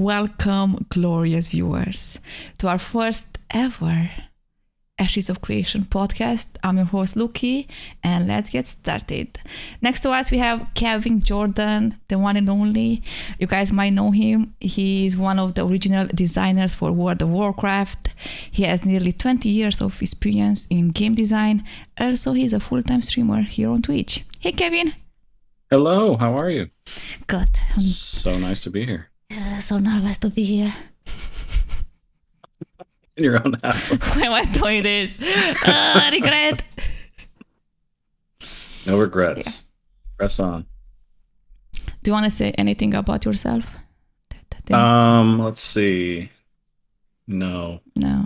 Welcome, glorious viewers, to our first ever Ashes of Creation podcast. I'm your host, Luki, and let's get started. Next to us, we have Kevin Jordan, the one and only. You guys might know him. He is one of the original designers for World of Warcraft. He has nearly 20 years of experience in game design. Also, he's a full-time streamer here on Twitch. Hey, Kevin. Hello, how are you? Good. So nice to be here. So nervous to be here. In your own house. Why am I doing this? Regret. No regrets. Yeah. Press on. Do you want to say anything about yourself? Let's see. No. Yeah.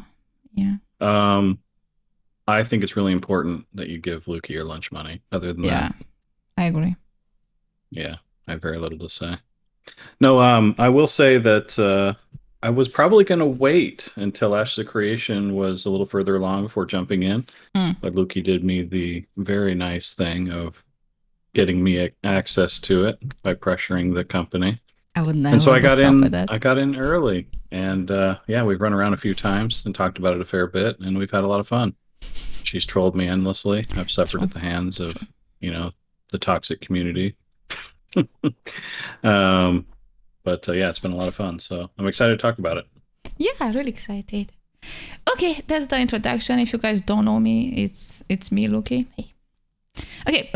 I think it's really important that you give Luki your lunch money. Other than that, I agree. Yeah, I have very little to say. No, I will say that I was probably going to wait until Ashes of Creation was a little further along before jumping in. But Luki did me the very nice thing of getting me access to it by pressuring the company. I would never. And so I got in. With that. I got in early, and we've run around a few times and talked about it a fair bit, and we've had a lot of fun. She's trolled me endlessly. I've suffered at the hands of, the toxic community. But it's been a lot of fun, so I'm excited to talk about it. Yeah, really excited. Okay, that's the introduction. If you guys don't know me, it's me, Luki. Hey. Okay,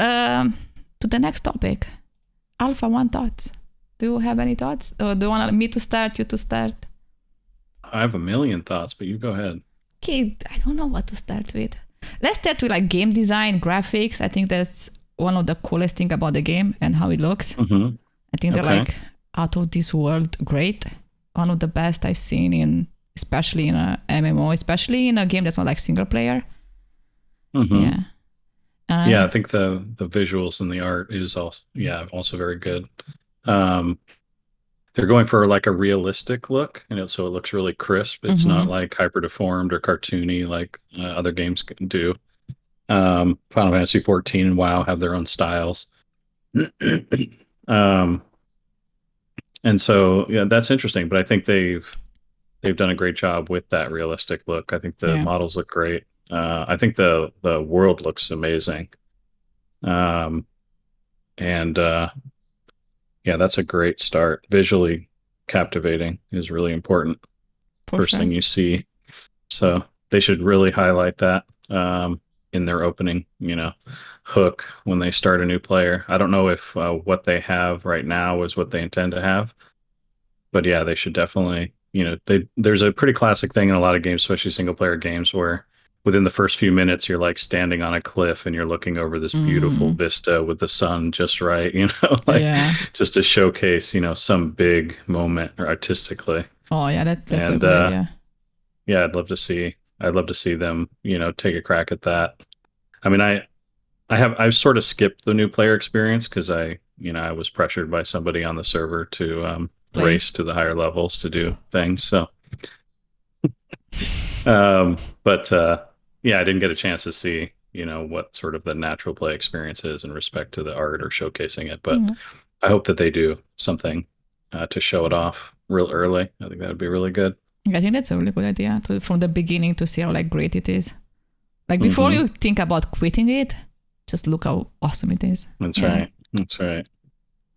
to the next topic. Alpha 1 thoughts. Do you have any thoughts? Or do you want me to start, you to start? I have a million thoughts, but you go ahead. Okay, I don't know what to start with. Let's start with game design, graphics. I think that's one of the coolest thing about the game and how it looks. Mm-hmm. I think they're out of this world great. One of the best I've seen especially in a MMO, especially in a game that's not single player. Mm-hmm. Yeah. I think the visuals and the art is also very good. They're going for a realistic look, so it looks really crisp. It's not hyper deformed or cartoony like other games do. Final Fantasy 14 and WoW have their own styles. And so, that's interesting. But I think they've done a great job with that realistic look. I think the models look great. I think the world looks amazing. That's a great start. Visually captivating is really important. First thing you see. So they should really highlight that in their opening, hook when they start a new player. I don't know if what they have right now is what they intend to have, but they should definitely, there's a pretty classic thing in a lot of games, especially single player games, where within the first few minutes you're standing on a cliff and you're looking over this beautiful vista with the sun just right, just to showcase, some big moment artistically. Oh yeah, that's a good idea. Yeah, I'd love to see them, take a crack at that. I mean, I've sort of skipped the new player experience because I was pressured by somebody on the server to race to the higher levels to do things. So, I didn't get a chance to see, what sort of the natural play experience is in respect to the art or showcasing it. But I hope that they do something to show it off real early. I think that would be really good. I think that's a really good idea from the beginning to see how great it is. Before you think about quitting it, just look how awesome it is. That's right. That's right.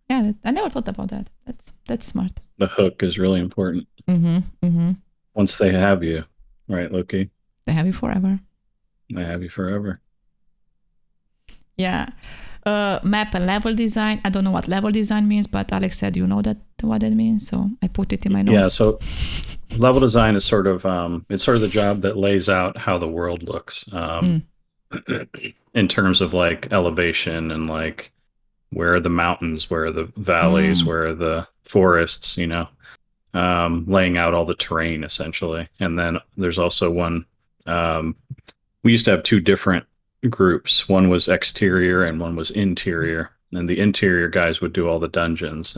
Yeah, I never thought about that. That's smart. The hook is really important. Once they have you, right, Luki? They have you forever. They have you forever. Yeah. Map and level design. I don't know what level design means, but Alex said what that means, so I put it in my notes. Yeah, so level design is sort of it's sort of the job that lays out how the world looks in terms of elevation and where are the mountains, where are the valleys, where are the forests, laying out all the terrain essentially. And then there's also one we used to have two different groups. One was exterior and one was interior, and the interior guys would do all the dungeons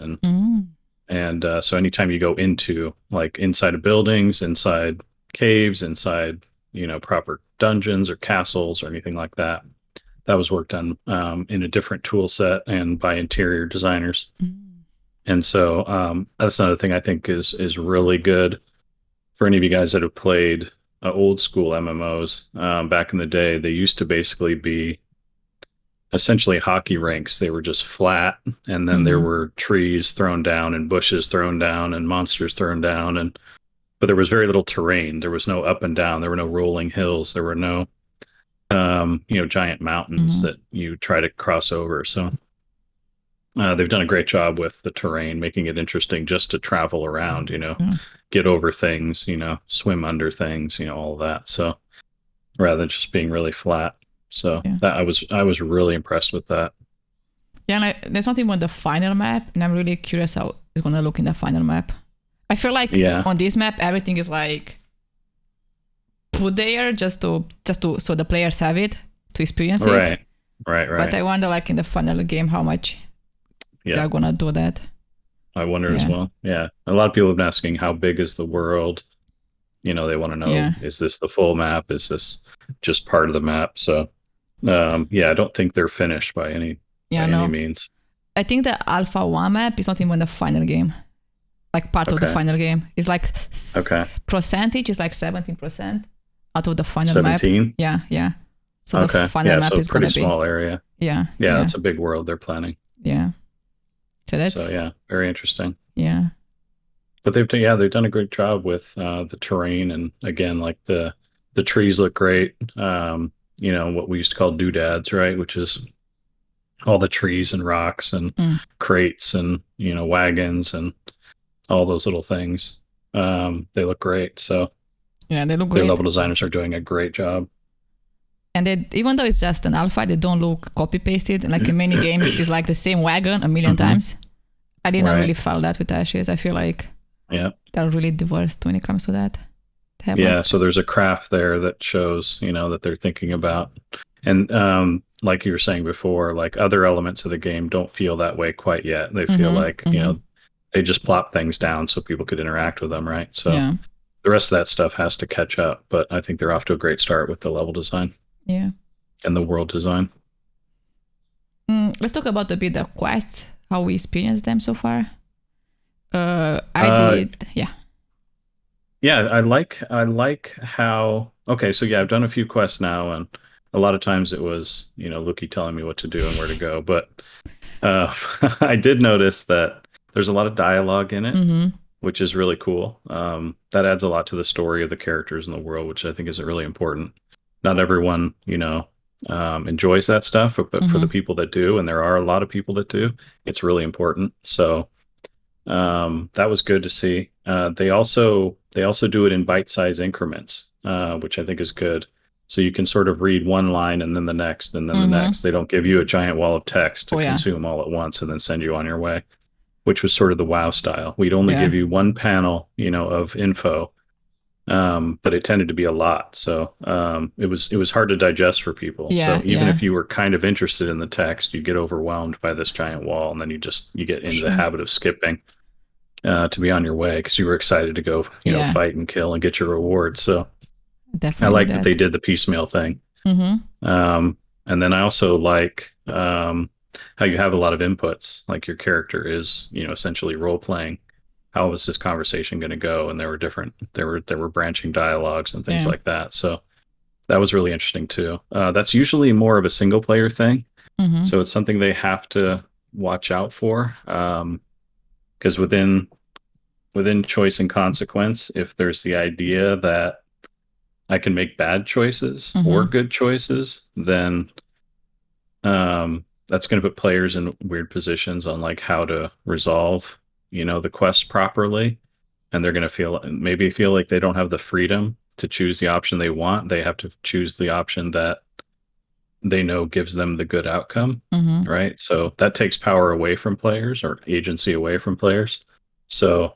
and so anytime you go into inside of buildings, inside caves, inside proper dungeons or castles or anything like that was worked on in a different tool set and by interior designers. And so that's another thing I think is really good for any of you guys that have played old school MMOs. Back in the day, they used to basically be essentially hockey rinks. They were just flat, and then there were trees thrown down and bushes thrown down and monsters thrown down, and but there was very little terrain. There was no up and down. There were no rolling hills. There were no giant mountains that you try to cross over. So they've done a great job with the terrain, making it interesting just to travel around, get over things, swim under things, all of that. So rather than just being really flat. So that I was really impressed with that. Yeah, and there's something about the final map, and I'm really curious how it's gonna look in the final map. I feel like on this map everything is like put there just to so the players have it to experience it. Right. But I wonder, like, in the final game, how much they're gonna do that. I wonder as well. Yeah, a lot of people have been asking how big is the world. They want to know, is this the full map? Is this just part of the map? So, I don't think they're finished by any means. I think the Alpha 1 map is not even the final game. Like part of the final game. It's like percentage is like 17% out of the final 17? map. Yeah. So the final map is pretty small area. Yeah. That's a big world they're planning. Yeah. So very interesting. Yeah. But they've done a great job with the terrain, and again, like the trees look great. What we used to call doodads, right? Which is all the trees and rocks and crates and wagons and all those little things. They look great. So they look great. Their level designers are doing a great job. And even though it's just an alpha, they don't look copy pasted. Like in many games, it's like the same wagon a million times. I didn't really feel that with Ashes. I feel like they're really diverse when it comes to that. So there's a craft there that shows, that they're thinking about. And like you were saying before, like other elements of the game don't feel that way quite yet. They feel like, they just plop things down so people could interact with them, right? So the rest of that stuff has to catch up. But I think they're off to a great start with the level design. Yeah. And the world design. Let's talk about a bit the quests, how we experienced them so far. I like how so I've done a few quests now, and a lot of times it was Luki telling me what to do and where to go, but I did notice that there's a lot of dialogue in it, which is really cool. That adds a lot to the story of the characters in the world, which I think is really important. Not everyone enjoys that stuff, but for the people that do, and there are a lot of people that do, it's really important. So that was good to see. They also do it in bite-sized increments, which I think is good. So you can sort of read one line and then the next and then the next. They don't give you a giant wall of text to consume all at once and then send you on your way, which was sort of the WoW style. We'd only give you one panel, of info, but it tended to be a lot. So it was hard to digest for people. So even if you were kind of interested in the text, you get overwhelmed by this giant wall, and then you get into the habit of skipping to be on your way because you were excited to go, fight and kill and get your reward. So definitely I like that they did the piecemeal thing. And then I also like how you have a lot of inputs, like your character is, essentially role playing. How was this conversation going to go? And there were branching dialogues and things like that. So that was really interesting too. That's usually more of a single player thing. So it's something they have to watch out for. Because within choice and consequence, if there's the idea that I can make bad choices or good choices, then that's going to put players in weird positions on like how to resolve, the quest properly. And they're going to maybe feel like they don't have the freedom to choose the option they want. They have to choose the option that they know gives them the good outcome, right? So that takes power away from players or agency away from players. So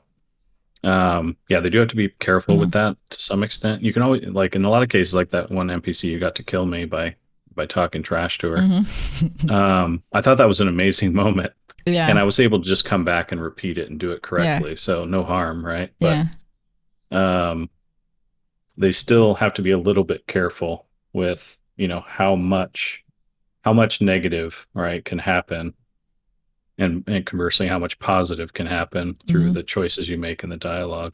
they do have to be careful with that to some extent. You can always, like in a lot of cases, like that one NPC you got to kill me by talking trash to her. I thought that was an amazing moment. Yeah. And I was able to just come back and repeat it and do it correctly. So no harm, right? But they still have to be a little bit careful with, how much negative, right, can happen and conversely, how much positive can happen through the choices you make in the dialogue.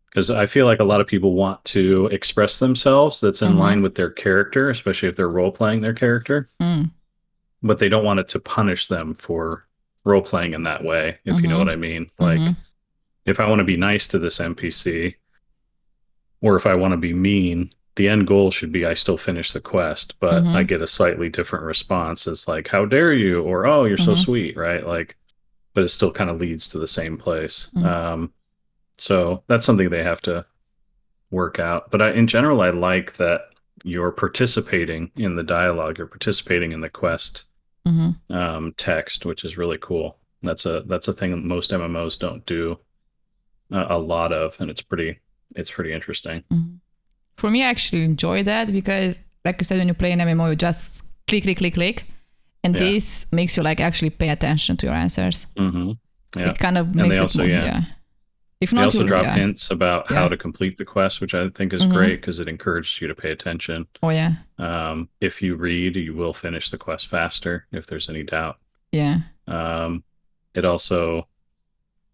Because I feel like a lot of people want to express themselves that's in line with their character, especially if they're role playing their character, but they don't want it to punish them for role playing in that way, if you know what I mean. Like, if I want to be nice to this NPC, or if I want to be mean, the end goal should be I still finish the quest, but I get a slightly different response. It's like, how dare you? Or, oh, you're so sweet, right? Like, but it still kind of leads to the same place. So that's something they have to work out. But in general, I like that you're participating in the dialogue, you're participating in the quest text, which is really cool. That's a thing that most MMOs don't do a lot of, and it's pretty interesting. For me, I actually enjoy that because, like you said, when you play an MMO, you just click, and this makes you like actually pay attention to your answers. It kind of makes it more, If not, they also drop hints about how to complete the quest, which I think is great because it encourages you to pay attention. Oh yeah. If you read, you will finish the quest faster if there's any doubt. Yeah. It also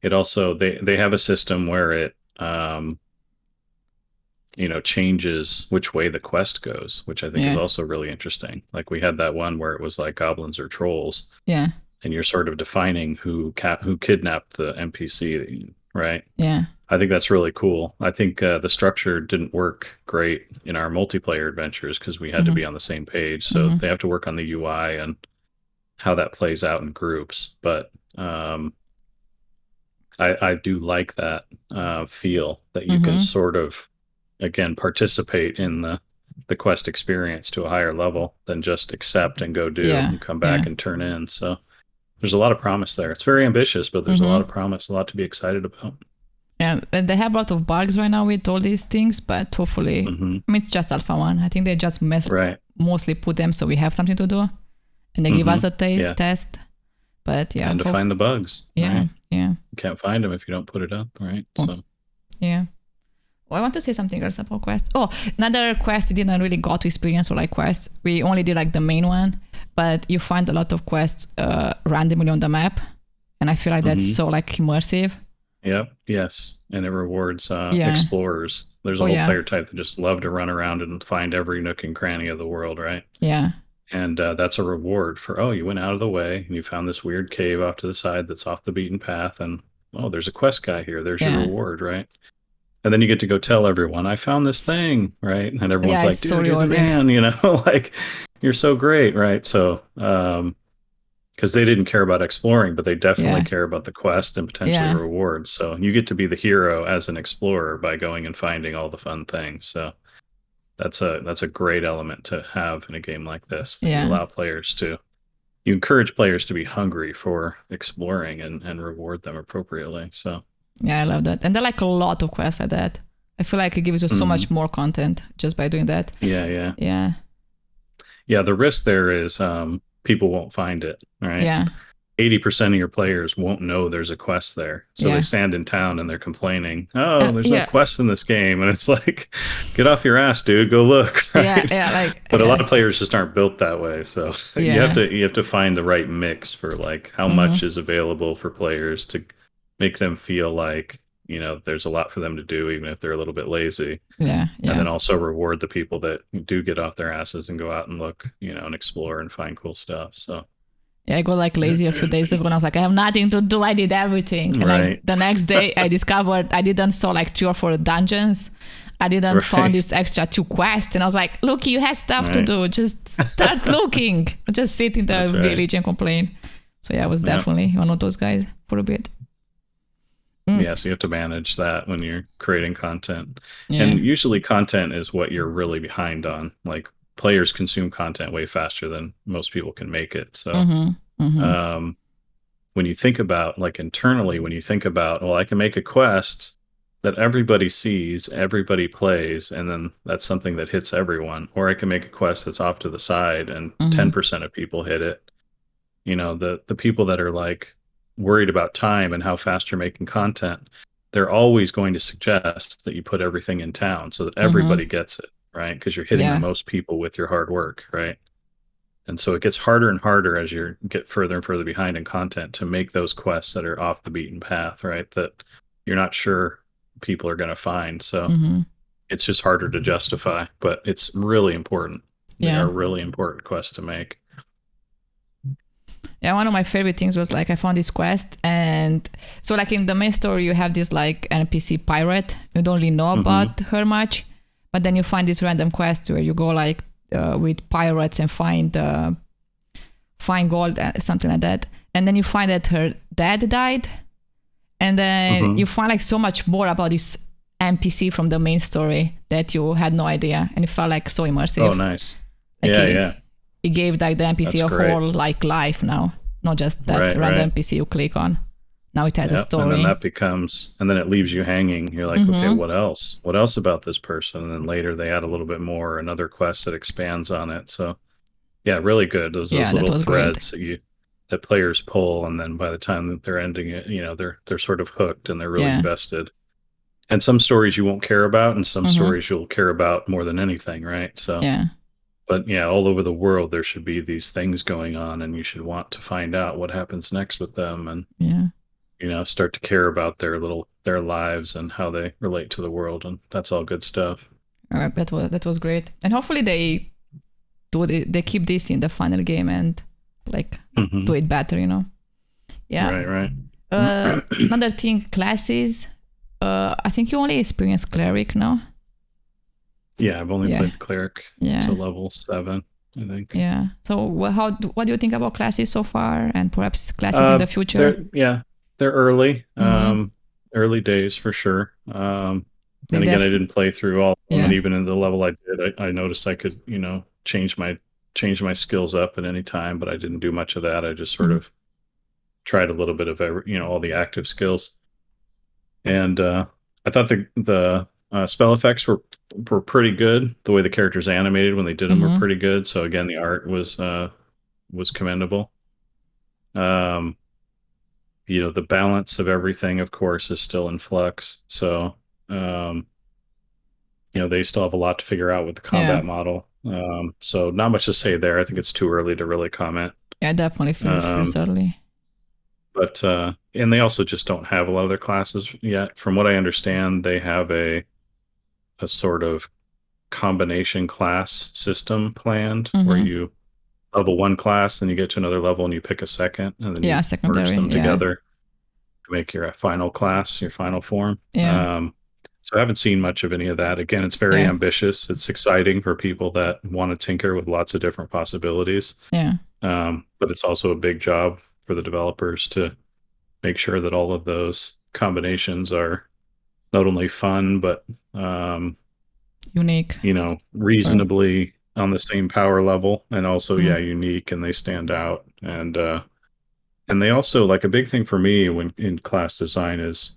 they have a system where it changes which way the quest goes, which I think is also really interesting. Like we had that one where it was like goblins or trolls. Yeah. And you're sort of defining who kidnapped the NPC, right? Yeah. I think that's really cool. I think the structure didn't work great in our multiplayer adventures because we had to be on the same page. So they have to work on the UI and how that plays out in groups. But I do like that feel that you can sort of, again, participate in the quest experience to a higher level than just accept and go do and come back and turn in. So there's a lot of promise there. It's very ambitious, but there's a lot of promise, a lot to be excited about. Yeah, and they have a lot of bugs right now with all these things, but hopefully, I mean, it's just Alpha 1. I think they just mostly put them so we have something to do, and they give us a test. But yeah, and to find the bugs. Yeah, right? Yeah. You can't find them if you don't put it up, right? So. Yeah. Well, I want to say something else about quests. Oh, another quest we didn't really got to experience or like quests. We only did like the main one, but you find a lot of quests randomly on the map, and I feel like that's so like immersive. Yep. Yes, and it rewards explorers. There's a whole player type that just love to run around and find every nook and cranny of the world, right? Yeah. And that's a reward for you went out of the way and you found this weird cave off to the side that's off the beaten path, and there's a quest guy here. There's your reward, right? And then you get to go tell everyone, I found this thing, right? And everyone's like, dude, you're the man, like, you're so great, right? So, because they didn't care about exploring, but they definitely care about the quest and potentially rewards. So you get to be the hero as an explorer by going and finding all the fun things. So that's a great element to have in a game like this. You allow players you encourage players to be hungry for exploring and reward them appropriately. So. Yeah, I love that. And there are like a lot of quests like that. I feel like it gives you so much more content just by doing that. Yeah. Yeah, the risk there is people won't find it, right? Yeah. 80% of your players won't know there's a quest there. So they stand in town and they're complaining, there's no quest in this game. And it's like, get off your ass, dude, go look. Right? But a lot of players just aren't built that way. So you have to find the right mix for like how much is available for players to make them feel like, there's a lot for them to do, even if they're a little bit lazy. Yeah. And then also reward the people that do get off their asses and go out and look, and explore and find cool stuff. So. Yeah, I got like lazy a few days ago and I was like, I have nothing to do. I did everything. And like the next day I discovered I didn't saw like 3 or 4 dungeons. I didn't find this extra 2 quests. And I was like, look, you had stuff to do. Just start looking. Just sit in the village and complain. So yeah, I was definitely one of those guys for a bit. Yeah, so you have to manage that when you're creating content. And usually content is what you're really behind on. Like players consume content way faster than most people can make it. So when you think about like internally, when you think about, I can make a quest that everybody sees, everybody plays, and then that's something that hits everyone. Or I can make a quest that's off to the side and 10% of people hit it. The people that are like worried about time and how fast you're making content, they're always going to suggest that you put everything in town so that everybody gets it, right? Because you're hitting the most people with your hard work, right? And so it gets harder and harder as you get further and further behind in content to make those quests that are off the beaten path, right? That you're not sure people are going to find. So it's just harder to justify, but it's really important. They are really important quests to make. Yeah, one of my favorite things was like I found this quest, and so like in the main story you have this like NPC pirate. You don't really know about her much, but then you find this random quest where you go like with pirates and find gold, something like that, and then you find that her dad died, and then you find like so much more about this NPC from the main story that you had no idea, and it felt like so immersive. Oh, nice. Like yeah. It gave like the NPC a whole like life now, not just that random NPC you click on. Now it has a story. And then that becomes, and then it leaves you hanging. You're like, okay, what else? What else about this person? And then later they add a little bit more, another quest that expands on it. So yeah, really good. Those little threads that players pull, and then by the time that they're ending it, they're sort of hooked and they're really invested. And some stories you won't care about, and some stories you'll care about more than anything, right? So but yeah, all over the world there should be these things going on, and you should want to find out what happens next with them, and start to care about their lives and how they relate to the world, and that's all good stuff. That was great, and hopefully they keep this in the final game and like do it better, Right. Another thing, classes. I think you only experience cleric now. Yeah, I've only played the cleric to level 7, I think. Yeah. So what do you think about classes so far, and perhaps classes in the future? They're early. Early days for sure. And again, I didn't play through all of them, and even in the level I did, I noticed I could, change my skills up at any time, but I didn't do much of that. I just sort of tried a little bit of all the active skills. And I thought the spell effects were pretty good. The way the characters animated when they did them were pretty good. So again, the art was commendable. The balance of everything, of course, is still in flux. So they still have a lot to figure out with the combat model. So not much to say there. I think it's too early to really comment. Yeah, definitely feels early. But and they also just don't have a lot of their classes yet. From what I understand, they have a sort of combination class system planned where you level one class, and you get to another level and you pick a second, and then you merge them together to make your final class, your final form. So I haven't seen much of any of that. Again, it's very ambitious. It's exciting for people that want to tinker with lots of different possibilities. But it's also a big job for the developers to make sure that all of those combinations are not only fun, but unique, reasonably on the same power level, and also unique, and they stand out. And they also, like, a big thing for me when in class design is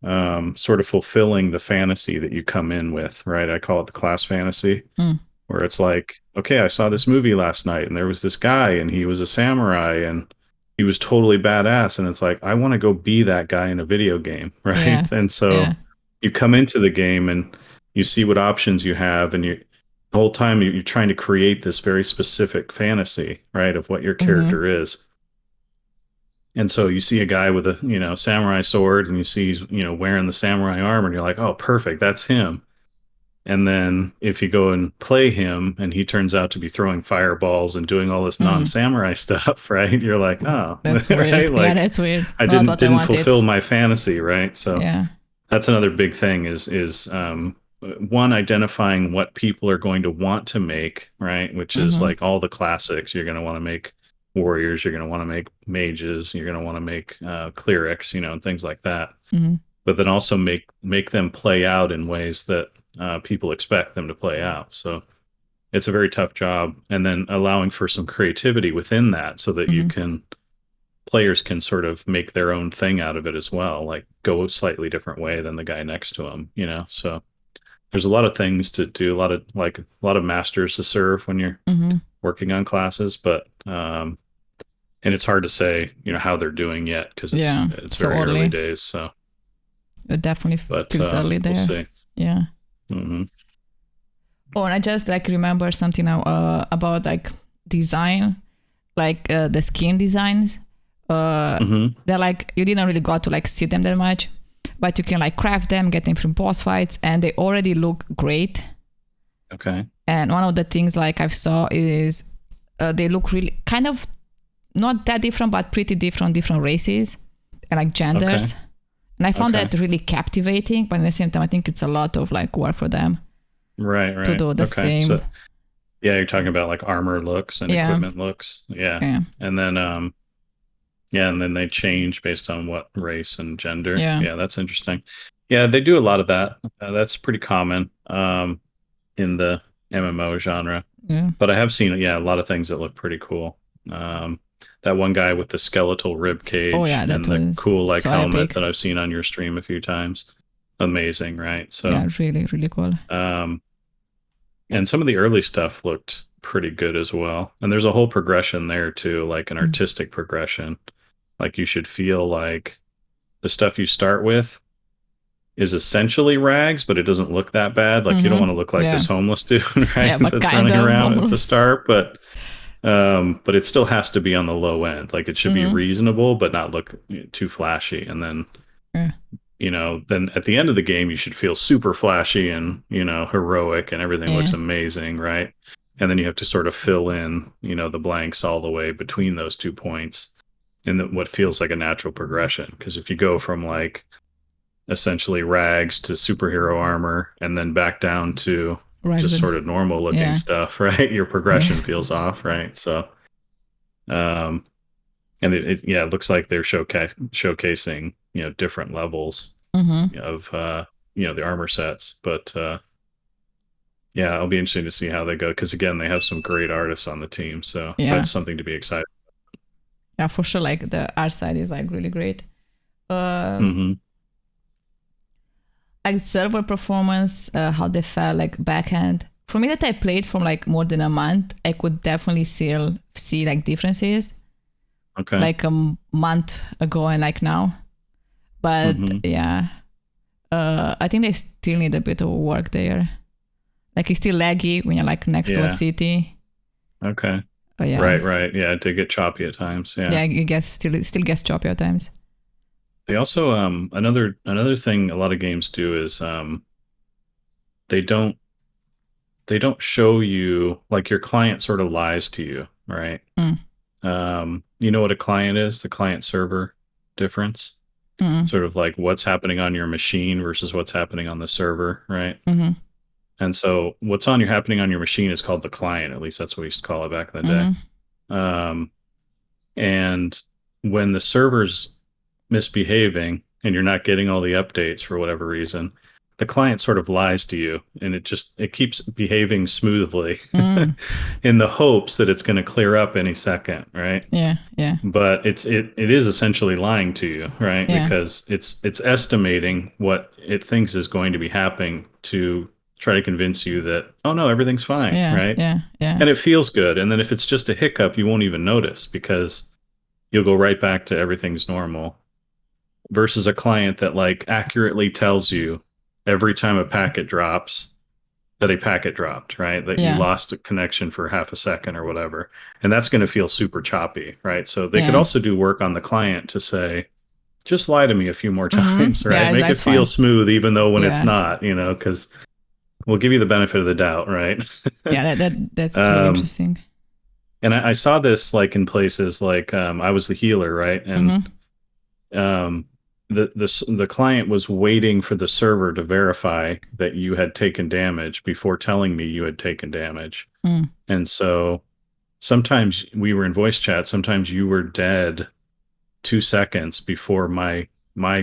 sort of fulfilling the fantasy that you come in with, right? I call it the class fantasy, where it's like, okay, I saw this movie last night and there was this guy and he was a samurai and he was totally badass, and it's like, I want to go be that guy in a video game, right? And so you come into the game and you see what options you have, and the whole time you're trying to create this very specific fantasy, right, of what your character is. And so you see a guy with a samurai sword, and you see he's wearing the samurai armor, and you're like, oh, perfect, that's him. And then if you go and play him and he turns out to be throwing fireballs and doing all this non-samurai stuff, right? You're like, oh, that's weird. Right? Like, that's weird. I didn't fulfill my fantasy, right? So that's another big thing is one, identifying what people are going to want to make, right? Which is like all the classics. You're going to want to make warriors, you're going to want to make mages, you're going to want to make clerics, and things like that. But then also make them play out in ways that people expect them to play out. So it's a very tough job, and then allowing for some creativity within that, so that players can sort of make their own thing out of it as well, like go a slightly different way than the guy next to them, So there's a lot of things to do, a lot of masters to serve when you're working on classes, but and it's hard to say how they're doing yet, because it's very early days. So it definitely feels early there. We'll see. Oh, and I just remember something now about design, like the skin designs. They're like, you didn't really got to like see them that much, but you can like craft them, get them from boss fights, and they already look great. Okay. And one of the things like I've saw is they look really kind of not that different, but pretty different races and like genders. Okay. And I found that really captivating, but at the same time, I think it's a lot of like work for them. Right. To do the same. So, yeah, you're talking about like armor looks and equipment looks. Yeah. And then, and then they change based on what race and gender. Yeah, that's interesting. Yeah, they do a lot of that. That's pretty common in the MMO genre. Yeah. But I have seen, a lot of things that look pretty cool. That one guy with the skeletal rib cage and the cool like so helmet epic. That I've seen on your stream a few times. Amazing, right? So yeah, really, really cool. And some of the early stuff looked pretty good as well. And there's a whole progression there too, like an artistic progression. Like you should feel like the stuff you start with is essentially rags, but it doesn't look that bad. Like you don't want to look like this homeless dude, right? That's running around homeless. At the start, but it still has to be on the low end. Like it should be reasonable, but not look too flashy. And then, then at the end of the game, you should feel super flashy and, heroic and everything looks amazing, right? And then you have to sort of fill in, the blanks all the way between those 2 points in what feels like a natural progression. Because if you go from like essentially rags to superhero armor and then back down to just sort of normal looking stuff, right? Your progression feels off, right? So, and it looks like they're showcasing, different levels of, the armor sets, but, it'll be interesting to see how they go. Cause again, they have some great artists on the team. So that's something to be excited about. Yeah, for sure. Like the art side is like really great. Like server performance, how they felt like backhand. For me that I played from like more than a month, I could definitely see like differences. Okay. Like a month ago and like now. But I think they still need a bit of work there. Like it's still laggy when you're like next to a city. Okay. Right. Yeah, it did get choppy at times. Yeah. Yeah, I guess it still gets choppy at times. They also another thing a lot of games do is they don't show you, like your client sort of lies to you, right? You know what a client is? The client server difference. Sort of like what's happening on your machine versus what's happening on the server, right? And so what's happening on your machine is called the client. At least that's what we used to call it back in the day. And when the server's misbehaving and you're not getting all the updates for whatever reason, the client sort of lies to you, and it keeps behaving smoothly in the hopes that it's going to clear up any second, right? Yeah. But it is essentially lying to you, right? Because it's estimating what it thinks is going to be happening to try to convince you that, oh no, everything's fine, right? Yeah. And it feels good, and then if it's just a hiccup, you won't even notice because you'll go right back to everything's normal. Versus a client that like accurately tells you every time a packet drops that a packet dropped, right? That you lost a connection for half a second or whatever. And that's going to feel super choppy, right? So they could also do work on the client to say, just lie to me a few more times, right? Yeah, make it feel smooth, even though when it's not, because we'll give you the benefit of the doubt, right? Yeah, that's really interesting. And I saw this like in places like I was the healer, right? And the client was waiting for the server to verify that you had taken damage before telling me you had taken damage. And so sometimes we were in voice chat, sometimes you were dead 2 seconds before my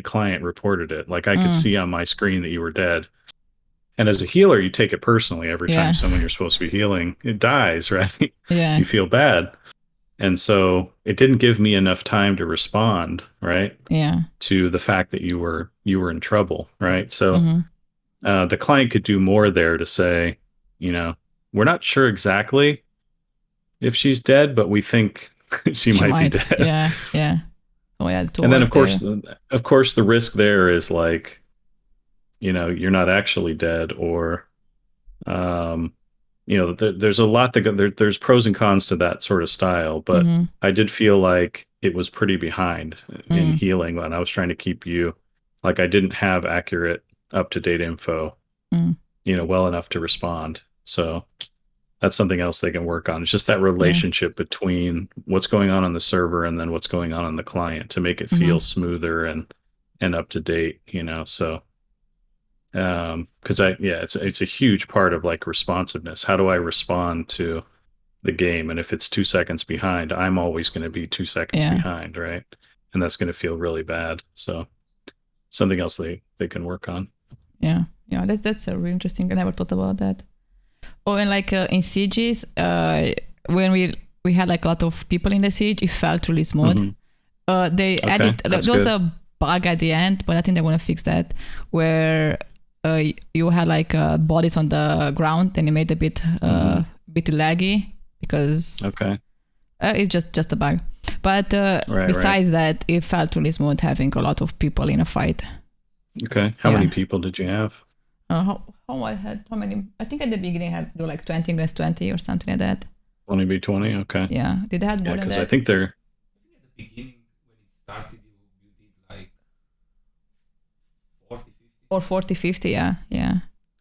client reported it. Like I could see on my screen that you were dead. And as a healer, you take it personally every time someone you're supposed to be healing, it dies, right? Yeah. You feel bad. And so it didn't give me enough time to respond, right? Yeah. To the fact that you were in trouble, right? So the client could do more there to say, we're not sure exactly if she's dead, but we think she might be dead. Yeah. Oh yeah. And then of course the risk there is like, you're not actually dead, or there's a lot there's pros and cons to that sort of style, but I did feel like it was pretty behind in healing when I was trying to keep you, like I didn't have accurate, up-to-date info, well enough to respond. So that's something else they can work on. It's just that relationship between what's going on the server and then what's going on the client to make it feel smoother and up to date, so because it's a huge part of like responsiveness. How do I respond to the game? And if it's 2 seconds behind, I'm always going to be 2 seconds behind, right? And that's going to feel really bad. So something else they can work on. Yeah, that's really interesting. I never thought about that. Oh, and like in sieges, when we had like a lot of people in the siege, it felt really smooth. They added there was a bug at the end, but I think they're gonna fix that, where you had like bodies on the ground and it made a bit laggy because it's just a bug. But besides that, it felt really smooth having a lot of people in a fight. Okay, how many people did you have? How many? I think at the beginning I had like 20 against 20 or something like that. 20v20, okay. Yeah, did they have more than that? Because I think they're... At the beginning, when it started, you did like 40, 50. Or 40, 50, yeah.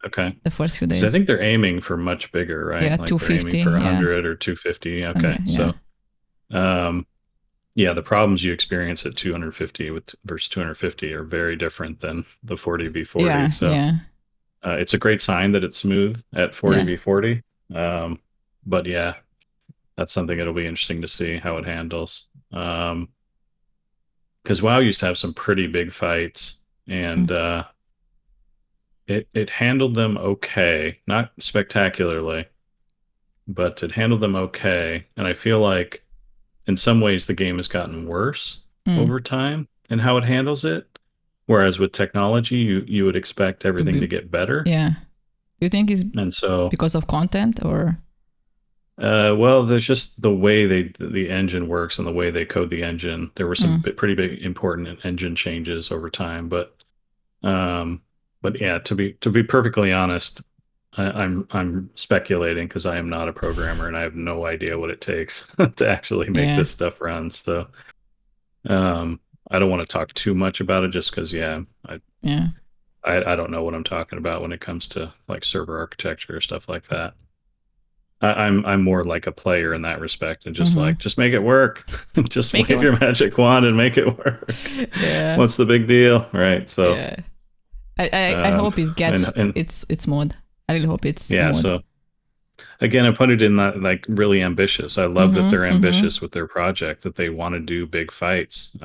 Okay. The first few days. So I think they're aiming for much bigger, right? Yeah, like 250. They're aiming for 100 or 250. Okay, so... the problems you experience at 250 versus 250 are very different than the 40v40. It's a great sign that it's smooth at 40v40. But yeah, that's something that'll be interesting to see how it handles. Because WoW used to have some pretty big fights, and it handled them okay, not spectacularly, but it handled them okay. And I feel like in some ways the game has gotten worse over time in how it handles it. Whereas with technology, you would expect everything to get better. Yeah. Do you think it's because of content or? Well, there's just the way the engine works and the way they code the engine. There were some pretty big important engine changes over time, but yeah, to be perfectly honest, I'm speculating because I am not a programmer and I have no idea what it takes to actually make this stuff run. So, I don't want to talk too much about it just because, I don't know what I'm talking about when it comes to like server architecture or stuff like that. I'm more like a player in that respect and just just make it work. Just wave your magic wand and make it work. Yeah. What's the big deal? Right. So I hope it gets its mod. I really hope it's mod. So again, I put it in that like really ambitious. I love that they're ambitious with their project, that they want to do big fights.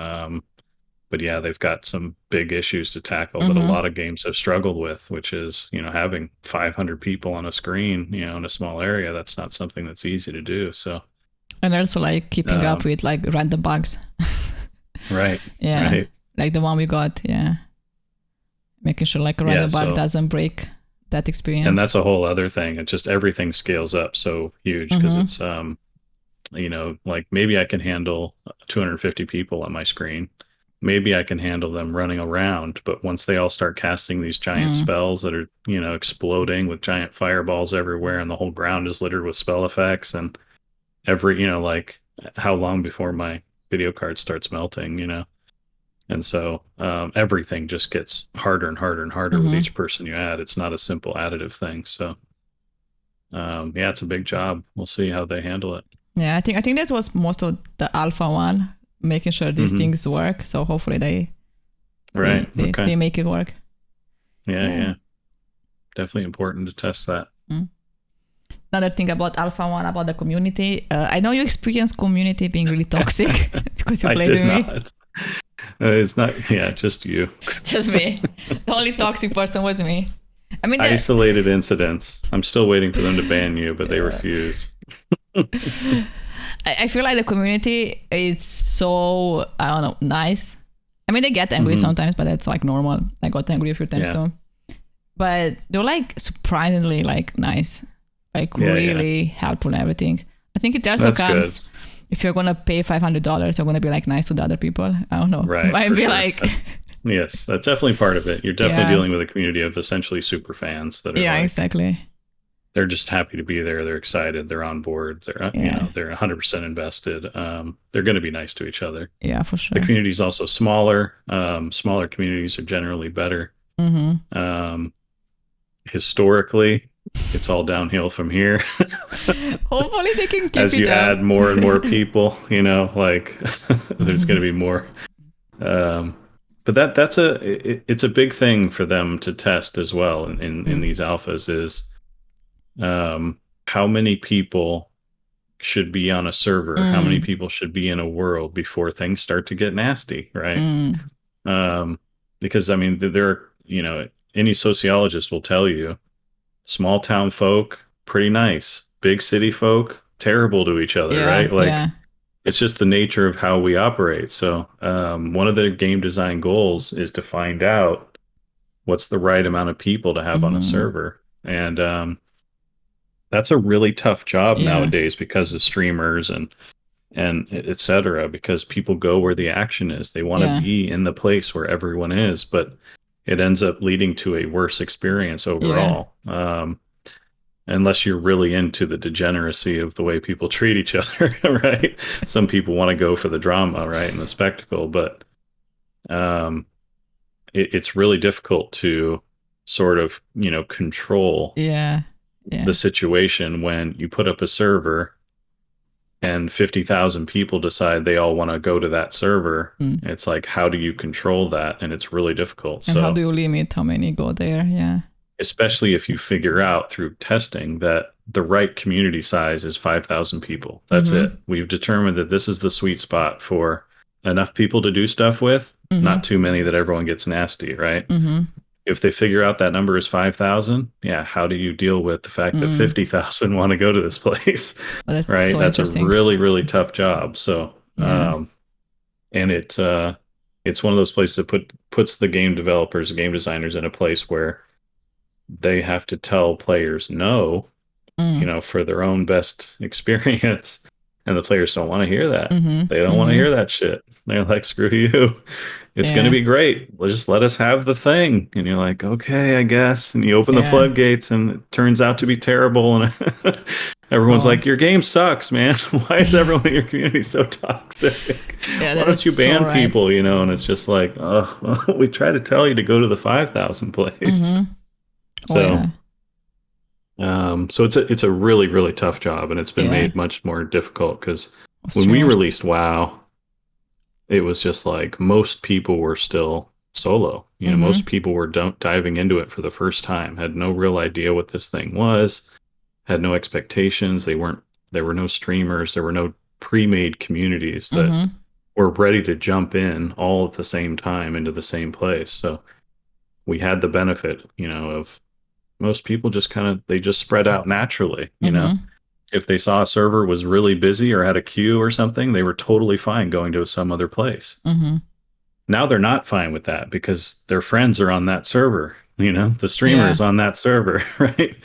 But yeah, they've got some big issues to tackle that a lot of games have struggled with, which is, having 500 people on a screen, in a small area. That's not something that's easy to do. So, and also like keeping up with like random bugs. Right. Yeah. Right. Like the one we got. Yeah. Making sure like a random bug doesn't break that experience. And that's a whole other thing. It's just everything scales up so huge because it's, like maybe I can handle 250 people on my screen. Maybe I can handle them running around, but once they all start casting these giant spells that are, exploding with giant fireballs everywhere and the whole ground is littered with spell effects and like how long before my video card starts melting, And so everything just gets harder and harder and harder with each person you add. It's not a simple additive thing. So it's a big job. We'll see how they handle it. Yeah, I think that was most of the alpha one, making sure these things work. So hopefully they make it work. Yeah. Definitely important to test that. Another thing about Alpha 1, about the community. I know you experience community being really toxic because you played with me. Not. It's not, just you. Just me. The only toxic person was me. I mean, isolated incidents. I'm still waiting for them to ban you, but they refuse. I feel like the community is so, I don't know, nice. I mean, they get angry sometimes, but that's like normal. I got angry a few times too. But they're like surprisingly like nice, like really helpful and everything. I think it also comes, if you're going to pay $500, you're going to be like nice to the other people. I don't know. Right. It might be like... Yes, that's definitely part of it. You're definitely dealing with a community of essentially super fans that are exactly. they're just happy to be there. They're excited. They're on board. They're they're 100% invested. They're going to be nice to each other. Yeah, for sure. The community is also smaller. Smaller communities are generally better. Historically, it's all downhill from here. Hopefully they can keep as you it up. add more and more people, like there's going to be more. But it's a big thing for them to test as well in these alphas is how many people should be on a server, how many people should be in a world before things start to get nasty, right? Because I mean, there are, any sociologist will tell you, small town folk, pretty nice. Big city folk, terrible to each other, right? Like, it's just the nature of how we operate. So one of the game design goals is to find out what's the right amount of people to have on a server. And that's a really tough job nowadays because of streamers and et cetera, because people go where the action is. They want to be in the place where everyone is, but it ends up leading to a worse experience overall. Unless you're really into the degeneracy of the way people treat each other, right? Some people want to go for the drama, right, and the spectacle, but it's really difficult to sort of, control the situation when you put up a server and 50,000 people decide they all want to go to that server. It's like, how do you control that? And it's really difficult. And how do you limit how many go there? Yeah. Especially if you figure out through testing that the right community size is 5,000 people. That's it. We've determined that this is the sweet spot for enough people to do stuff with, not too many that everyone gets nasty, right? If they figure out that number is 5,000, how do you deal with the fact that 50,000 want to go to this place? Well, right? So that's a really, really tough job. So, and it's one of those places that puts the game developers, game designers in a place where they have to tell players no, for their own best experience. And the players don't want to hear that. They don't want to hear that shit. They're like, screw you. It's going to be great. Well, just let us have the thing. And you're like, okay, I guess. And you open the floodgates and it turns out to be terrible. And everyone's like, your game sucks, man. Why is everyone in your community so toxic? Why don't you ban people, And it's just like, we try to tell you to go to the 5,000 place. So it's a really, really tough job, and it's been made much more difficult because when we released WoW, it was just like most people were still solo. Most people were diving into it for the first time, had no real idea what this thing was, had no expectations. There were no streamers, there were no pre-made communities that were ready to jump in all at the same time into the same place. So we had the benefit, of most people just they just spread out naturally, If they saw a server was really busy or had a queue or something, they were totally fine going to some other place. Now they're not fine with that because their friends are on that server, the streamer is on that server, right?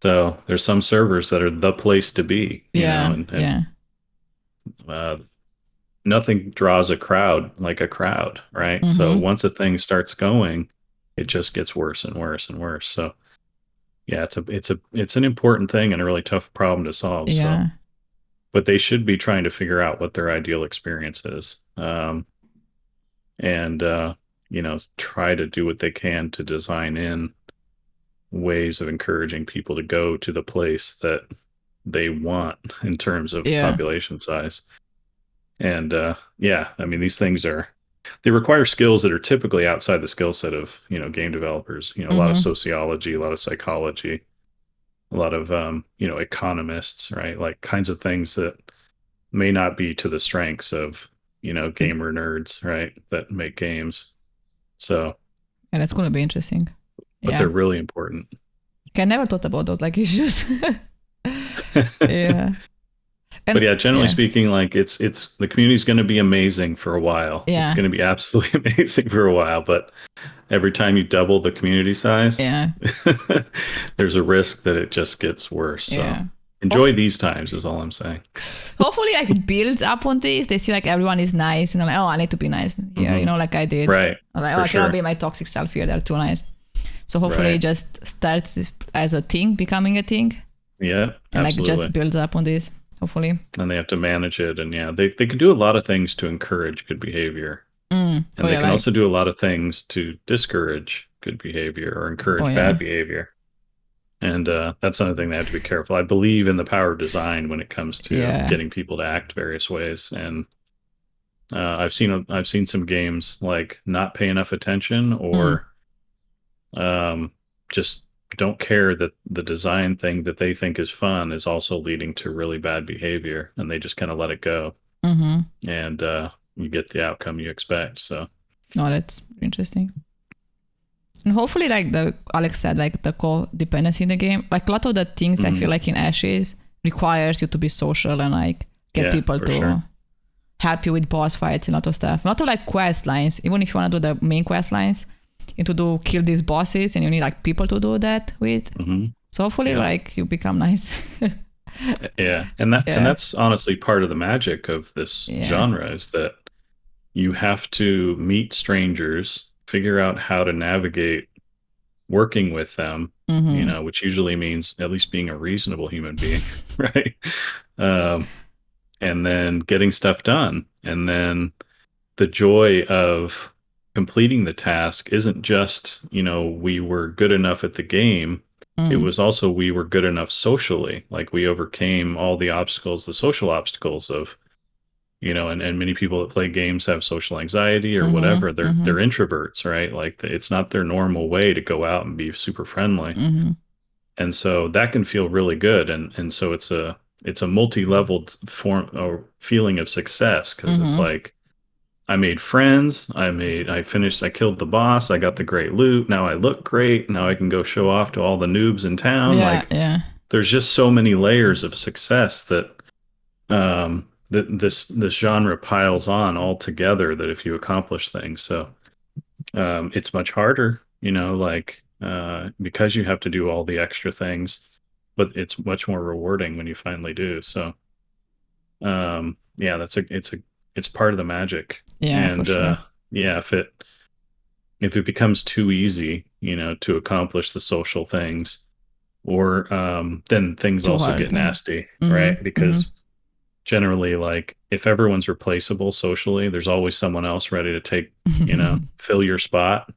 So there's some servers that are the place to be, nothing draws a crowd like a crowd, right? So once a thing starts going, it just gets worse and worse and worse. So it's an important thing and a really tough problem to solve. So, but they should be trying to figure out what their ideal experience is, and try to do what they can to design in ways of encouraging people to go to the place that they want in terms of population size. And I mean, these things they require skills that are typically outside the skill set of, game developers, a lot of sociology, a lot of psychology, a lot of, economists, right? Like kinds of things that may not be to the strengths of, gamer nerds, right? That make games. So. And that's going to be interesting. But they're really important. I never thought about those issues. But generally speaking, it's the community's going to be amazing for a while. It's going to be absolutely amazing for a while. But every time you double the community size, there's a risk that it just gets worse. So enjoy these times is all I'm saying. Hopefully, it builds up on this. They see everyone is nice, and I'm like, I need to be nice here. Like I did. Right. I'm like, I cannot be my toxic self here. They're too nice. So hopefully it just starts as a thing, becoming a thing. Yeah, And like absolutely. just builds up on this, hopefully. And they have to manage it. And yeah, they can do a lot of things to encourage good behavior. And Oh, they yeah, can like, also do a lot of things to discourage good behavior or encourage Oh, yeah. bad behavior. And that's another thing they have to be careful. I believe in the power of design when it comes to Yeah. getting people to act various ways. And I've seen some games like not pay enough attention or just don't care that the design thing that they think is fun is also leading to really bad behavior, and they just kind of let it go, and you get the outcome you expect. So, no, that's interesting. And hopefully, like Alex said, like the codependency in the game, like a lot of the things I feel like in Ashes requires you to be social and like get people to help you with boss fights and a lot of stuff. Not to like quest lines, even if you want to do the main quest lines, you need to kill these bosses and you need like people to do that with. So hopefully like you become nice. And that's honestly part of the magic of this genre, is that you have to meet strangers, figure out how to navigate working with them, which usually means at least being a reasonable human being, right? And then getting stuff done. And then the joy of completing the task isn't just, we were good enough at the game. It was also we were good enough socially. Like we overcame all the obstacles, the social obstacles of, and many people that play games have social anxiety or whatever. They're introverts, right? Like it's not their normal way to go out and be super friendly. And so that can feel really good. And so it's a multi-leveled form or feeling of success, because it's like, I made friends, I killed the boss, I got the great loot, now I look great, now I can go show off to all the noobs in town. There's just so many layers of success that this genre piles on all together, that if you accomplish things. So it's much harder, because you have to do all the extra things, but it's much more rewarding when you finally do. So it's part of the magic. For sure. If it becomes too easy, to accomplish the social things, or then things Too also hard, get nasty, right? Because generally, like, if everyone's replaceable socially, there's always someone else ready to take, fill your spot.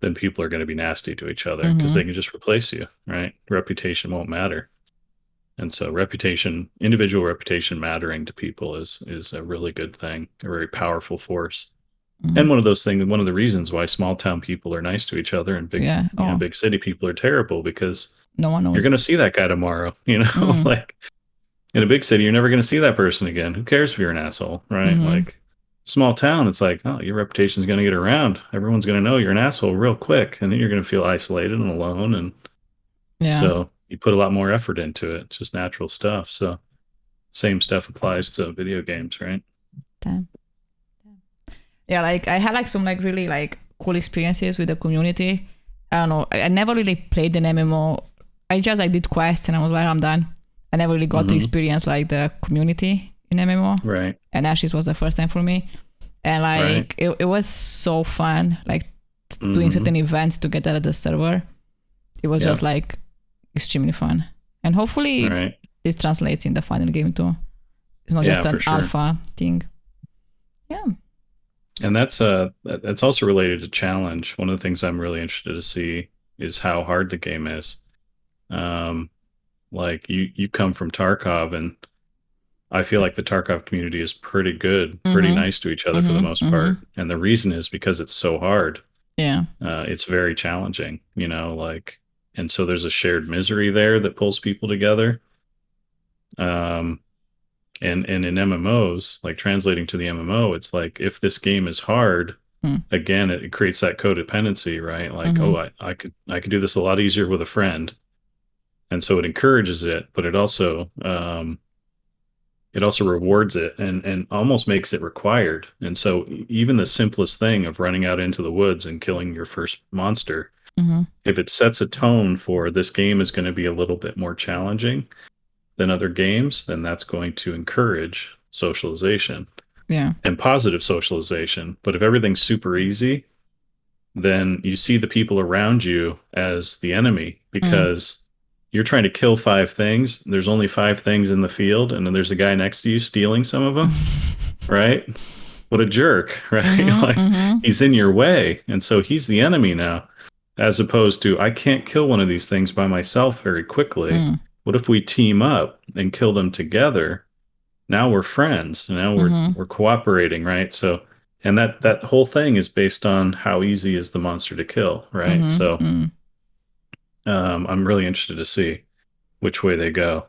Then people are going to be nasty to each other because they can just replace you, right? Reputation won't matter. And so individual reputation mattering to people is a really good thing, a very powerful force. And one of the reasons why small town people are nice to each other and big city people are terrible, because no one knows. You're going to see that guy tomorrow, like in a big city, you're never going to see that person again. Who cares if you're an asshole, right? Like small town, it's like, oh, your reputation is going to get around. Everyone's going to know you're an asshole real quick. And then you're going to feel isolated and alone. And so you put a lot more effort into it. It's just natural stuff. So same stuff applies to video games, right? Damn. Yeah, like I had like some like really like cool experiences with the community. I don't know. I never really played an MMO. I just like did quests and I was like, I'm done. I never really got to experience like the community in MMO. Right. And Ashes was the first time for me. And like it was so fun, like doing certain events to get out of the server. It was just like extremely fun. And hopefully this translates in the final game too. It's not just an alpha thing. Yeah. And that's also related to challenge. One of the things I'm really interested to see is how hard the game is. Like you come from Tarkov, and I feel like the Tarkov community is pretty good, pretty nice to each other for the most part. And the reason is because it's so hard. Yeah. It's very challenging, and so there's a shared misery there that pulls people together. And in MMOs, like translating to the MMO, it's like, if this game is hard, again, it creates that codependency, right? Like, oh, I could do this a lot easier with a friend. And so it encourages it, but it also rewards it and almost makes it required. And so even the simplest thing of running out into the woods and killing your first monster, if it sets a tone for this game is going to be a little bit more challenging than other games, then that's going to encourage socialization and positive socialization. But if everything's super easy, then you see the people around you as the enemy because you're trying to kill 5 things. There's only 5 things in the field, and then there's a guy next to you stealing some of them, right? What a jerk, right? He's in your way, and so he's the enemy now, as opposed to I can't kill one of these things by myself very quickly. What if we team up and kill them together? Now we're friends. Now we're cooperating, right? So, and that whole thing is based on how easy is the monster to kill, right? So, I'm really interested to see which way they go.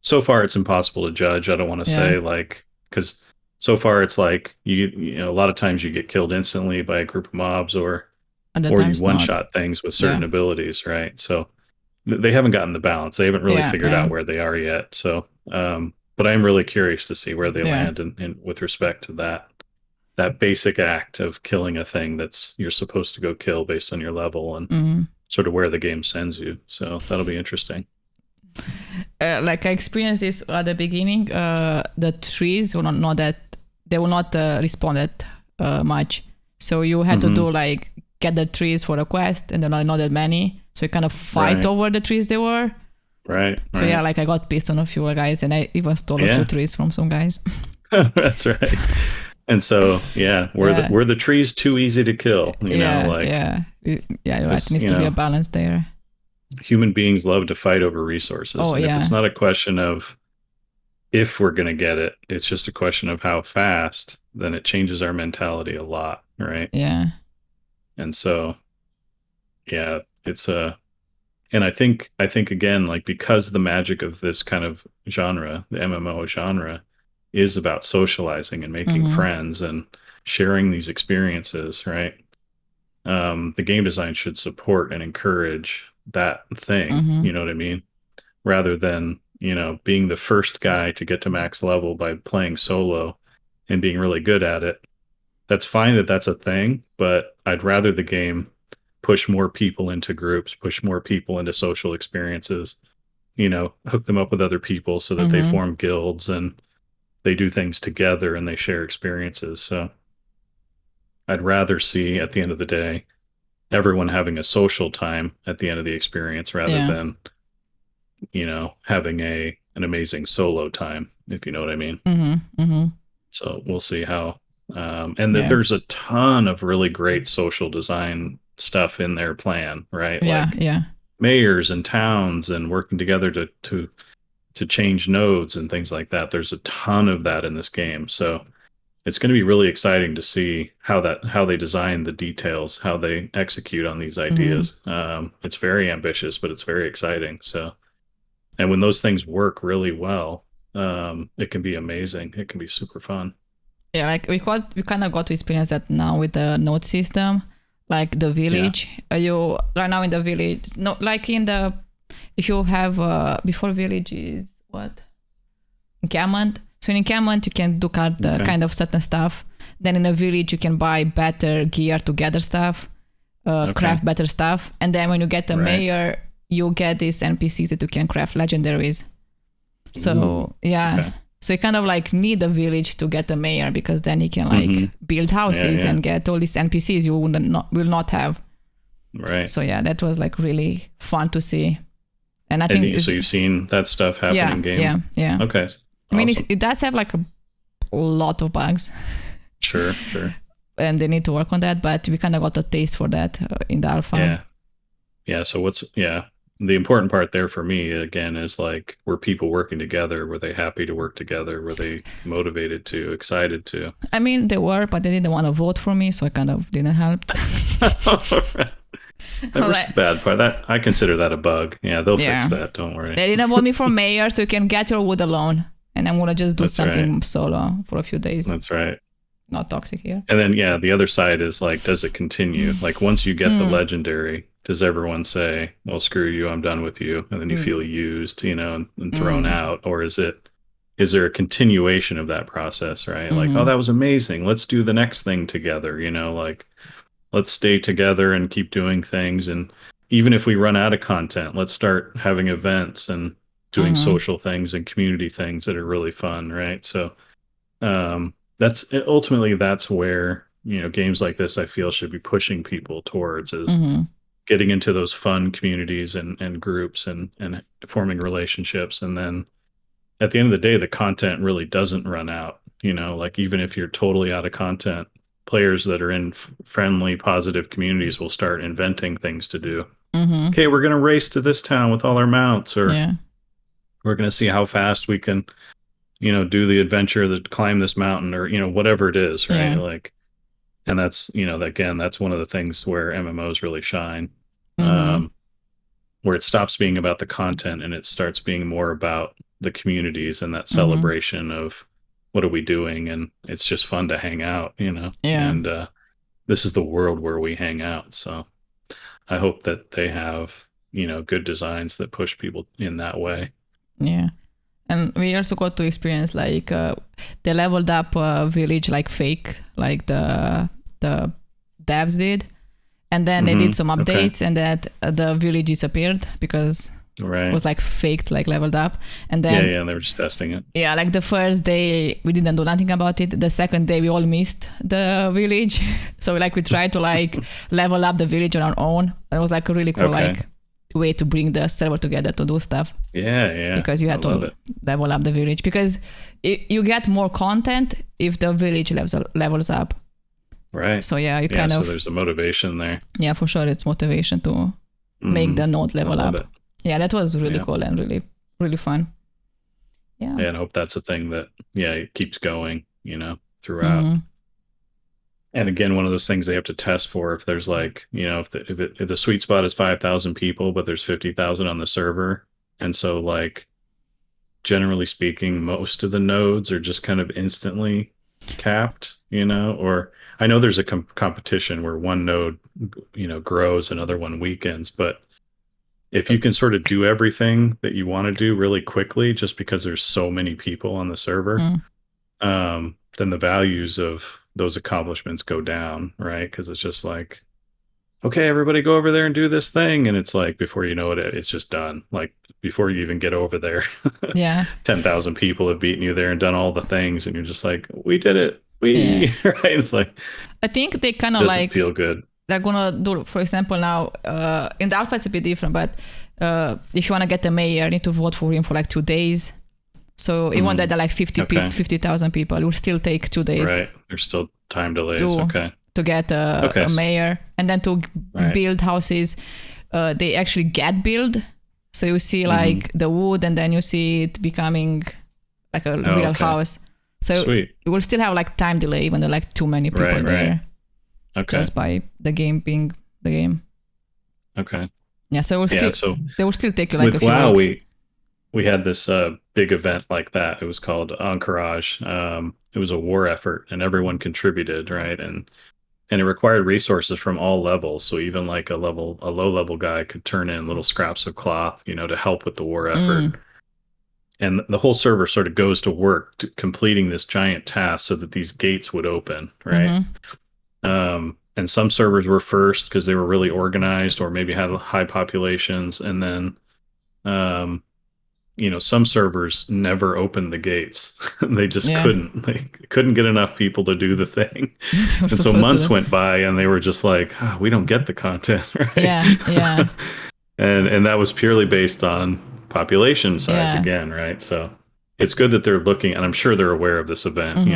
So far, it's impossible to judge. I don't want to say like because so far it's like you know a lot of times you get killed instantly by a group of mobs or you one-shot things with certain abilities, right? So they haven't gotten the balance. They haven't really figured out where they are yet. So, but I'm really curious to see where they land in with respect to that basic act of killing a thing that's you're supposed to go kill based on your level and sort of where the game sends you. So that'll be interesting. Like I experienced this at the beginning, the trees were not that they will not responded much. So you had to do like get the trees for a quest, and there are not that many. So you kind of fight over the trees they were. Right. So yeah, like I got pissed on a few guys, and I even stole a few trees from some guys. That's right. And so were the trees too easy to kill? You know, like it needs to be a balance there. Human beings love to fight over resources. Oh, and if it's not a question of if we're going to get it, it's just a question of how fast, then it changes our mentality a lot, right? Yeah. And so, it's and I think again, like because the magic of this kind of genre, the MMO genre, is about socializing and making friends and sharing these experiences, right? The game design should support and encourage that thing, you know what I mean? Rather than, you know, being the first guy to get to max level by playing solo and being really good at it. That's fine that that's a thing, but I'd rather the game push more people into groups, push more people into social experiences, you know, hook them up with other people so that they form guilds and they do things together and they share experiences. So I'd rather see at the end of the day everyone having a social time at the end of the experience rather than, you know, having an amazing solo time, if you know what I mean. So we'll see how and there's a ton of really great social design stuff in their plan, right? Mayors and towns and working together to change nodes and things like that. There's a ton of that in this game. So it's going to be really exciting to see how they design the details, how they execute on these ideas. It's very ambitious, but it's very exciting. So, and when those things work really well, it can be amazing. It can be super fun. Yeah, like we kind of got to experience that now with the node system, like the village. You right now in the village, no, like in the if you have before village is what encampment. So in encampment you can do kind of certain stuff. Then in a village you can buy better gear to gather stuff, craft better stuff, and then when you get a mayor, you get these NPCs that you can craft legendaries. So so you kind of like need a village to get a mayor because then you can like build houses and get all these NPCs you will not have. Right. So yeah, that was like really fun to see. And I think so you've seen that stuff happen in game. Yeah. Okay. Awesome. I mean, it does have like a lot of bugs. Sure. And they need to work on that, but we kind of got a taste for that in the alpha. Yeah. So the important part there for me again is like, were people working together? Were they happy to work together? Were they motivated to, excited to? I mean, they were, but they didn't want to vote for me, so I kind of didn't help. That was the bad part. That I consider that a bug. Yeah, they'll fix that. Don't worry. They didn't vote me for mayor, so you can get your wood alone, and I'm gonna just do something solo for a few days. That's right. Not toxic here. And then the other side is like, does it continue? Like once you get the legendary, does everyone say, "Well, screw you, I'm done with you," and then you feel used, you know, and thrown out, or is there a continuation of that process? Right? Like, oh, that was amazing. Let's do the next thing together. You know, like. Let's stay together and keep doing things. And even if we run out of content, let's start having events and doing social things and community things that are really fun, right? So that's where games like this, I feel, should be pushing people towards is getting into those fun communities and groups and forming relationships. And then at the end of the day, the content really doesn't run out. Like even if you're totally out of content, players that are in friendly, positive communities will start inventing things to do. Okay, we're going to race to this town with all our mounts, or we're going to see how fast we can, do the adventure that climb this mountain, or, whatever it is, right? Yeah. Like, and that's, again, that's one of the things where MMOs really shine, where it stops being about the content and it starts being more about the communities and that celebration of what are we doing, and it's just fun to hang out, and this is the world where we hang out. So I hope that they have good designs that push people in that way. Yeah. And we also got to experience like they leveled up village like fake, like the devs did, and then they did some updates, and that the village disappeared because it was like faked, like leveled up. And then they were just testing it. Yeah, like the first day we didn't do nothing about it. The second day we all missed the village, so we tried to like level up the village on our own. It was like a really cool like way to bring the server together to do stuff. Yeah. Because you had to level up the village, because you get more content if the village levels up. Right. So you kind so of. there's a motivation there. Yeah, for sure, it's motivation to make the node level up. It. Yeah, that was really cool and really, really fun. Yeah. And I hope that's a thing that it keeps going, throughout. And again, one of those things they have to test for, if there's like, if the sweet spot is 5,000 people, but there's 50,000 on the server. And so like, generally speaking, most of the nodes are just kind of instantly capped, or I know there's a competition where one node, grows, another one weakens, but if you can sort of do everything that you want to do really quickly, just because there's so many people on the server, then the values of those accomplishments go down, right? Because it's just like, okay, everybody go over there and do this thing. And it's like, before you know it, it's just done. Like before you even get over there, 10,000 people have beaten you there and done all the things. And you're just like, we did it. Right? It's like, I think they kind of doesn't feel good. They're gonna do, for example, now in the alpha it's a bit different, but if you want to get a mayor, you need to vote for him for like 2 days. So even that there are like 50,000 people, it will still take 2 days. Right, there's still time delays. To get a mayor, and then to build houses, they actually get built. So you see like the wood, and then you see it becoming like a real house. So Sweet. You will still have like time delay when there are like too many people there. Okay. Just by the game being the game. Okay. Yeah, so they will still take you like a few weeks. We had this big event like that. It was called Encourage. It was a war effort, and everyone contributed, right? And it required resources from all levels. So even like a low level guy could turn in little scraps of cloth, to help with the war effort. And the whole server sort of goes to work completing this giant task so that these gates would open, right? And some servers were first because they were really organized or maybe had high populations. And then, some servers never opened the gates. They just couldn't. They couldn't get enough people to do the thing. And so months went by and they were just like, we don't get the content, right? Yeah. And that was purely based on population size again, right? So it's good that they're looking, and I'm sure they're aware of this event,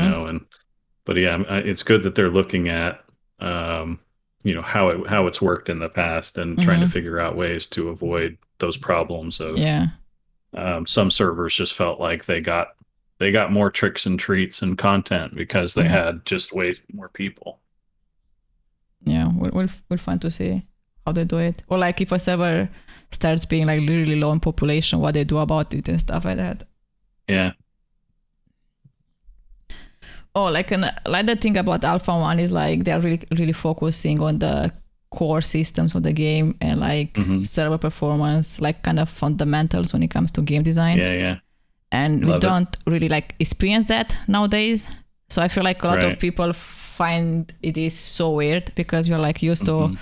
but it's good that they're looking at how it's worked in the past and trying to figure out ways to avoid those problems of some servers just felt like they got more tricks and treats and content because they had just way more people. Yeah, we'll find to see how they do it, or like if a server starts being like really low in population, what they do about it and stuff like that. Yeah. Oh, like the thing about Alpha 1 is like they're really, really focusing on the core systems of the game and like server performance, like kind of fundamentals when it comes to game design. Yeah. And we don't really like experience that nowadays. So I feel like a lot of people find it is so weird because you're like used to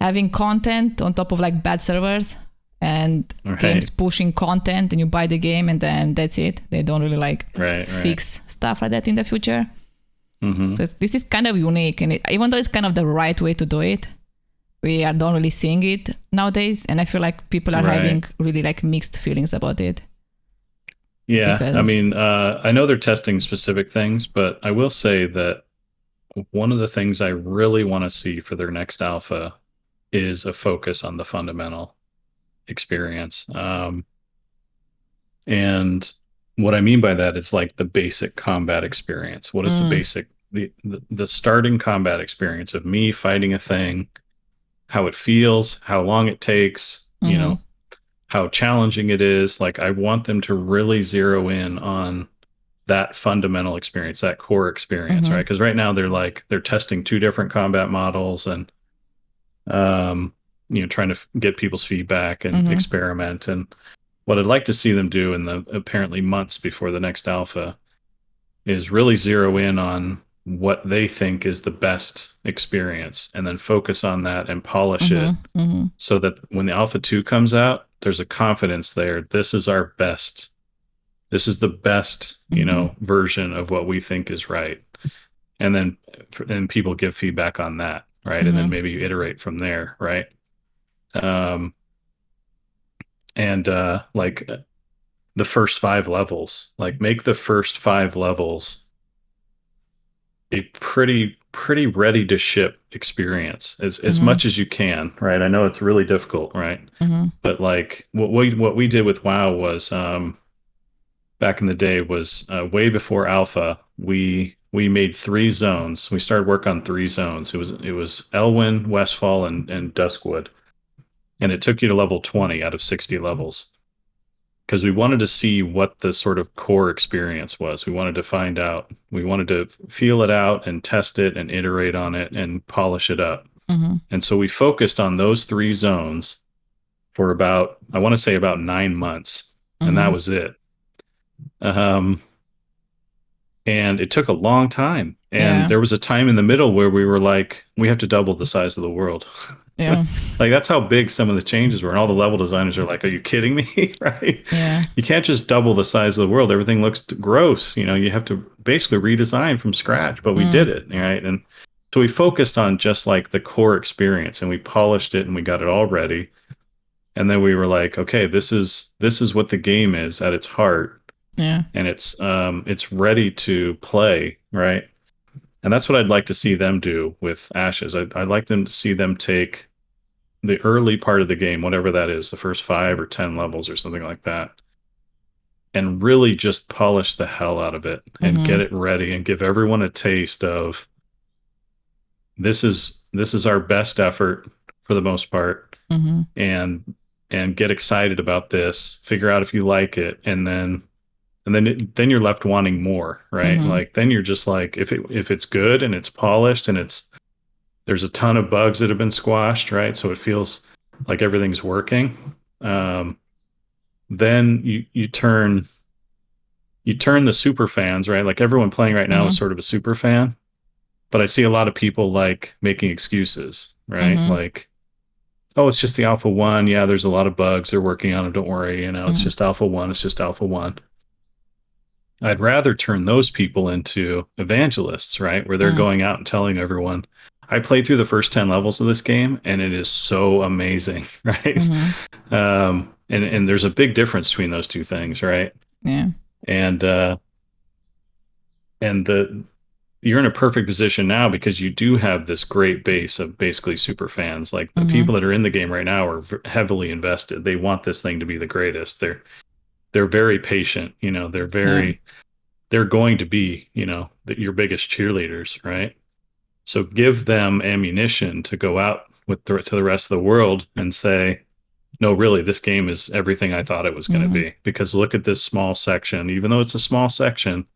having content on top of like bad servers and games pushing content, and you buy the game and then that's it. They don't really like fix stuff like that in the future. Mm-hmm. So this is kind of unique, and even though it's kind of the right way to do it, we don't really seeing it nowadays, and I feel like people are having really like mixed feelings about it. Yeah, Because... I mean, I know they're testing specific things, but I will say that one of the things I really want to see for their next alpha is a focus on the fundamental experience. And what I mean by that is like the basic combat experience. What is the basic, the starting combat experience of me fighting a thing, how it feels, how long it takes, you know, how challenging it is. Like, I want them to really zero in on that fundamental experience, that core experience, right? Because right now they're testing two different combat models and, you know, trying to get people's feedback and experiment. And what I'd like to see them do in the apparently months before the next alpha is really zero in on what they think is the best experience and then focus on that and polish it so that when the alpha 2 comes out, there's a confidence there. This is our best. This is the best, you know, version of what we think is right. And then people give feedback on that, right? And then maybe you iterate from there, right? Like the first 5 levels, like make the first 5 levels a pretty ready to ship experience as much as you can, right? I know it's really difficult, right? But like what we did with WoW was back in the day was way before alpha, we made 3 zones. We started work on 3 zones. It was Elwyn, Westfall, and Duskwood. And it took you to level 20 out of 60 levels. Because we wanted to see what the sort of core experience was. We wanted to find out. We wanted to feel it out and test it and iterate on it and polish it up. And so we focused on those 3 zones for about, I want to say about 9 months. And that was it. And it took a long time. And there was a time in the middle where we were like, we have to double the size of the world. Yeah. Like, that's how big some of the changes were. And all the level designers are like, are you kidding me? Right? Yeah. You can't just double the size of the world. Everything looks gross. You know, you have to basically redesign from scratch, but we did it. Right. And so we focused on just like the core experience and we polished it and we got it all ready. And then we were like, okay, this is what the game is at its heart. Yeah. And it's ready to play. Right. And that's what I'd like to see them do with Ashes. I'd like them to see them take the early part of the game, whatever that is, the first 5 or 10 levels or something like that, and really just polish the hell out of it and get it ready and give everyone a taste of this is our best effort for the most part, and get excited about this, figure out if you like it, and then you're left wanting more, right? Like, then you're just like, if it's good and it's polished and there's a ton of bugs that have been squashed, right? So it feels like everything's working. Then you turn the super fans, right? Like, everyone playing right now is sort of a super fan, but I see a lot of people like making excuses, right? Like, oh, it's just the alpha 1. Yeah, there's a lot of bugs. They're working on it. Don't worry. You know, it's just alpha 1. It's just alpha 1. I'd rather turn those people into evangelists, right? Where they're going out and telling everyone, I played through the first 10 levels of this game and it is so amazing, right? And there's a big difference between those two things, right? Yeah. And you're in a perfect position now because you do have this great base of basically super fans. Like, the people that are in the game right now are heavily invested. They want this thing to be the greatest. They're very patient, you know, they're going to be, you know, your biggest cheerleaders, right? So give them ammunition to go out to the rest of the world and say, no, really, this game is everything I thought it was going to be. Because look at this small section. Even though it's a small section,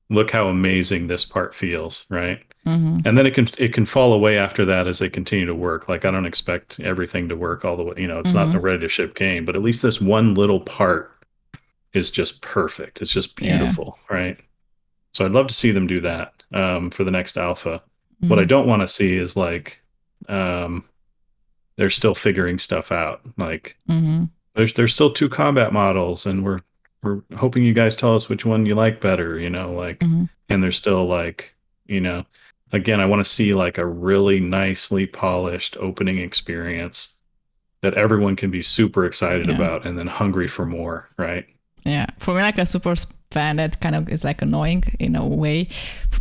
look how amazing this part feels, right? And then it can fall away after that as they continue to work. Like, I don't expect everything to work all the way. You know, it's not a ready to ship game, but at least this one little part is just perfect. It's just beautiful, right? So I'd love to see them do that for the next alpha. What I don't want to see is like they're still figuring stuff out. Like, there's still 2 combat models, and we're hoping you guys tell us which one you like better. You know, like, and they're still like you know, again, I want to see like a really nicely polished opening experience that everyone can be super excited about and then hungry for more, right? Yeah. For me, like a super fan, that kind of is like annoying in a way,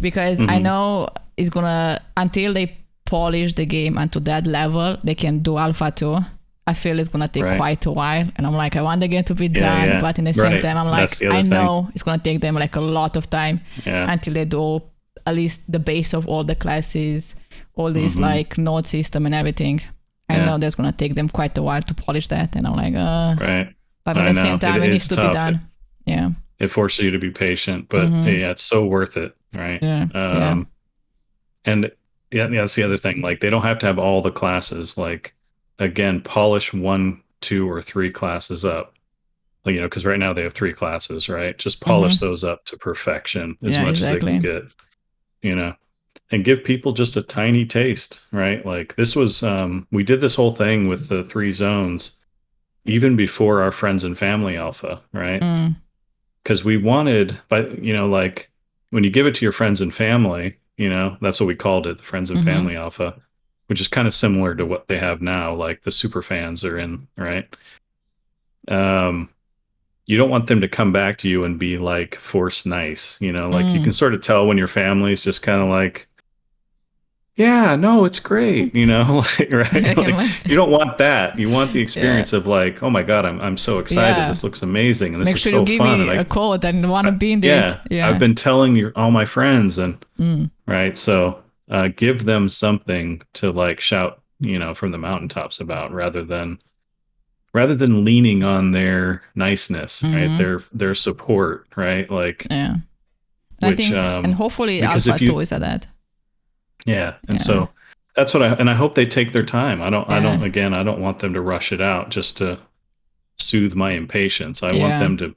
because I know it's gonna, until they polish the game onto that level, they can do alpha 2. I feel it's gonna take quite a while, and I'm like, I want the game to be done, but in the same time, I'm like, I know it's gonna take them like a lot of time until they do at least the base of all the classes, all this like node system and everything. I know that's gonna take them quite a while to polish that, and I'm like, but at the same time, it needs to be done. Yeah, it forces you to be patient, but it's so worth it, right? And that's the other thing. Like, they don't have to have all the classes. Like, again, polish 1, 2, or 3 classes up. You know, because right now they have 3 classes, right? Just polish those up to perfection as much as they can get. You know, and give people just a tiny taste, right? Like, this was, we did this whole thing with the 3 zones even before our friends and family alpha, right? Because we wanted, you know, like, when you give it to your friends and family, you know, that's what we called it, the friends and family alpha, which is kind of similar to what they have now, like the super fans are in, right? You don't want them to come back to you and be like forced nice, you know, like you can sort of tell when your family's just kind of like, yeah, no, it's great, you know, like, right? Like, you don't want that. You want the experience of like, oh my God, I'm so excited. This looks amazing, and this is so fun. Make sure you give me a code and want to be in this. I've been telling all my friends, and right. So give them something to like shout, you know, from the mountaintops about, rather than leaning on their niceness, right? Their support, right? Like, which, I think, and hopefully Alpha 2 is at that. Yeah. And so that's what I hope they take their time. I don't want them to rush it out just to soothe my impatience. I want them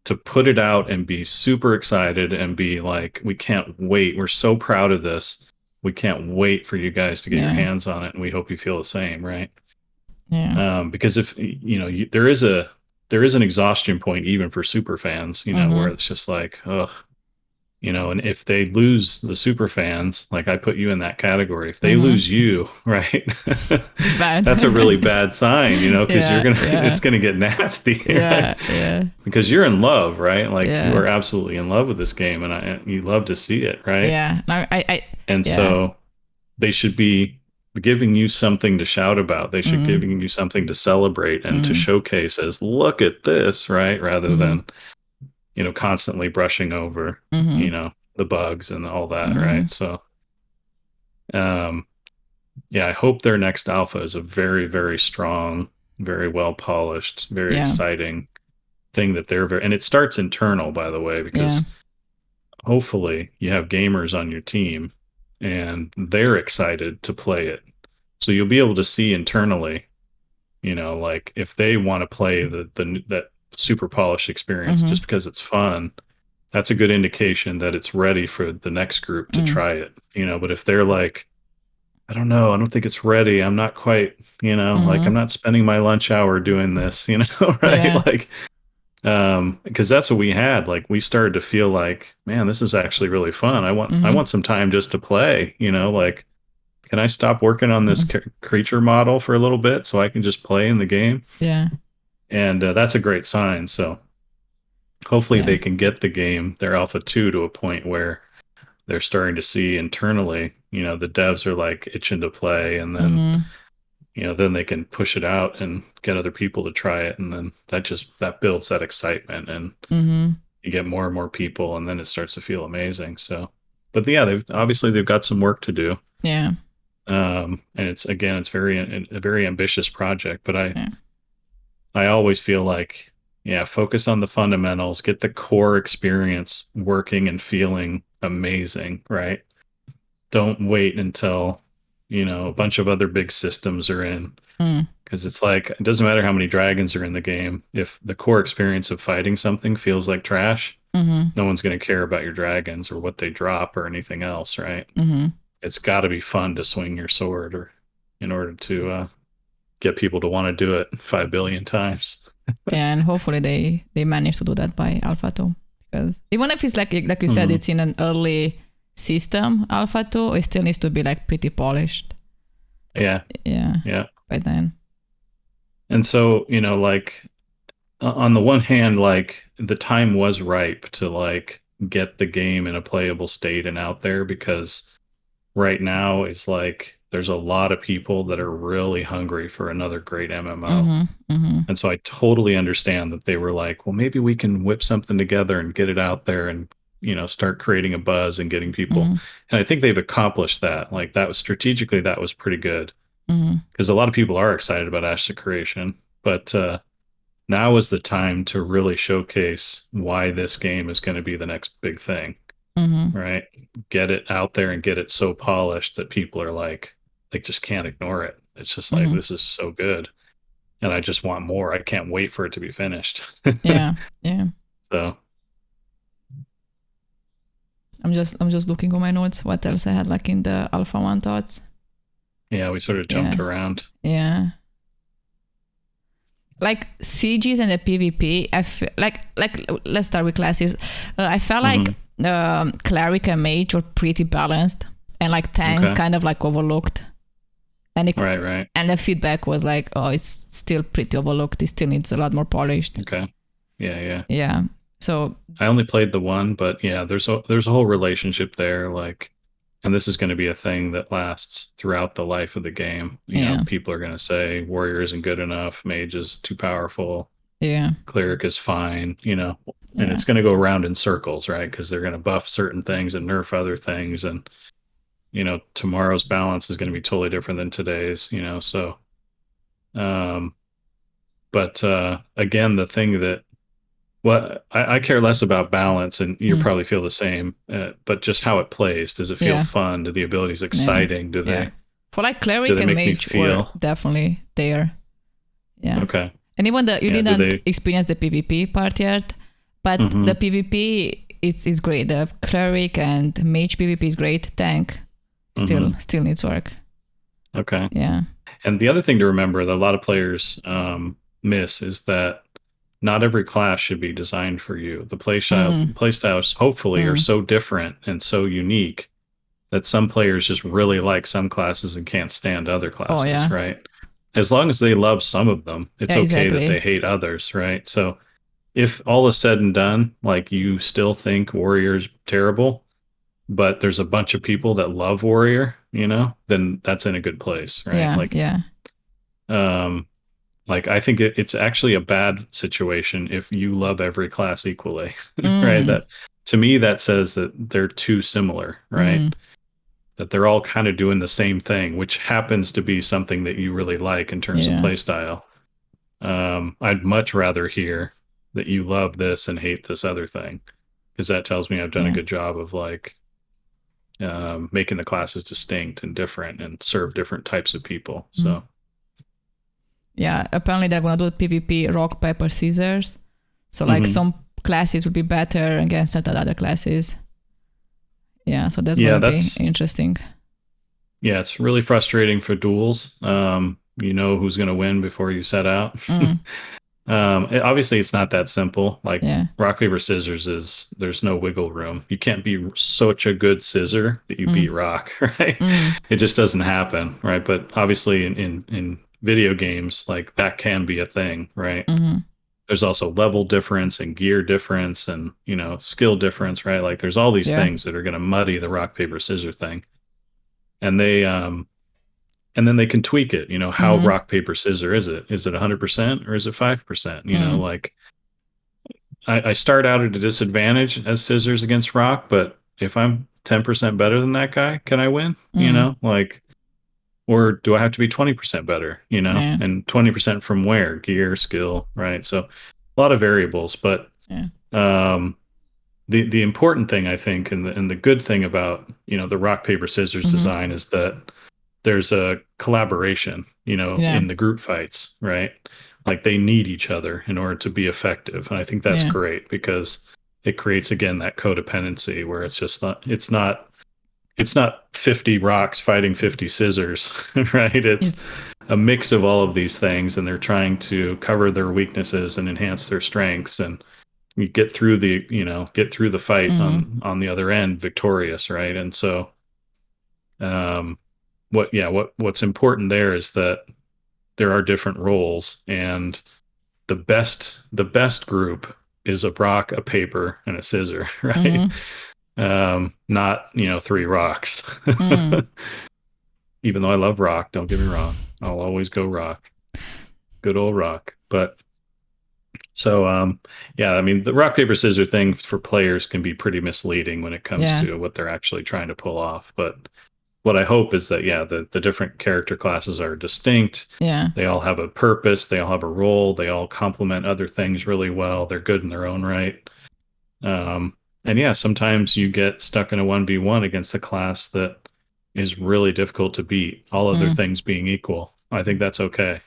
to put it out and be super excited and be like, we can't wait. We're so proud of this. We can't wait for you guys to get your hands on it. And we hope you feel the same. Right. Yeah. Because if, you know, there is an exhaustion point even for super fans, you know, where it's just like, ugh. You know, and if they lose the super fans, like I put you in that category, if they lose you, right, it's bad. That's a really bad sign, you know, because it's gonna get nasty, right? Because you're in love, right? Like you are absolutely in love with this game, and you love to see it, right? Yeah. So they should be giving you something to shout about. They should be giving you something to celebrate and to showcase as, look at this, right? Rather than, you know, constantly brushing over, you know, the bugs and all that, right? So, I hope their next alpha is a very, very strong, very well polished, very exciting thing that and it starts internal, by the way, because hopefully you have gamers on your team and they're excited to play it. So you'll be able to see internally, you know, like if they want to play that super polished experience just because it's fun, that's a good indication that it's ready for the next group to try it, you know. But if they're like, I don't know, I don't think it's ready, I'm not quite, you know, like I'm not spending my lunch hour doing this, you know, right? Like, because that's what we had. Like, we started to feel like, man, this is actually really fun. I want some time just to play, you know, like, can I stop working on this creature model for a little bit so I can just play in the game? Yeah. And that's a great sign. So hopefully they can get the game, their Alpha 2, to a point where they're starting to see internally, you know, the devs are like itching to play, and then, you know, then they can push it out and get other people to try it. And then that builds that excitement, and you get more and more people, and then it starts to feel amazing. So, but they've got some work to do. Yeah. And it's a very ambitious project, but I always feel like, focus on the fundamentals, get the core experience working and feeling amazing, right? Don't wait until, you know, a bunch of other big systems are in, because it's like, it doesn't matter how many dragons are in the game. If the core experience of fighting something feels like trash, no one's going to care about your dragons or what they drop or anything else, right? It's got to be fun to swing your sword, or in order to get people to want to do it 5 billion times. And hopefully they manage to do that by Alpha 2, because even if it's like you said, it's in an early system Alpha 2, it still needs to be like pretty polished. Yeah. Yeah. By then. And so, like on the one hand, like the time was ripe to like get the game in a playable state and out there, because right now it's like there's a lot of people that are really hungry for another great MMO. And so I totally understand that they were like, well, maybe we can whip something together and get it out there and, start creating a buzz and getting people. And I think they've accomplished that. Like that was strategically, that was pretty good, because a lot of people are excited about Ashes of Creation, but now is the time to really showcase why this game is going to be the next big thing. Right? Get it out there and get it so polished that people are like, they just can't ignore it. It's just like, this is so good. And I just want more. I can't wait for it to be finished. Yeah. So I'm just looking on my notes. What else I had like in the Alpha 1 thoughts? Yeah, we sort of jumped around. Yeah. Like sieges and the PvP, I feel like let's start with classes. I felt like cleric and mage were pretty balanced, and like tank kind of like overlooked. And right. And the feedback was like, oh, it's still pretty overlooked. It still needs a lot more polished. Okay. Yeah. Yeah. So I only played the one, but yeah, there's a whole relationship there, like, and this is going to be a thing that lasts throughout the life of the game. You know, people are going to say warrior isn't good enough, mage is too powerful. Yeah. Cleric is fine, and it's going to go around in circles, right? Because they're going to buff certain things and nerf other things. And, tomorrow's balance is going to be totally different than today's, so, but again, the thing that, I care less about balance, and you probably feel the same, but just how it plays. Does it feel fun? Do the abilities exciting? Do they? For like cleric and mage were definitely there. Yeah. Okay. And even you didn't experience the PvP part yet, but the PvP is great. The cleric and mage PvP is great. Tank still needs work. Okay. Yeah. And the other thing to remember that a lot of players miss is that not every class should be designed for you. The playstyles hopefully are so different and so unique that some players just really like some classes and can't stand other classes, right? As long as they love some of them, it's okay that they hate others, right? So if all is said and done, like you still think warrior's terrible, but there's a bunch of people that love warrior, then that's in a good place, right? Like I think it's actually a bad situation if you love every class equally, right? That to me, that says that they're too similar, right? That they're all kind of doing the same thing, which happens to be something that you really like in terms of play style. I'd much rather hear that you love this and hate this other thing, because that tells me I've done a good job of like making the classes distinct and different and serve different types of people. So. Yeah, apparently they're going to do PvP rock, paper, scissors. So like some classes would be better against other classes. Yeah, so that's going to be interesting. Yeah, it's really frustrating for duels. You know who's going to win before you set out. Obviously, it's not that simple. Like rock, paper, scissors there's no wiggle room. You can't be such a good scissor that you beat rock, right? It just doesn't happen, right? But obviously in video games, like that can be a thing, right? There's also level difference and gear difference and skill difference, right? Like there's all these things that are going to muddy the rock, paper, scissors thing, and they and then they can tweak it. How rock, paper, scissors is it 100% or is it 5%? Like I start out at a disadvantage as scissors against rock, but if I'm 10% better than that guy, can I win? Like. Or do I have to be 20% better, and 20% from where? Gear, skill, right? So a lot of variables, but the important thing I think, and the good thing about, the rock, paper, scissors design is that there's a collaboration, in the group fights, right? Like they need each other in order to be effective. And I think that's great because it creates, again, that codependency where it's just it's not 50 rocks fighting 50 scissors, right? It's a mix of all of these things, and they're trying to cover their weaknesses and enhance their strengths. And you get through the fight Mm-hmm. on the other end victorious, right? And so um what's important there is that there are different roles, and the best group is a rock, a paper, and a scissor, right? Mm-hmm. Not, three rocks. Mm. Even though I love rock, don't get me wrong. I'll always go rock. Good old rock. But so yeah, I mean the rock, paper, scissors thing for players can be pretty misleading when it comes Yeah. to what they're actually trying to pull off. But what I hope is that, yeah, the different character classes are distinct. Yeah. They all have a purpose. They all have a role. They all complement other things really well. They're good in their own right. And yeah, sometimes you get stuck in a 1v1 against a class that is really difficult to beat, all other Mm. things being equal. I think that's okay.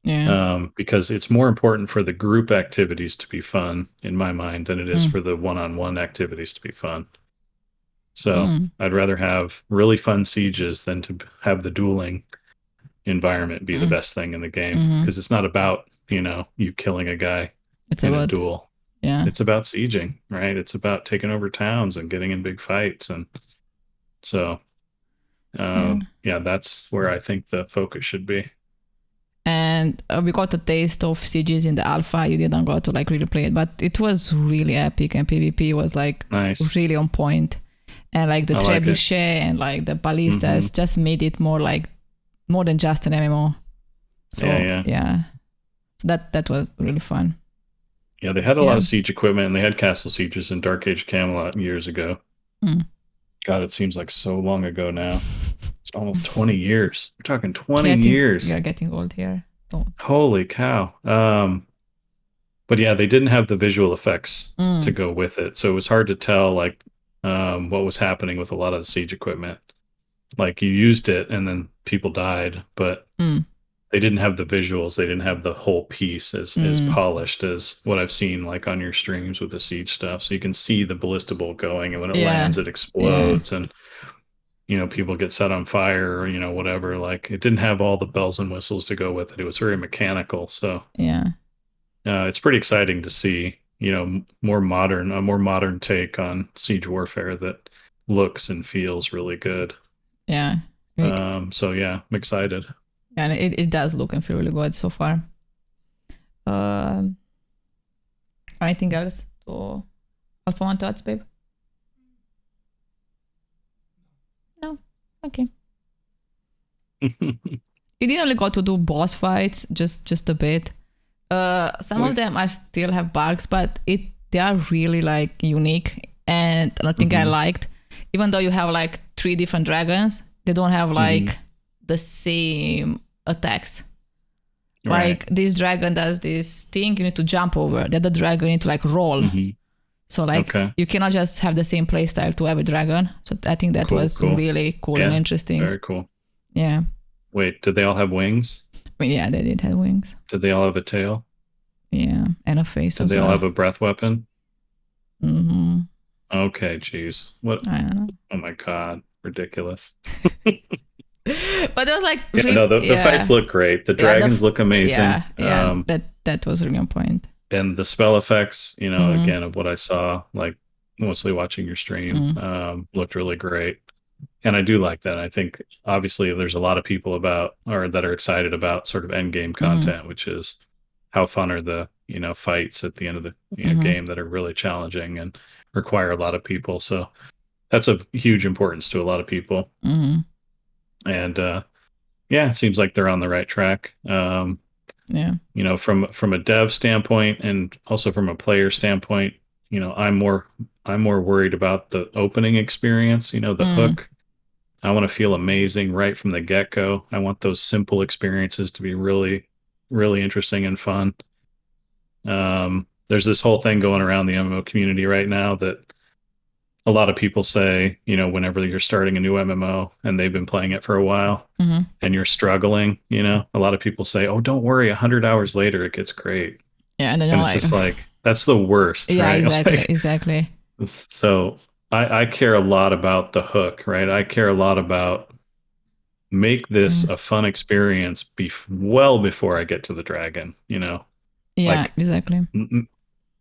Yeah. Because it's more important for the group activities to be fun, in my mind, than it is Mm. for the one-on-one activities to be fun. So Mm. I'd rather have really fun sieges than to have the dueling environment be the Mm. best thing in the game, Mm-hmm. because it's not about, you killing a guy It's in a about, duel. yeah. It's about sieging, right? It's about taking over towns and getting in big fights. And so, Yeah. yeah, that's where I think the focus should be. And we got a taste of sieges in the alpha. You didn't go to like really play it, but it was really epic, and PvP was like Nice. really on point. And like the I like it. trebuchet and like the ballistas just made it more than just an MMO. So Yeah. So that was really fun. Yeah, they had a lot Yeah. of siege equipment, and they had castle sieges in Dark Age Camelot years ago. Mm. God, it seems like so long ago now. It's almost 20 years. We're talking 20 Okay, I think years. you're getting old here. Don't. Holy cow. But yeah, they didn't have the visual effects Mm. to go with it. So it was hard to tell like what was happening with a lot of the siege equipment. Like you used it and then people died, but Mm. they didn't have the visuals. They didn't have the whole piece as polished as what I've seen like on your streams with the siege stuff. So you can see the ballista bolt going, and when it lands, it explodes, and people get set on fire, or whatever. Like it didn't have all the bells and whistles to go with it. It was very mechanical. So Yeah. it's pretty exciting to see, a more modern take on siege warfare that looks and feels really good. Yeah. So yeah, I'm excited. And it does look and feel really good so far. Anything else to Alpha 1 thoughts, babe? No? Okay. You didn't only got to do boss fights, just a bit. Some of them still have bugs, but they are really like unique, and I think I liked. Even though you have like 3 different dragons, they don't have like the same attacks. Right. Like this dragon does this thing, you need to jump over. The other dragon you need to like roll. So like you cannot just have the same playstyle to every dragon. So I think that was really cool and interesting. Very cool. Yeah. Wait, did they all have wings? Yeah, they did have wings. Did they all have a tail? Yeah, and a face. Did they all have a breath weapon? Mm-hmm. Okay, geez. What? I don't know. Oh my God, ridiculous. But it was like the fights look great. The dragons look amazing. Yeah, that was really on point. And the spell effects, again, of what I saw, like mostly watching your stream, looked really great. And I do like that. I think obviously there's a lot of people that are excited about sort of end game content, which is how fun are the fights at the end of the game that are really challenging and require a lot of people. So that's of huge importance to a lot of people. And it seems like they're on the right track. From a dev standpoint and also from a player standpoint, I'm more worried about the opening experience, the hook. I want to feel amazing right from the get-go. I want those simple experiences to be really, really interesting and fun. There's this whole thing going around the MMO community right now that a lot of people say, whenever you're starting a new MMO and they've been playing it for a while and you're struggling, a lot of people say, oh, don't worry, 100 hours later, it gets great. Yeah. And then it's just like, that's the worst. Yeah, right? Exactly. So I care a lot about the hook, right? I care a lot about make this a fun experience well before I get to the dragon, Yeah, exactly.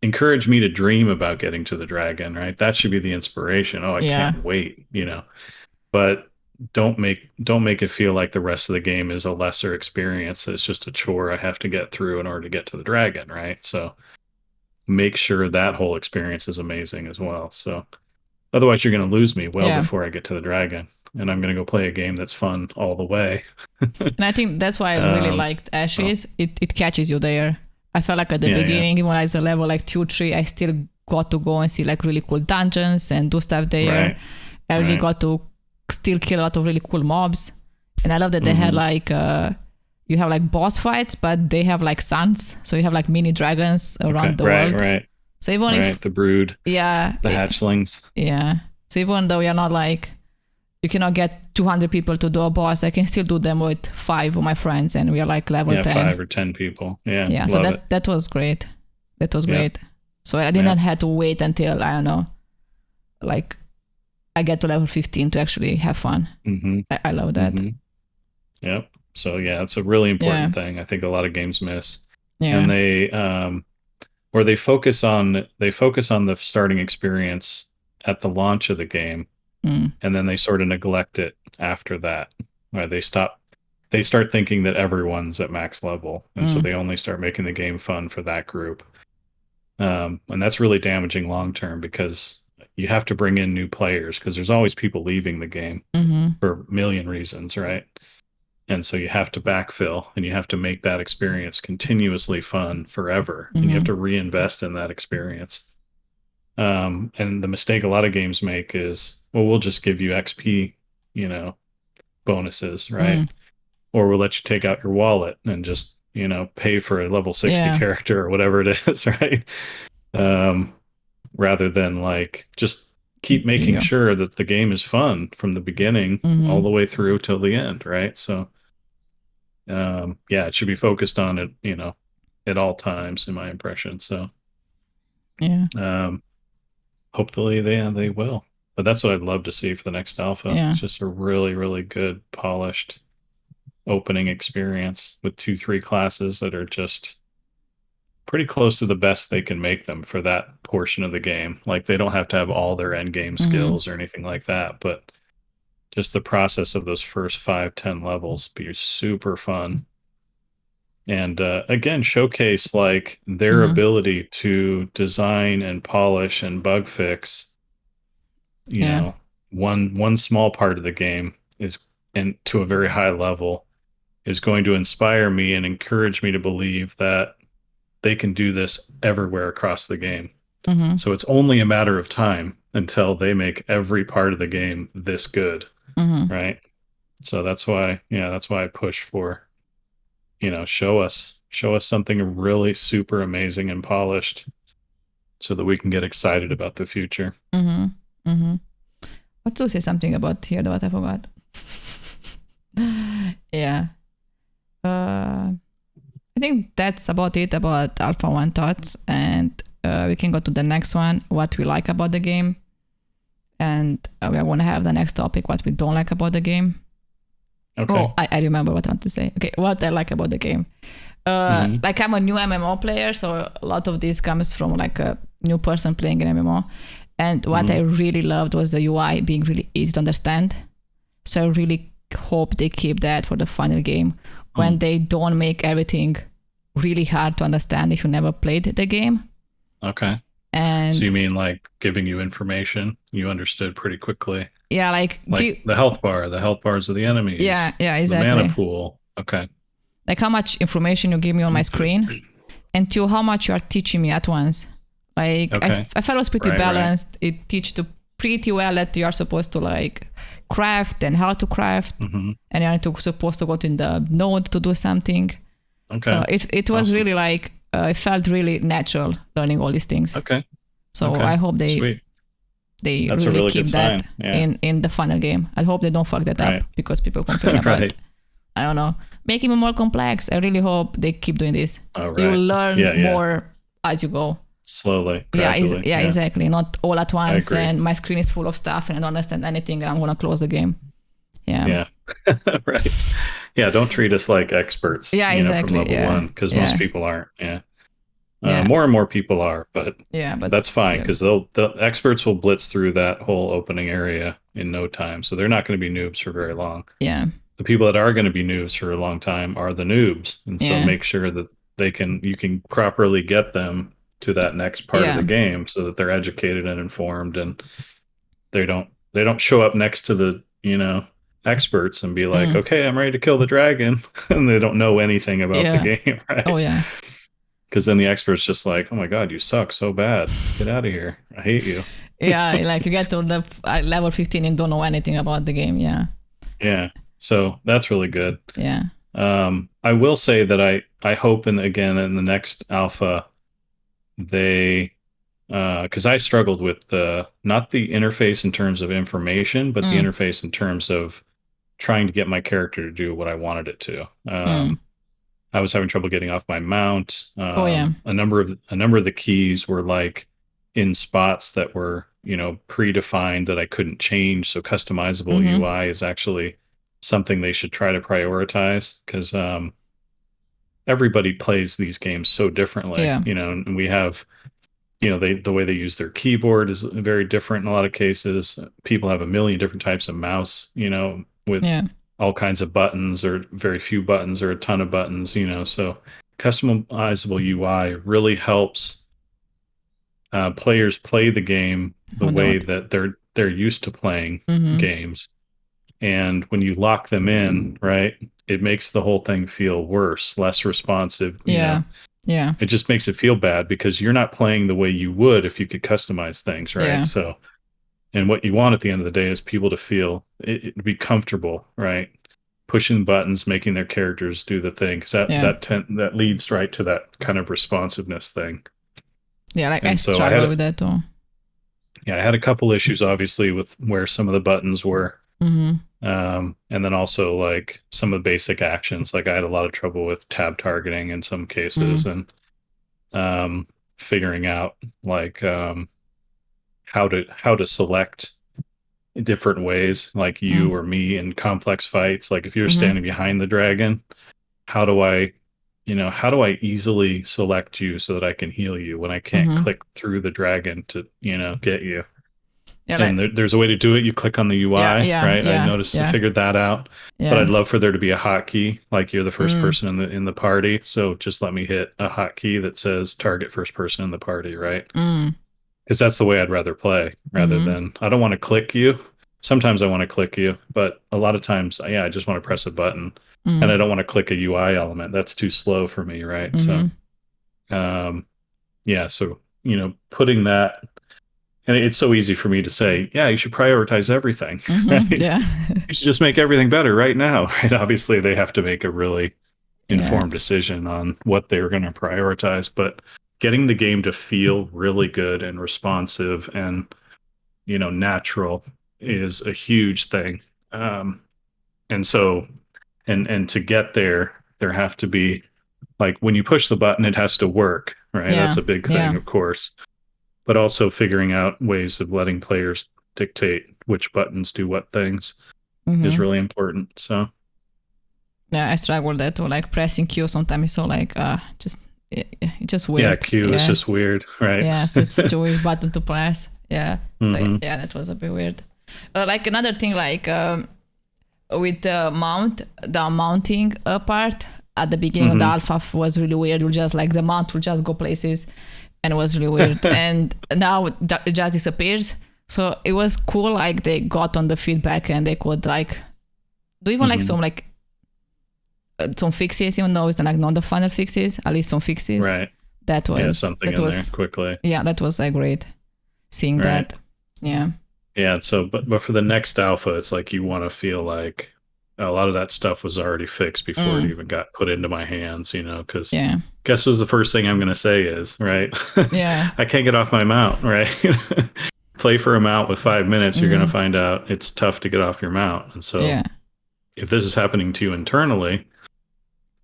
encourage me to dream about getting to the dragon, right? That should be the inspiration. Oh, I Yeah. can't wait, But don't make it feel like the rest of the game is a lesser experience. It's just a chore I have to get through in order to get to the dragon, right? So make sure that whole experience is amazing as well. So otherwise you're going to lose me before I get to the dragon, and I'm going to go play a game that's fun all the way. And I think that's why I really liked Ashes. It catches you there. I felt like at the beginning, even when I was a level like 2, 3, I still got to go and see like really cool dungeons and do stuff there. Right. I really got to still kill a lot of really cool mobs. And I love that they had like, you have like boss fights, but they have like suns. So you have like mini dragons around the world. Right. So even if the brood, the hatchlings. Yeah. So even though you're not like, you cannot get 200 people to do a boss, I can still do them with 5 of my friends, and we are like level 10. 5 or 10 people. Yeah. So that was great. That was great. So I didn't have to wait until, I don't know, like I get to level 15 to actually have fun. Mm-hmm. I love that. Mm-hmm. Yep. So it's a really important thing. I think a lot of games miss. Yeah. And they focus on the starting experience at the launch of the game, and then they sort of neglect it after that. Right? They start thinking that everyone's at max level, and so they only start making the game fun for that group. And that's really damaging long term, because you have to bring in new players, because there's always people leaving the game for a million reasons, right? And so you have to backfill, and you have to make that experience continuously fun forever. And you have to reinvest in that experience. And the mistake a lot of games make is, well, we'll just give you XP, bonuses, right? Or we'll let you take out your wallet and just, pay for a level 60 character or whatever it is, right? Rather than like just keep making sure that the game is fun from the beginning all the way through till the end, right? So it should be focused on it, at all times, in my impression. So hopefully they will. But that's what I'd love to see for the next alpha. It's just a really, really good, polished opening experience with 2-3 classes that are just pretty close to the best they can make them for that portion of the game. Like, they don't have to have all their end game skills or anything like that, but just the process of those first 5-10 levels be super fun. And again, showcase like their ability to design and polish and bug fix, one small part of the game is, and to a very high level, is going to inspire me and encourage me to believe that they can do this everywhere across the game. So it's only a matter of time until they make every part of the game this good, right? So that's why I push for, show us something really super amazing and polished, so that we can get excited about the future. What to say something about here that I forgot? I think that's about it about Alpha 1 thoughts, and we can go to the next one, what we like about the game, and we are going to have the next topic, what we don't like about the game. Okay. Oh, I remember what I want to say. Okay, what I like about the game. Like, I'm a new MMO player, so a lot of this comes from like a new person playing an MMO. And what I really loved was the UI being really easy to understand. So I really hope they keep that for the final game, when they don't make everything really hard to understand if you never played the game. Okay. And so you mean like giving you information you understood pretty quickly? Yeah, like the health bars of the enemies. Yeah, exactly. The mana pool. Okay. Like how much information you give me on my screen, and to how much you are teaching me at once. Like, I felt it was pretty balanced. Right. It teaches you pretty well that you are supposed to like craft and how to craft, and you're supposed to go to the node to do something. Okay. So it was really like, it felt really natural learning all these things. Okay. So I hope they really keep that in the final game. I hope they don't fuck that up, because people complain about, I don't know, making it more complex. I really hope they keep doing this. You learn more as you go. Slowly, gradually. Yeah, exactly. Not all at once, and my screen is full of stuff and I don't understand anything and I'm going to close the game. Yeah. Right. Yeah, don't treat us like experts. Yeah, exactly. From level 1, because most people aren't. Yeah. Yeah. More and more people are, but Yeah, but that's fine still. because the experts will blitz through that whole opening area in no time. So they're not going to be noobs for very long. Yeah. The people that are going to be noobs for a long time are the noobs, and so Yeah. make sure that you can properly get them to that next part of Yeah. the game so that they're educated and informed, and they don't show up next to the experts and be like, okay, I'm ready to kill the dragon, and they don't know anything about the Yeah. game, right? Oh yeah. Because then the expert's just like, oh my god, you suck so bad, get out of here, I hate you. Yeah, like you get to the level 15 and don't know anything about the game. Yeah. Yeah, so that's really good. Yeah. I will say that I hope, and again in the next alpha, they because I struggled with not the interface in terms of information, but the interface in terms of trying to get my character to do what I wanted it to. I was having trouble getting off my mount. Oh yeah. A number of the keys were like in spots that were predefined that I couldn't change. So customizable UI is actually something they should try to prioritize, because everybody plays these games so differently. Yeah. And we have the way they use their keyboard is very different in a lot of cases. People have a million different types of mouse, with all kinds of buttons or very few buttons or a ton of buttons, so customizable UI really helps players play the game the way that they're used to playing games. And when you lock them in, right, it makes the whole thing feel worse, less responsive. Yeah. Yeah. It just makes it feel bad because you're not playing the way you would if you could customize things, right? Yeah. So, and what you want at the end of the day is people to feel it to be comfortable, right? Pushing buttons, making their characters do the thing, because that leads right to that kind of responsiveness thing. Yeah, like and I so struggle with that too. Yeah, I had a couple issues, obviously, with where some of the buttons were. And then also like some of the basic actions, like I had a lot of trouble with tab targeting in some cases, and figuring out like how to select different ways, like you or me in complex fights. Like if you're standing behind the dragon, how do I easily select you so that I can heal you when I can't click through the dragon to get you. Yeah, and there's a way to do it. You click on the UI, right? I figured that out. But I'd love for there to be a hotkey, like you're the first person in the party. So just let me hit a hotkey that says target first person in the party, right? Because that's the way I'd rather play, rather than I don't want to click you. Sometimes I want to click you, but a lot of times, I just want to press a button, and I don't want to click a UI element. That's too slow for me, right? So, so putting that. And it's so easy for me to say, yeah, you should prioritize everything. Right? Yeah. You should just make everything better right now. Right? Obviously, they have to make a really informed decision on what they're going to prioritize. But getting the game to feel really good and responsive and, natural is a huge thing. And so, and to get there have to be, like, when you push the button, it has to work, right? That's a big thing, of course. But also figuring out ways of letting players dictate which buttons do what things is really important. So, yeah, I struggle with that too. Like pressing Q sometimes is so like just weird. Yeah, Q is just weird, right? Yeah, so it's such a weird button to press. Yeah, like, that was a bit weird. Like another thing, like with the mounting part at the beginning of the alpha was really weird. You just like the mount will just go places. And it was really weird. And now it just disappears. So it was cool. Like they got on the feedback and they could like do even like some fixes, even though it's like not the final fixes, at least some fixes. Right. That was something in there quickly. Yeah, that was like great seeing that. Yeah. Yeah. So, but for the next alpha, it's like you want to feel like a lot of that stuff was already fixed before it even got put into my hands, because guess what's the first thing I'm going to say is, right? Yeah. I can't get off my mount, right? Play for a mount with 5 minutes, you're going to find out it's tough to get off your mount. And so if this is happening to you internally,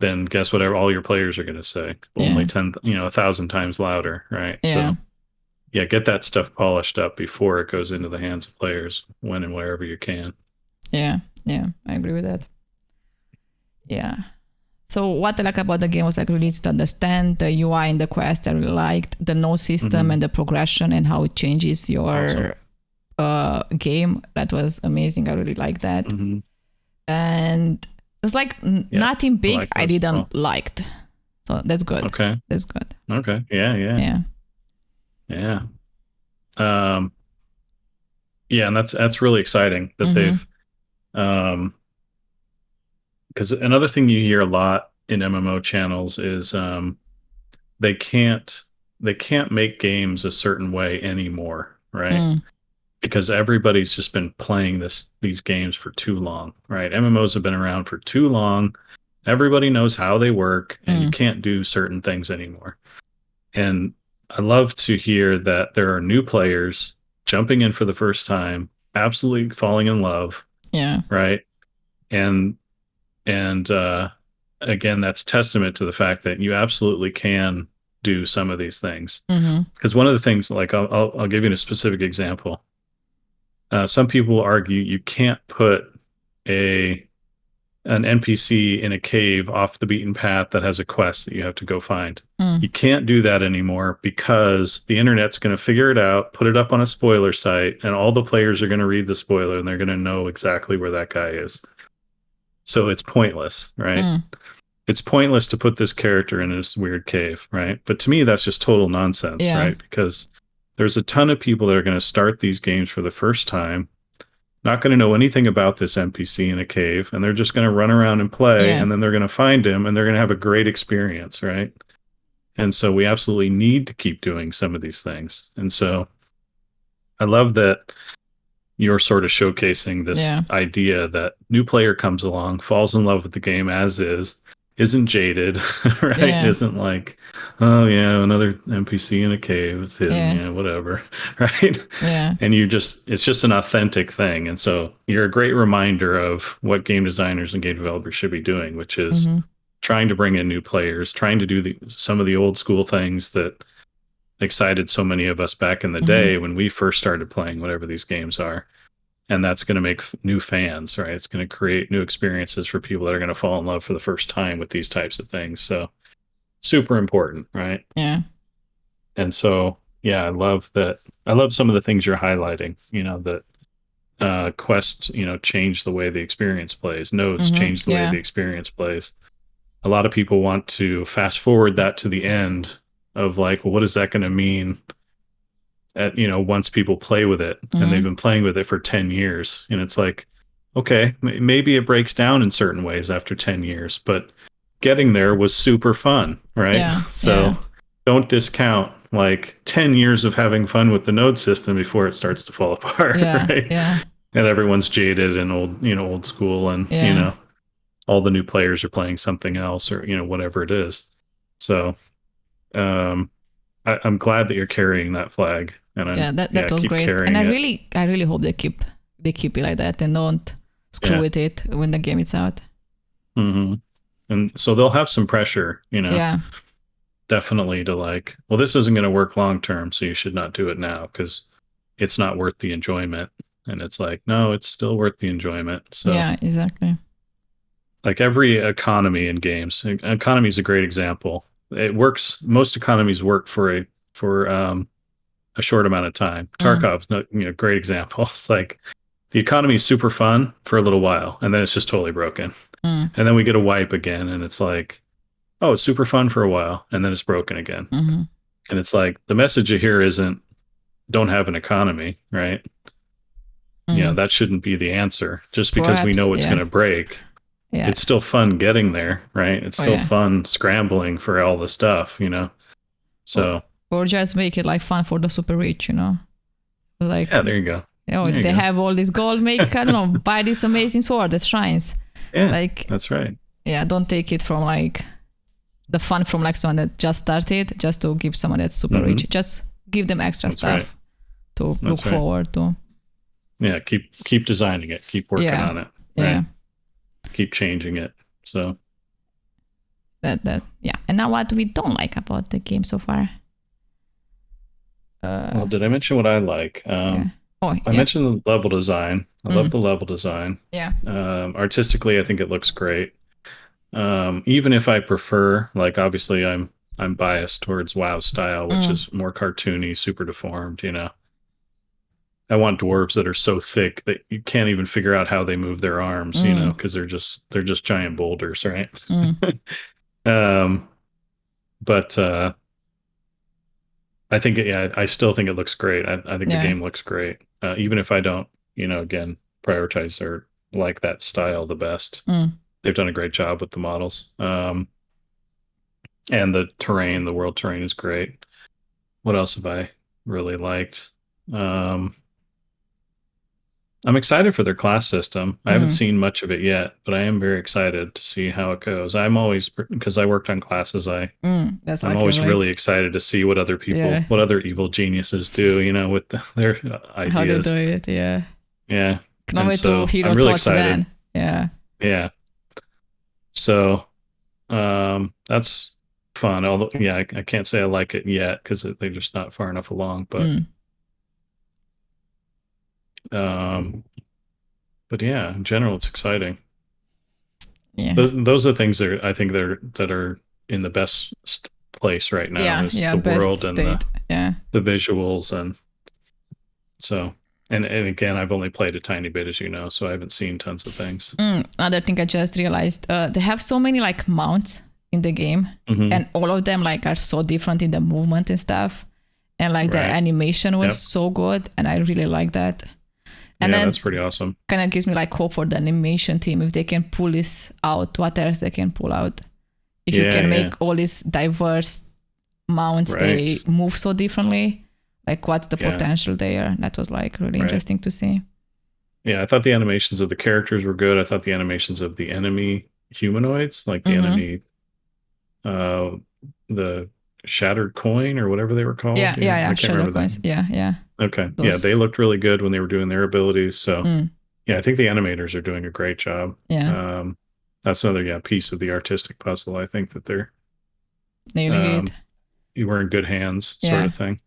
then guess what all your players are going to say? Only 1,000 times louder, right? Yeah. So get that stuff polished up before it goes into the hands of players when and wherever you can. Yeah. Yeah, I agree with that. Yeah. So what I like about the game was like really easy to understand. The UI in the quest I really liked. The node system and the progression and how it changes your game. That was amazing. I really liked that. And it was like nothing big I didn't liked. So that's good. Okay. That's good. Okay. Yeah. Yeah, and that's really exciting that they've because another thing you hear a lot in MMO channels is they can't make games a certain way anymore, right? Because everybody's just been playing these games for too long, right? MMOs have been around for too long. Everybody knows how they work, and you can't do certain things anymore. And I love to hear that there are new players jumping in for the first time, absolutely falling in love. Yeah. Right. And again, that's testament to the fact that you absolutely can do some of these things. Because one of the things, like I'll give you a specific example. Some people argue you can't put an NPC in a cave off the beaten path that has a quest that you have to go find. You can't do that anymore because the internet's going to figure it out, put it up on a spoiler site, and all the players are going to read the spoiler and they're going to know exactly where that guy is. So it's pointless, right? It's pointless to put this character in this weird cave, right? But to me, that's just total nonsense, right? Because there's a ton of people that are going to start these games for the first time, not going to know anything about this NPC in a cave, and they're just going to run around and play, and then they're going to find him, and they're going to have a great experience, right? And so we absolutely need to keep doing some of these things. And so I love that you're sort of showcasing this idea that new player comes along, falls in love with the game as is, isn't jaded, right? Isn't like, oh yeah, another NPC in a cave, it's hidden, whatever, right? And it's just an authentic thing. And so you're a great reminder of what game designers and game developers should be doing, which is trying to bring in new players, trying to do some of the old school things that excited so many of us back in the day when we first started playing whatever these games are. And that's going to make new fans, right? It's going to create new experiences for people that are going to fall in love for the first time with these types of things. So super important, right? Yeah. And so, yeah, I love that. I love some of the things you're highlighting, that quests, change the way the experience plays. Nodes change the way the experience plays. A lot of people want to fast forward that to the end of like, well, what is that going to mean once people play with it and they've been playing with it for 10 years. And it's like, okay, maybe it breaks down in certain ways after 10 years, but getting there was super fun, right? So don't discount like 10 years of having fun with the node system before it starts to fall apart, right? And everyone's jaded and old school, and all the new players are playing something else, or whatever it is. So I'm glad that you're carrying that flag. And that was great. And I really hope they keep it like that and don't screw with it when the game is out. And so they'll have some pressure, definitely to like, well, this isn't going to work long term, so you should not do it now because it's not worth the enjoyment. And it's like, no, it's still worth the enjoyment. So yeah, exactly. Like every economy in games, economy is a great example. It works. Most economies work for a short amount of time. Tarkov's great example. It's like the economy is super fun for a little while, and then it's just totally broken. And then we get a wipe again, and it's like, oh, it's super fun for a while, and then it's broken again. And it's like the message here isn't don't have an economy, right? That shouldn't be the answer. Just because we know it's going to break. It's still fun getting there, right? It's still fun scrambling for all the stuff, So or just make it like fun for the super rich, Like there you go. They have all this gold. Make I don't know, buy this amazing sword that shines. Yeah, like that's right. Yeah, don't take it from like the fun from like someone that just started, just to give someone that's super rich. Just give them extra stuff to look forward to. Yeah, keep designing it, keep working on it. Right? Yeah. Keep changing it. So that And now what we don't like about the game so far? Well, did I mention what I like? I mentioned the level design. I love the level design. Yeah. Artistically, I think it looks great. even if I prefer, like, obviously I'm biased towards WoW style, which is more cartoony, super deformed, you know. I want dwarves that are so thick that you can't even figure out how they move their arms, you know, because they're just giant boulders, right? But I think, yeah, I still think it looks great. I think the game looks great, even if I don't, you know, again, prioritize or like that style the best. They've done a great job with the models, and the terrain, the world terrain is great. What else have I really liked? I'm excited for their class system. I haven't seen much of it yet, but I am very excited to see how it goes. I'm always, because I worked on classes, I'm always really excited to see what other people, what other evil geniuses do, you know, with their ideas. How they do it, yeah. Yeah. Can't wait to hear your thoughts then. Yeah. Yeah. So, that's fun. Although, yeah, I can't say I like it yet because they're just not far enough along, but yeah, in general, it's exciting. Yeah, those are the things that I think that are in the best place right now. Is the world and the visuals, and so and again, I've only played a tiny bit, as you know, so I haven't seen tons of things. Another thing I just realized, they have so many like mounts in the game, and all of them like are so different in the movement and stuff, and like their animation was so good, and I really like that. And then that's pretty awesome. Kind of gives me like hope for the animation team, if they can pull this out, what else they can pull out. If you can make all these diverse mounts, they move so differently. Like, what's the potential there? That was like really interesting to see. Yeah, I thought the animations of the characters were good. I thought the animations of the enemy humanoids, like the enemy, the shattered coin or whatever they were called. Yeah. Shattered coins. Yeah. Okay. Yeah, they looked really good when they were doing their abilities. So yeah, I think the animators are doing a great job. Yeah. That's another piece of the artistic puzzle. I think that they're nailing it. You were in good hands, sort of thing.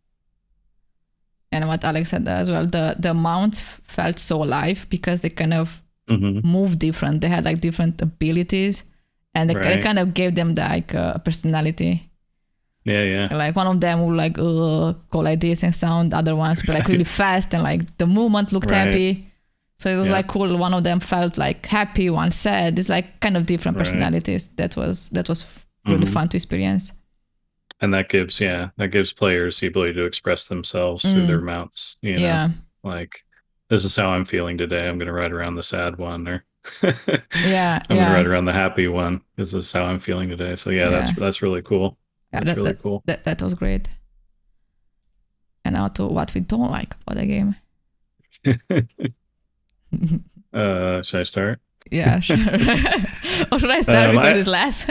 And what Alex said as well, the mounts felt so alive because they kind of moved different. They had like different abilities, and they kind of gave them like a personality. Yeah. Like one of them would like go like this and sound, other ones were like really fast, and like the movement looked happy. So it was like cool. One of them felt like happy, one sad. It's like kind of different personalities. That was really fun to experience. And that gives players the ability to express themselves through their mounts. You know, like, this is how I'm feeling today. I'm going to ride around the sad one, or I'm going to ride around the happy one. This is how I'm feeling today. So that's really cool. That's really cool. That was great. And now to what we don't like about the game. Should I start? Yeah, sure. Or should I start because it's last?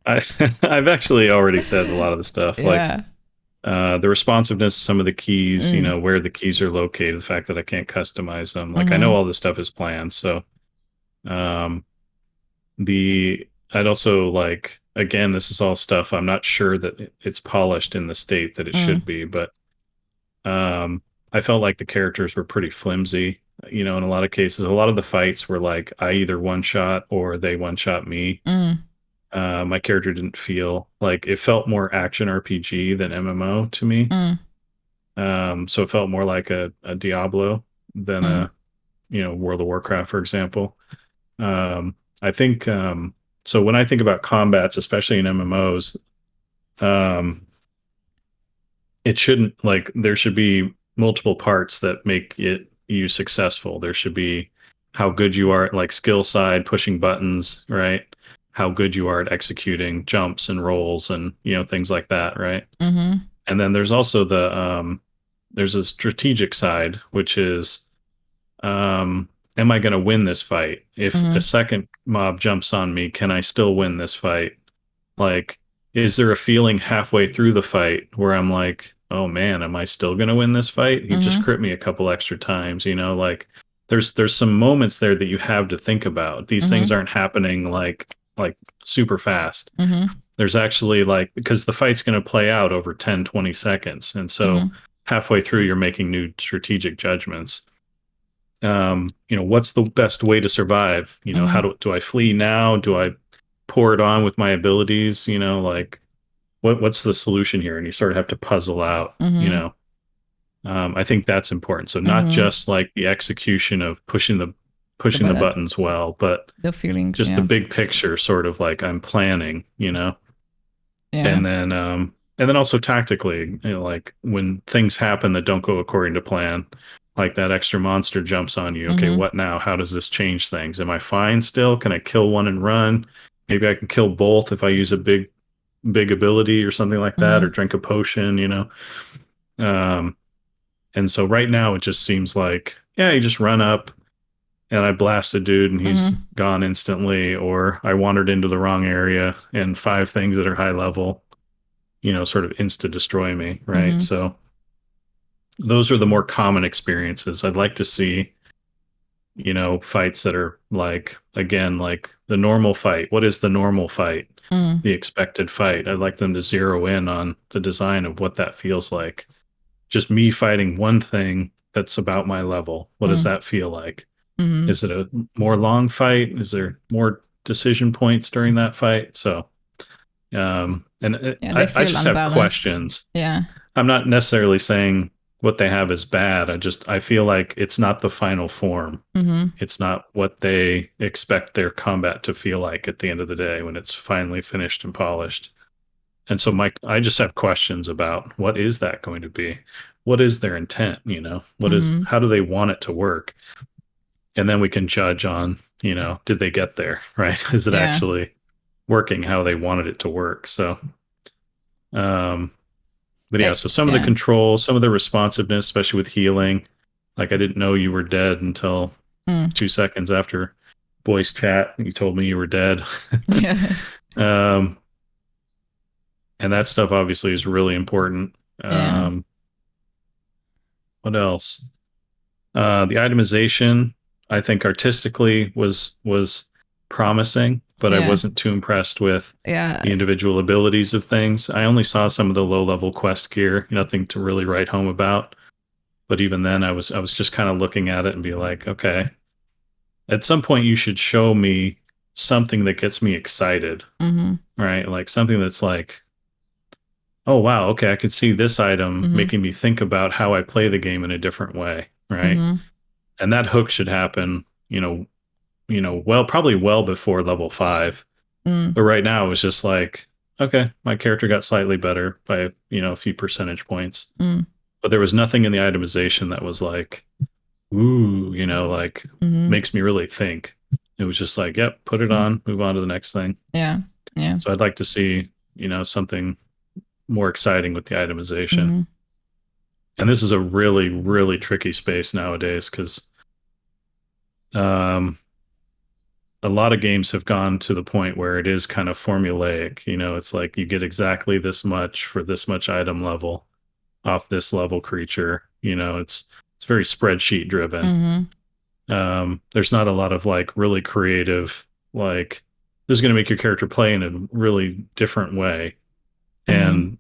I've actually already said a lot of the stuff. Like the responsiveness of some of the keys, you know, where the keys are located, the fact that I can't customize them. Like, I know all this stuff is planned. So I'd also like, again, this is all stuff I'm not sure that it's polished in the state that it should be, but I felt like the characters were pretty flimsy, you know, in a lot of cases. A lot of the fights were like, I either one shot or they one shot me. My character didn't feel like, it felt more action RPG than MMO to me. So it felt more like a Diablo than a, you know, World of Warcraft, for example. I think, so when I think about combats, especially in MMOs, it shouldn't, like, there should be multiple parts that make you successful. There should be how good you are at, like, skill side, pushing buttons, right? How good you are at executing jumps and rolls and, you know, things like that, right? And then there's also there's a strategic side, which is, am I going to win this fight? If a second mob jumps on me, can I still win this fight? Like, is there a feeling halfway through the fight where I'm like, oh man, am I still going to win this fight? He just crit me a couple extra times, you know, like there's some moments there that you have to think about. These things aren't happening like super fast. There's actually, like, because the fight's going to play out over 10, 20 seconds. And so halfway through, you're making new strategic judgments. You know, what's the best way to survive? You know, how do I flee now? Do I pour it on with my abilities, like what's the solution here? And you sort of have to puzzle out, I think that's important. So not just like the execution of pushing the buttons well, but the feeling, just the big picture, sort of like I'm planning, and then also tactically, like when things happen that don't go according to plan, like that extra monster jumps on you. Okay, what now? How does this change things? Am I fine still? Can I kill one and run? Maybe I can kill both if I use a big ability or something like that, or drink a potion, and so right now it just seems like, you just run up and I blast a dude and he's gone instantly, or I wandered into the wrong area and 5 things that are high level, sort of insta destroy me, right? So those are the more common experiences. I'd like to see, fights that are like, again, like the normal fight. What is the normal fight? The expected fight. I'd like them to zero in on the design of what that feels like. Just me fighting one thing that's about my level. What does that feel like? Is it a more long fight? Is there more decision points during that fight? So, I just have questions. Yeah. I'm not necessarily saying what they have is bad. I feel like it's not the final form. It's not what they expect their combat to feel like at the end of the day when it's finally finished and polished. And so I just have questions about what is that going to be? What is their intent? How do they want it to work? And then we can judge on, did they get there, right? Is it actually working how they wanted it to work? So, but so some of the control, some of the responsiveness, especially with healing, like I didn't know you were dead until 2 seconds after voice chat. You told me you were dead. And that stuff obviously is really important. What else? The itemization, I think artistically was promising, but I wasn't too impressed with the individual abilities of things. I only saw some of the low level quest gear, nothing to really write home about. But even then I was just kind of looking at it and be like, okay, at some point you should show me something that gets me excited, right? Like something that's like, oh wow, okay, I could see this item making me think about how I play the game in a different way, right? And that hook should happen, probably well before level 5. But right now it was just like, okay, my character got slightly better by, a few percentage points. But there was nothing in the itemization that was like, ooh, makes me really think. It was just like, yep, put it on, move on to the next thing. Yeah. So I'd like to see, something more exciting with the itemization. And this is a really, really tricky space nowadays because a lot of games have gone to the point where it is kind of formulaic. It's like you get exactly this much for this much item level off this level creature. It's very spreadsheet driven. There's not a lot of like really creative, like this is going to make your character play in a really different way. And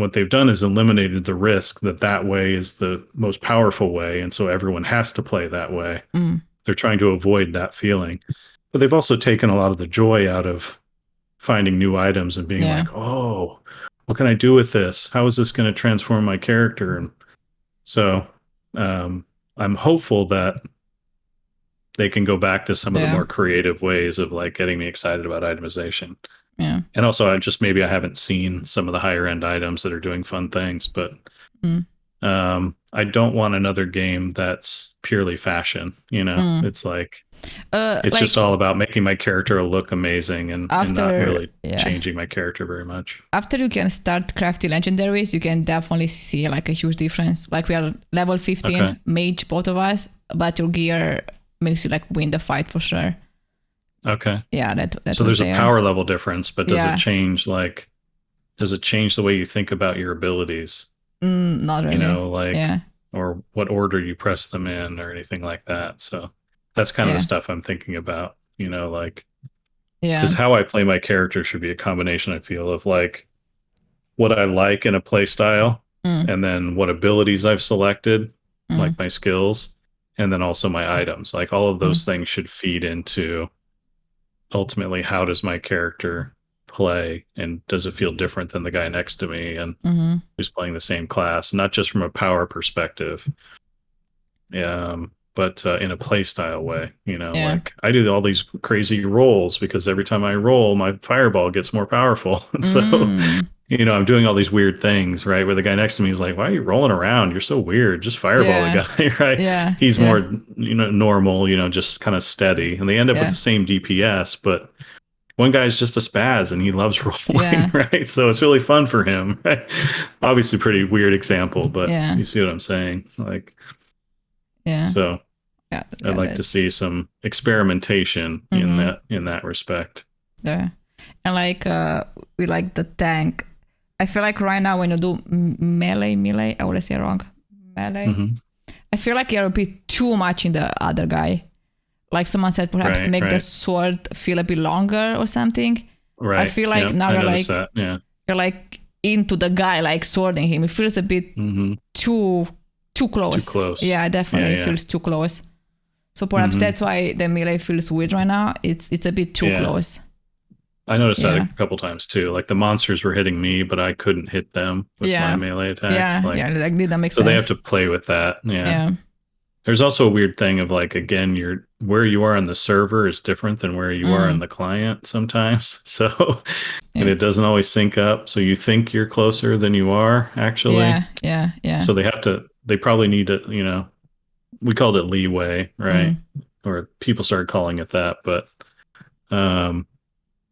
what they've done is eliminated the risk that way is the most powerful way. And so everyone has to play that way. They're trying to avoid that feeling. But they've also taken a lot of the joy out of finding new items and being like, oh, what can I do with this? How is this going to transform my character? And so I'm hopeful that they can go back to some of the more creative ways of like getting me excited about itemization. And also I haven't seen some of the higher end items that are doing fun things, but I don't want another game that's purely fashion, It's like it's just all about making my character look amazing and not really changing my character very much. After you can start crafting legendaries, you can definitely see like a huge difference. Like we are level 15 mage, both of us, but your gear makes you like win the fight for sure. Okay. Yeah, that so there's a power level difference, but does it change the way you think about your abilities? Not really. Or what order you press them in or anything like that. So that's kind of the stuff I'm thinking about, because how I play my character should be a combination, I feel, of like what I like in a play style and then what abilities I've selected, like my skills, and then also my items. Like all of those things should feed into ultimately, how does my character play, and does it feel different than the guy next to me and who's playing the same class, not just from a power perspective, but in a play style way. Like I do all these crazy rolls because every time I roll, my fireball gets more powerful. And so, I'm doing all these weird things, right? Where the guy next to me is like, "Why are you rolling around? You're so weird. Just fireball the guy," right? Yeah. He's more, normal, just kind of steady, and they end up with the same DPS, but one guy's just a spaz and he loves rolling, right? So it's really fun for him, right? Obviously, pretty weird example, but you see what I'm saying, like. So I'd like to see some experimentation in that respect. Yeah. And like we like the tank. I feel like right now when you do melee, I would say wrong. Melee. I feel like you're a bit too much in the other guy. Like someone said, perhaps make the sword feel a bit longer or something. Right. I feel like now you're like into the guy, like swording him. It feels a bit too close. Too close. Yeah, definitely feels too close. So perhaps that's why the melee feels weird right now. It's a bit too close. I noticed that a couple times too. Like the monsters were hitting me, but I couldn't hit them with my melee attacks. Like did that make sense? So they have to play with that. Yeah. There's also a weird thing of like, again, where you are on the server is different than where you are on the client sometimes. So, and it doesn't always sync up. So you think you're closer than you are actually. Yeah. So they probably need to, we called it leeway, right? Or people started calling it that, but,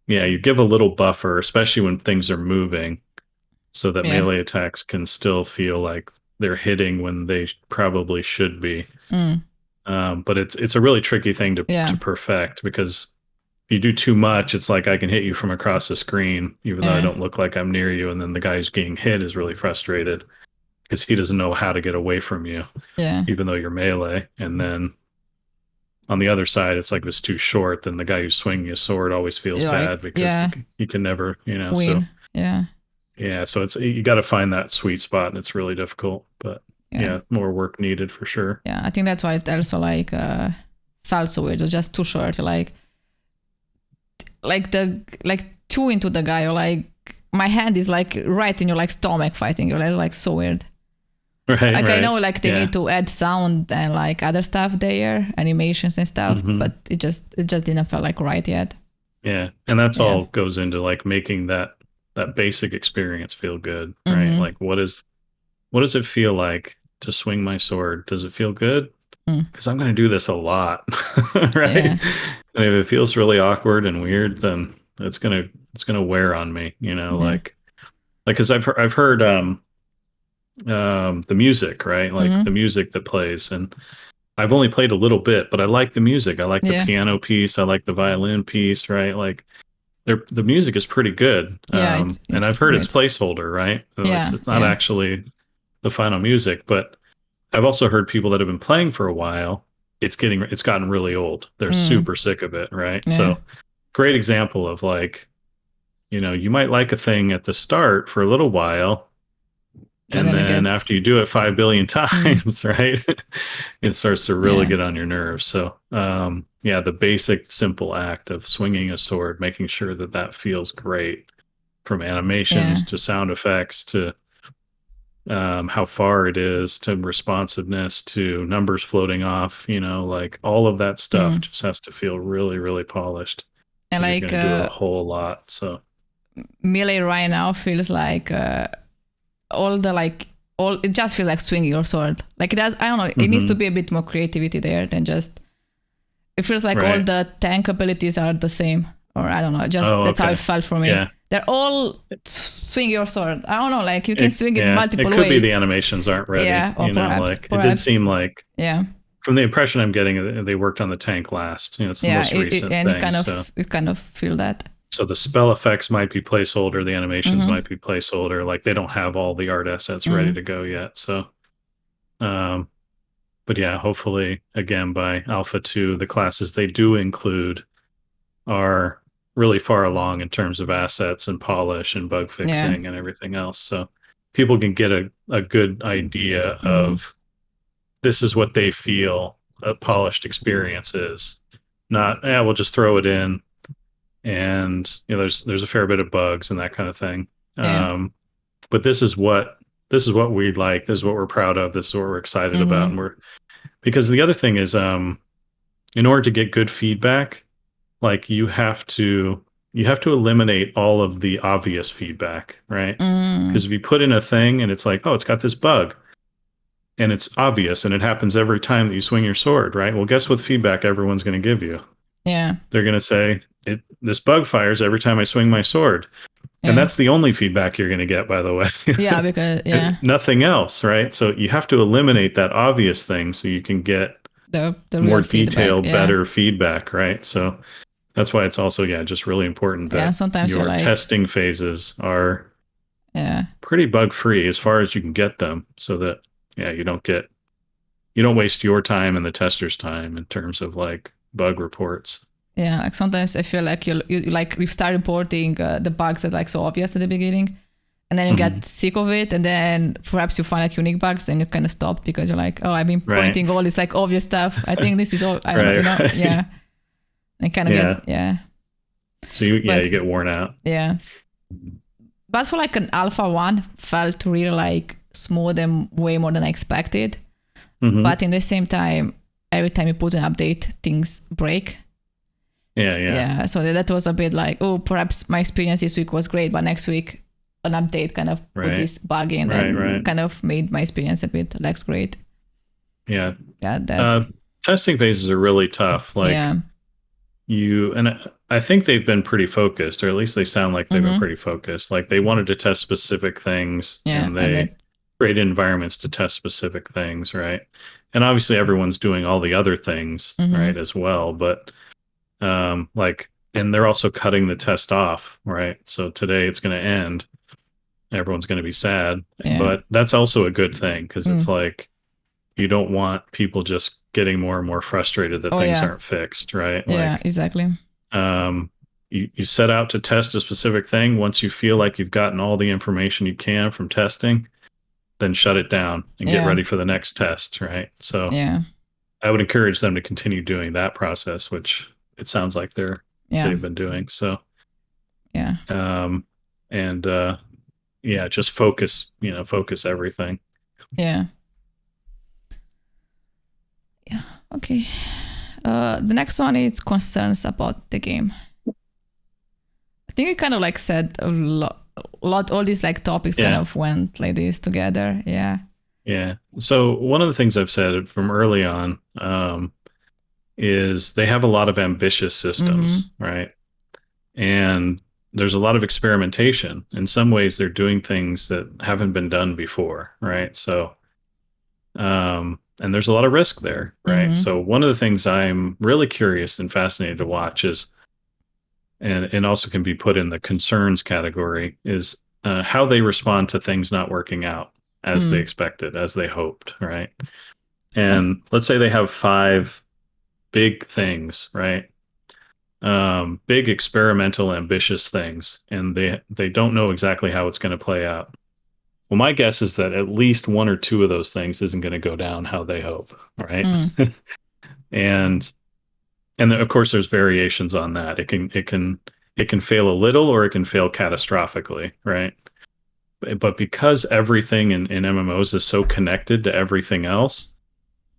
you give a little buffer, especially when things are moving, so that melee attacks can still feel like they're hitting when they probably should be. But it's a really tricky thing to perfect, because if you do too much, it's like I can hit you from across the screen, even though I don't look like I'm near you. And then the guy who's getting hit is really frustrated because he doesn't know how to get away from you, even though you're melee. And then on the other side, it's like if it's too short, then the guy who's swinging his sword always feels bad because he can never, win. So so it's, you got to find that sweet spot, and it's really difficult, but more work needed for sure. I think that's why it also like felt so weird. It was just too short, like too into the guy, or like my hand is like right in your like stomach fighting you. Like so weird. Right. Like I know like they need to add sound and like other stuff there, animations and stuff, but it just didn't feel like right yet. Yeah. And that's all goes into like making that basic experience feel good, right? Like what does it feel like to swing my sword? Does it feel good? Because I'm going to do this a lot, right? And if it feels really awkward and weird, then it's gonna wear on me, like because I've heard the music, right? Like the music that plays, and I've only played a little bit, but I like the music. I like the piano piece. I like the violin piece, right? Like the music is pretty good. It's and I've heard it's placeholder, right? So it's not actually the final music, but I've also heard people that have been playing for a while, it's gotten really old. They're super sick of it, right? So great example of like, you might like a thing at the start for a little while, and then after you do it 5 billion times, right, it starts to really get on your nerves. So, the basic, simple act of swinging a sword, making sure that feels great, from animations to sound effects to how far it is to responsiveness to numbers floating off, like all of that stuff just has to feel really, really polished. And like you're gonna do a whole lot. So melee right now feels like it just feels like swinging your sword. Like it does, I don't know, it needs to be a bit more creativity there than just, it feels like all the tank abilities are the same, or I don't know, just that's how it felt for me. They're all swing your sword. I don't know, like you can swing it multiple ways. It could be the animations aren't ready. Or perhaps. It did seem like, from the impression I'm getting, they worked on the tank last. It's the most recent thing. You kind of feel that. So the spell effects might be placeholder, the animations might be placeholder. Like they don't have all the art assets ready to go yet. So, but hopefully, again, by Alpha 2, the classes they do include are really far along in terms of assets and polish and bug fixing and everything else. So people can get a good idea of this is what they feel a polished experience is. Not, we'll just throw it in and there's a fair bit of bugs and that kind of thing. Yeah. But this is what we like. This is what we're proud of. This is what we're excited about, and because the other thing is, in order to get good feedback, like you have to eliminate all of the obvious feedback, right? Because if you put in a thing and it's like, oh, it's got this bug, and it's obvious, and it happens every time that you swing your sword, right? Well, guess what feedback everyone's going to give you? Yeah. They're going to say, this bug fires every time I swing my sword. And that's the only feedback you're going to get, by the way. Yeah, because nothing else, right? So you have to eliminate that obvious thing so you can get the more detailed, better feedback, right? So that's why it's also, just really important that sometimes your testing phases are pretty bug free as far as you can get them, so that you don't waste your time and the tester's time in terms of like bug reports. Yeah, like sometimes I feel like you start reporting the bugs that like so obvious at the beginning, and then you get sick of it, and then perhaps you find like unique bugs, and you kind of stop because you're like, oh, I've been pointing all this like obvious stuff. I think this is all. Yeah, and kind of get So you get worn out. Yeah, but for like an alpha one, felt really like smooth and way more than I expected. But in the same time, every time you put an update, things break. Yeah. So that was a bit like, oh, perhaps my experience this week was great, but next week an update kind of put this bug in and kind of made my experience a bit less great. Yeah. Yeah. Testing phases are really tough. Like I think they've been pretty focused, or at least they sound like they've been pretty focused. Like they wanted to test specific things, and they created environments to test specific things, right? And obviously everyone's doing all the other things, right, as well. But and they're also cutting the test off, right? So today it's going to end. Everyone's going to be sad, but that's also a good thing, because it's like you don't want people just getting more and more frustrated that things aren't fixed, right? Yeah, exactly. You set out to test a specific thing. Once you feel like you've gotten all the information you can from testing, then shut it down and get ready for the next test, right? So I would encourage them to continue doing that process, which it sounds like they've been doing. So just focus everything. Yeah. Okay. The next one is concerns about the game. I think we kind of like said a lot, all these like topics kind of went like this together. Yeah. So one of the things I've said from early on is they have a lot of ambitious systems, right? And there's a lot of experimentation. In some ways, they're doing things that haven't been done before, right? So, and there's a lot of risk there, right? So one of the things I'm really curious and fascinated to watch is, and also can be put in the concerns category, is how they respond to things not working out as they expected, as they hoped, right? And let's say they have 5 big things, right? Big experimental, ambitious things, and they don't know exactly how it's going to play out. Well, my guess is that at least 1 or 2 of those things isn't going to go down how they hope, right? and then, of course, there's variations on that. It can fail a little, or it can fail catastrophically, right? But because everything in MMOs is so connected to everything else,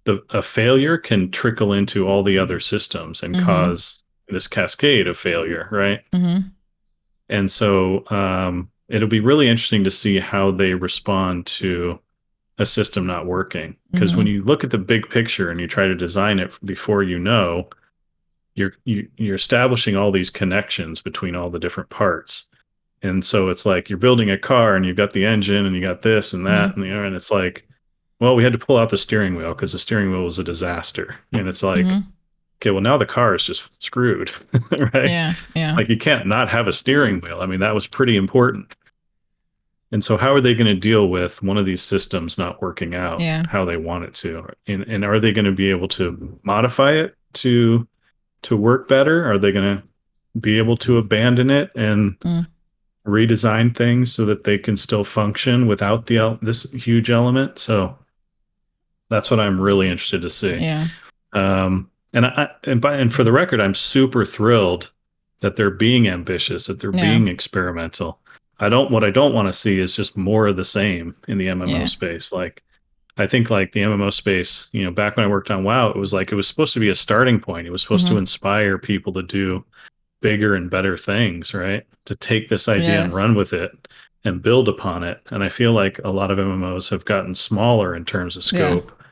a failure can trickle into all the other systems and cause this cascade of failure, right? And so it'll be really interesting to see how they respond to a system not working. Because when you look at the big picture and you try to design it before you're establishing all these connections between all the different parts. And so it's like you're building a car and you've got the engine and you got this and that and it's like, well, we had to pull out the steering wheel because the steering wheel was a disaster. And it's like, okay, well, now the car is just screwed, right? Yeah. Like you can't not have a steering wheel. I mean, that was pretty important. And so how are they going to deal with one of these systems not working out how they want it to? And are they going to be able to modify it to work better? Are they going to be able to abandon it and redesign things so that they can still function without this huge element? So that's what I'm really interested to see. Yeah. And for the record, I'm super thrilled that they're being ambitious, that they're being experimental. What I don't want to see is just more of the same in the MMO space. Like, I think like the MMO space, back when I worked on WoW, it was supposed to be a starting point. It was supposed to inspire people to do bigger and better things, right? To take this idea and run with it and build upon it. And I feel like a lot of MMOs have gotten smaller in terms of scope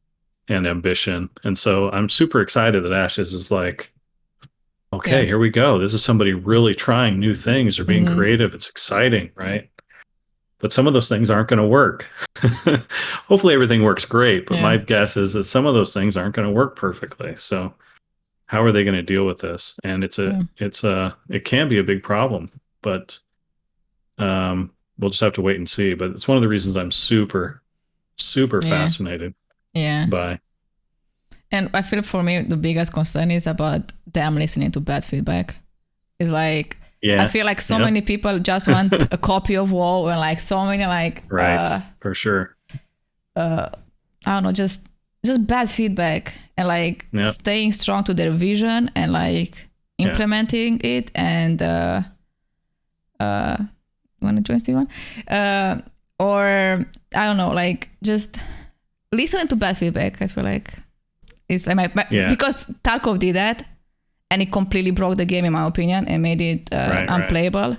and ambition. And so I'm super excited that Ashes is like, okay, here we go. This is somebody really trying new things or being creative. It's exciting, right? But some of those things aren't going to work. Hopefully everything works great, but my guess is that some of those things aren't going to work perfectly. So how are they going to deal with this? And it can be a big problem, but we'll just have to wait and see. But it's one of the reasons I'm super, super fascinated by. And I feel for me, the biggest concern is about them listening to bad feedback. It's like, I feel like so many people just want a copy of WoW, and like so many for sure. I don't know, just bad feedback, and like staying strong to their vision and like implementing it. And you want to join, Steven? Or I don't know, like just listen to bad feedback. I feel like because Tarkov did that, and it completely broke the game in my opinion and made it unplayable.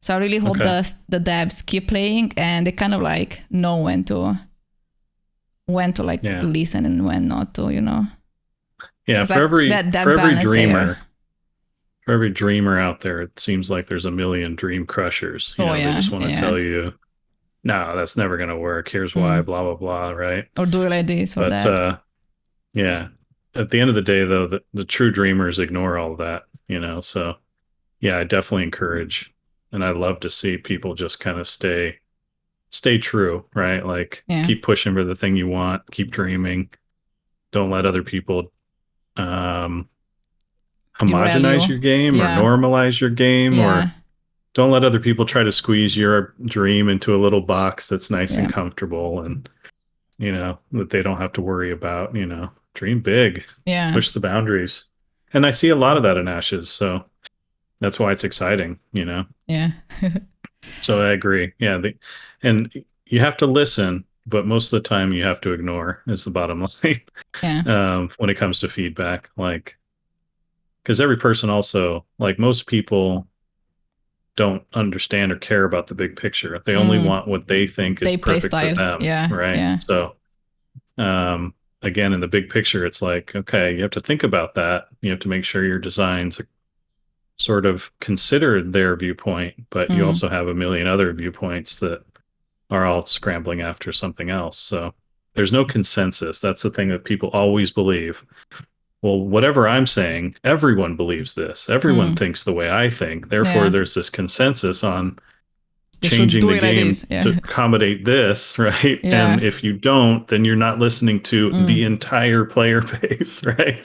So I really hope the devs keep playing and they kind of like know when to listen and when not to, Yeah, it's for like every dreamer. there. For every dreamer out there, it seems like there's a million dream crushers. They just want to tell you, no, that's never going to work. Here's why, blah, blah, blah, right? Or do it like this or that. At the end of the day, though, the true dreamers ignore all of that, So, I definitely encourage, and I love to see people just kind of stay true, right? Like, keep pushing for the thing you want, keep dreaming. Don't let other people homogenize your game or normalize your game, or don't let other people try to squeeze your dream into a little box that's nice and comfortable and, that they don't have to worry about, dream big, push the boundaries. And I see a lot of that in Ashes. So that's why it's exciting, Yeah. So I agree. Yeah. And you have to listen, but most of the time you have to ignore is the bottom line. When it comes to feedback, like, because every person also, like most people don't understand or care about the big picture. They only want what they think is perfect for them. Right. Yeah. So, again, in the big picture, it's like, okay, you have to think about that. You have to make sure your designs sort of consider their viewpoint, but you also have a million other viewpoints that are all scrambling after something else. So there's no consensus. That's the thing that people always believe. Well, whatever I'm saying, everyone believes this. Everyone thinks the way I think. Therefore, there's this consensus on changing the game to accommodate this, right? And if you don't, then you're not listening to the entire player base, right?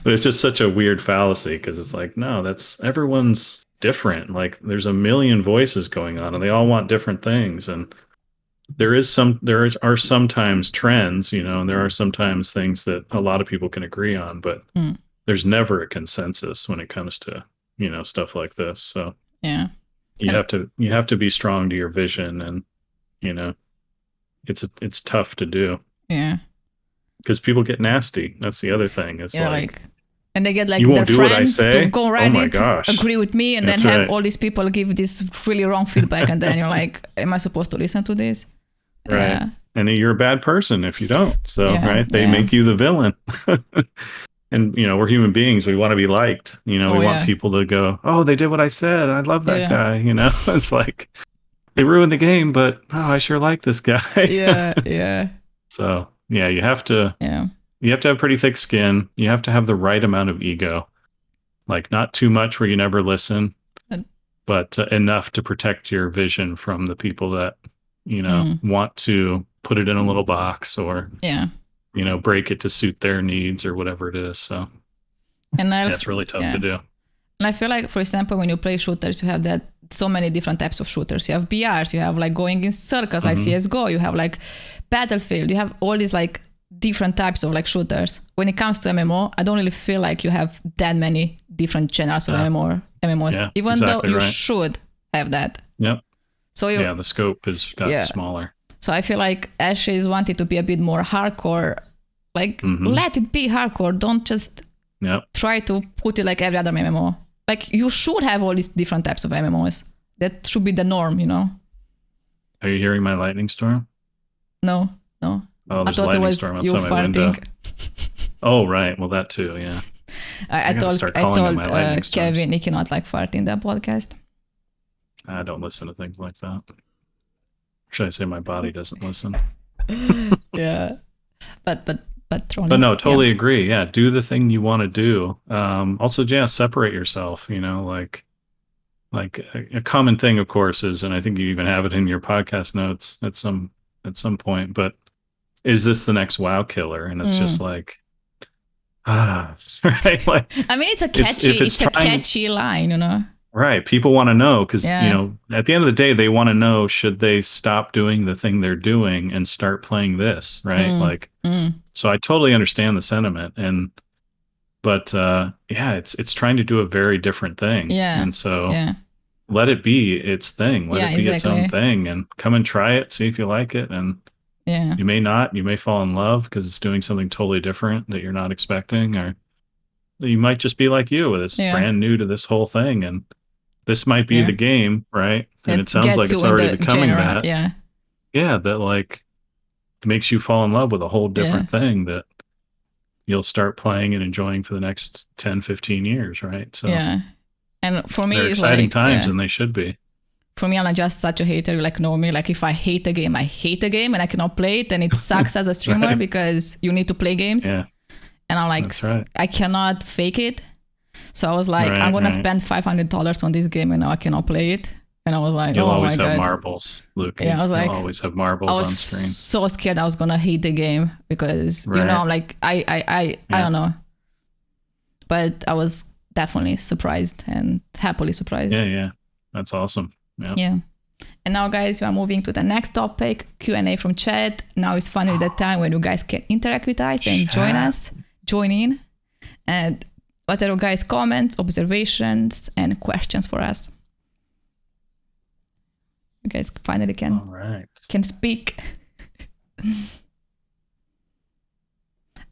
But it's just such a weird fallacy because it's like, no, everyone's different. Like there's a million voices going on and they all want different things. And there are sometimes trends, and there are sometimes things that a lot of people can agree on, but there's never a consensus when it comes to, stuff like this. So you have to be strong to your vision, and it's tough to do. Because people get nasty. That's the other thing. It's and they get like you their won't do friends what I say? to go Reddit, agree with me, and then have all these people give this really wrong feedback, and then you're like, am I supposed to listen to this? Right. And you're a bad person if you don't. So right, they make you the villain. And we're human beings. We want to be liked. We want people to go, oh, they did what I said. I love that guy. It's like they ruined the game, but I sure like this guy. So you have to have pretty thick skin. You have to have the right amount of ego, like not too much where you never listen, but enough to protect your vision from the people that want to put it in a little box or break it to suit their needs or whatever it is. So and that's really tough to do. And I feel like, for example, when you play shooters, you have so many different types of shooters. You have BRs, you have like going in circles like CSGO, you have like Battlefield, you have all these like different types of like shooters. When it comes to MMO, I don't really feel like you have that many different genres of MMOs, Yeah, even exactly though you right. should have that. Yep. So The scope has gotten smaller. So I feel like Ashes wanted to be a bit more hardcore. Like, let it be hardcore. Don't just try to put it like every other MMO. Like, you should have all these different types of MMOs. That should be the norm, you know? Are you hearing my lightning storm? No. Oh, I there's thought it lightning was storm you outside my window. farting. Oh, right. Well, that too, yeah. I gotta start calling them my lightning storms. Kevin he cannot like fart in that podcast. I don't listen to things like that. Should I say my body doesn't listen? Yeah. But no, totally agree. Yeah, do the thing you want to do. Also, separate yourself. You know, like a common thing, of course, is, and I think you even have it in your podcast notes at some point. But is this the next WoW killer? And it's just like, right? Like, I mean, it's a catchy line, you know. Right. People want to know because, you know, at the end of the day, they want to know, should they stop doing the thing they're doing and start playing this, right? So I totally understand the sentiment. But it's trying to do a very different thing. Yeah. And so let it be its thing. Let it be its own thing and come and try it, see if you like it. And you may not, you may fall in love because it's doing something totally different that you're not expecting, or you might just be like you, it's brand new to this whole thing. And this might be the game, right? And it sounds like it's already becoming that. Yeah, that like makes you fall in love with a whole different thing that you'll start playing and enjoying for the next 10, 15 years, right? So and for me, they're it's exciting like, times, and they should be. For me, I'm not just such a hater. Like, know me. Like, if I hate a game, I hate a game, and I cannot play it, and it sucks as a streamer because you need to play games. Yeah. And I'm like, I cannot fake it. So I was like, I'm going to spend $500 on this game and now I cannot play it. And I was like, You'll oh always my have God. marbles, Luki. Yeah, I was like, You'll always have marbles on screen. I was so scared I was going to hate the game because, you know, I'm like, I don't know. But I was definitely surprised and happily surprised. Yeah. That's awesome. Yeah. And now, guys, we are moving to the next topic, Q&A from chat. Now is finally the time when you guys can interact with us and join in. And what are your guys' comments, observations, and questions for us? You guys finally can speak.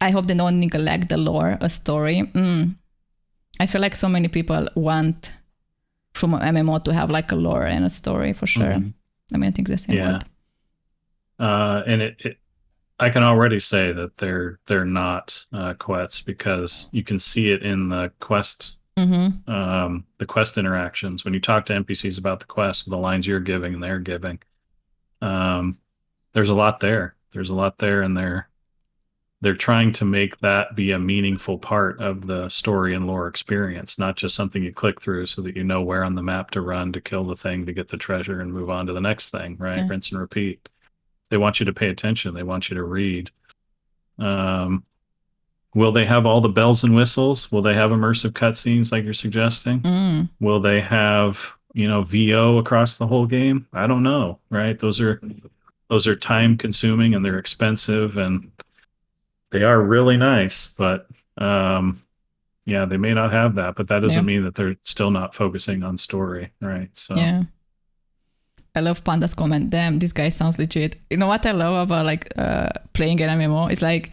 I hope they don't neglect the lore, a story. I feel like so many people want from an MMO to have like a lore and a story for sure. I mean, I think the same word. And I can already say that they're not quests because you can see it in the quest, the quest interactions. When you talk to NPCs about the quest, the lines you're giving and they're giving, there's a lot there. And they're trying to make that be a meaningful part of the story and lore experience, not just something you click through so that you know where on the map to run to kill the thing to get the treasure and move on to the next thing, right? Rinse and repeat. They want you to pay attention. They want you to read. Will they have all the bells and whistles? Will they have immersive cutscenes like you're suggesting? Will they have, VO across the whole game? I don't know, right? Those are time consuming and they're expensive and they are really nice, but they may not have that, but that doesn't mean that they're still not focusing on story, right? So I love Panda's comment. Damn, this guy sounds legit. You know what I love about like playing an MMO? It's like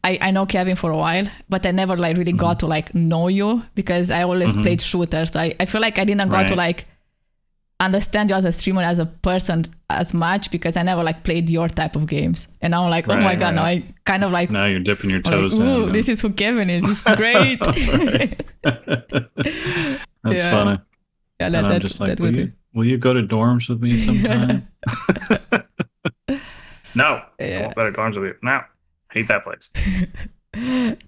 I know Kevin for a while, but I never like really got to like know you because I always played shooters. So I feel like I didn't got to like understand you as a streamer, as a person as much because I never like played your type of games. And now I'm like, oh my God, now I kind of like... Now you're dipping your toes in. Ooh, this is who Kevin is. He's great. That's funny. Yeah, and I'm just like, will you go to dorms with me sometime? No. I won't go to dorms with you. No. Hate that place.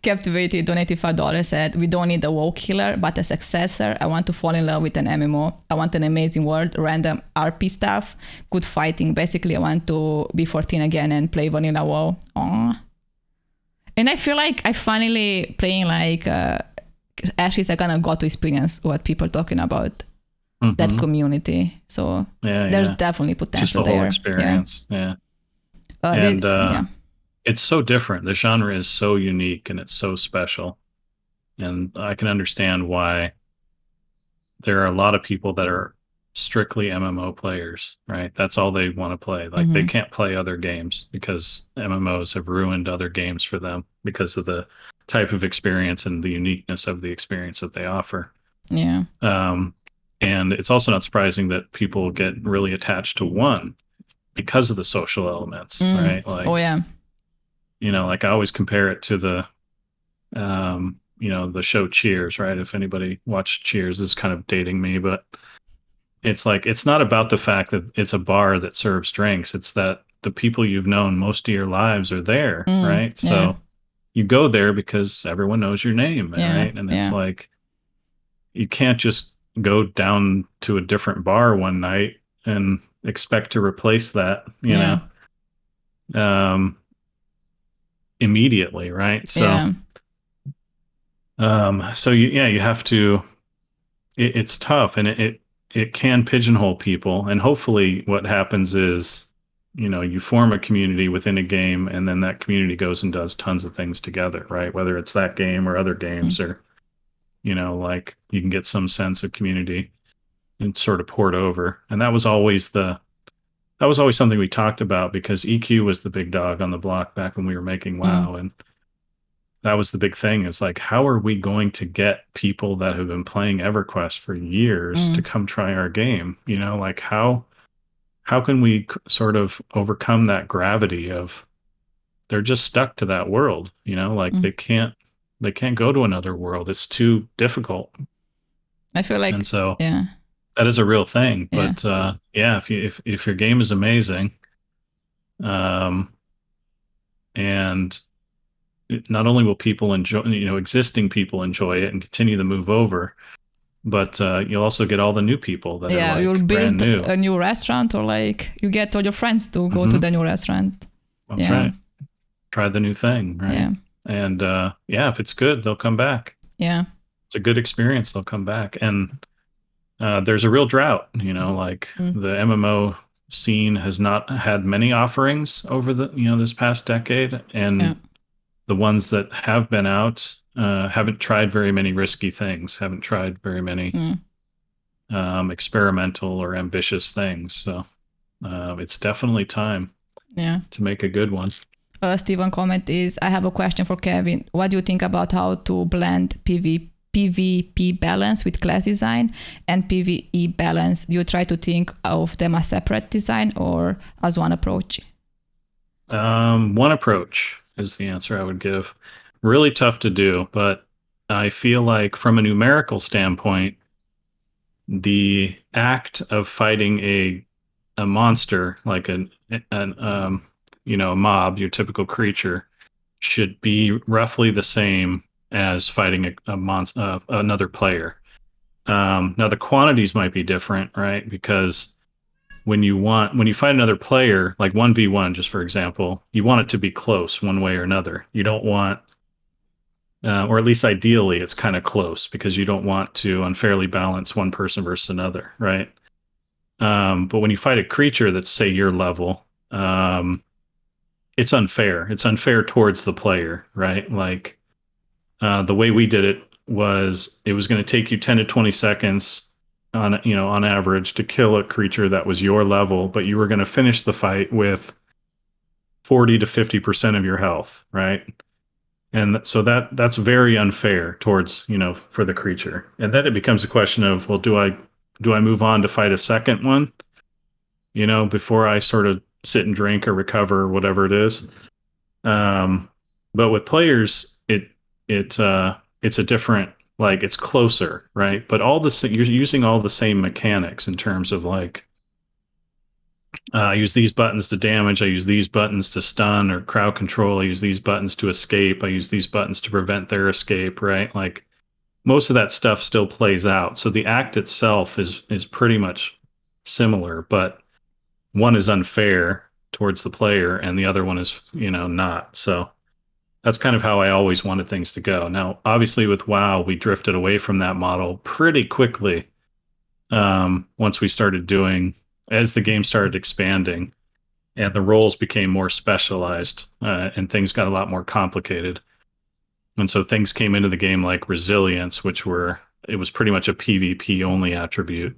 Captivated donated $5 said, we don't need a WoW killer, but a successor. I want to fall in love with an MMO. I want an amazing world, random RP stuff, good fighting. Basically, I want to be 14 again and play vanilla WoW. Aww. And I feel like I finally playing like Ashes, I kind of got to experience what people are talking about. That community. So there's definitely potential just the there. Whole experience. And it's so different. The genre is so unique and it's so special. And I can understand why there are a lot of people that are strictly MMO players, right? That's all they want to play. Like they can't play other games because MMOs have ruined other games for them because of the type of experience and the uniqueness of the experience that they offer. Yeah. And it's also not surprising that people get really attached to one because of the social elements, right? Like, oh yeah. Like I always compare it to the the show Cheers, right? If anybody watched Cheers, this is kind of dating me, but it's like it's not about the fact that it's a bar that serves drinks. It's that the people you've known most of your lives are there, right? So you go there because everyone knows your name, right? And it's like you can't just go down to a different bar one night and expect to replace that, immediately, right? So you have to, it's tough, and it can pigeonhole people. And hopefully what happens is, you form a community within a game, and then that community goes and does tons of things together, right? Whether it's that game or other games, or, like you can get some sense of community and sort of port over. And that was always something we talked about, because EQ was the big dog on the block back when we were making WoW. And that was the big thing. It's like, how are we going to get people that have been playing EverQuest for years to come try our game? Like how can we sort of overcome that gravity of they're just stuck to that world, like they can't go to another world. It's too difficult. I feel like, and so that is a real thing. But if your game is amazing, and not only will people enjoy, existing people enjoy it and continue to move over, but you'll also get all the new people that are like you'll brand build new. a new restaurant, or like you get all your friends to go to the new restaurant. That's right. Try the new thing, right? Yeah. And if it's good, they'll come back. Yeah. It's a good experience, they'll come back. And there's a real drought, like the MMO scene has not had many offerings over the, this past decade. And the ones that have been out haven't tried very many risky things, haven't tried very many experimental or ambitious things. So it's definitely time to make a good one. Steven comment is, I have a question for Kevin. What do you think about how to blend PvP balance with class design and PvE balance? Do you try to think of them as separate design or as one approach? One approach is the answer I would give. Really tough to do, but I feel like from a numerical standpoint, the act of fighting a monster, like a mob, your typical creature, should be roughly the same as fighting another player. Now the quantities might be different, right? Because when you fight another player, like 1v1, just for example, you want it to be close one way or another. You don't want, or at least ideally, it's kind of close, because you don't want to unfairly balance one person versus another, right? But when you fight a creature that's, say, your level, it's unfair. It's unfair towards the player, right? Like the way we did it was going to take you 10 to 20 seconds on average to kill a creature that was your level, but you were going to finish the fight with 40 to 50% of your health, right? And so that's very unfair towards, for the creature. And then it becomes a question of, well, do I move on to fight a second one, before I sort of sit and drink or recover or whatever it is. But with players, it's a different, like, it's closer, right? But you're using all the same mechanics in terms of like, I use these buttons to damage, I use these buttons to stun or crowd control, I use these buttons to escape, I use these buttons to prevent their escape, right? Like most of that stuff still plays out. So the act itself is pretty much similar, but one is unfair towards the player and the other one is, not. So that's kind of how I always wanted things to go. Now, obviously with WoW, we drifted away from that model pretty quickly. Once we started as the game started expanding and the roles became more specialized, and things got a lot more complicated. And so things came into the game like resilience, it was pretty much a PvP only attribute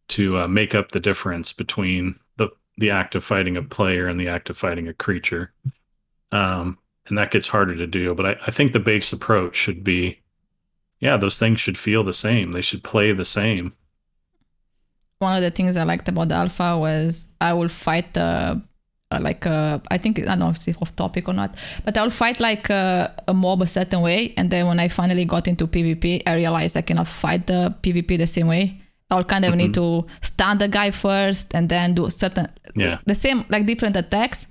to make up the difference between the act of fighting a player and the act of fighting a creature. And that gets harder to do. But I think the base approach should be, yeah, those things should feel the same. They should play the same. One of the things I liked about the alpha was I will fight I think, I don't know if it's off topic or not, but I'll fight like a mob a certain way. And then when I finally got into PvP, I realized I cannot fight the PvP the same way. I'll kind of need to stun the guy first and then do the same, like different attacks.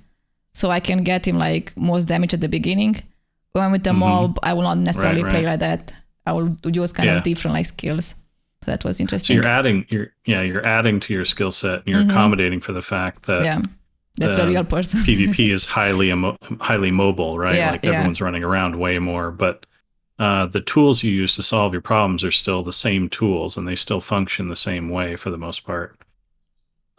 So I can get him like most damage at the beginning. When with the mob, I will not necessarily play like that. I will use kind of different like skills. So that was interesting. So you're adding to your skill set, and you're accommodating for the fact that that's a real person. PvP is highly mobile, right? Like everyone's running around way more, but the tools you use to solve your problems are still the same tools, and they still function the same way for the most part.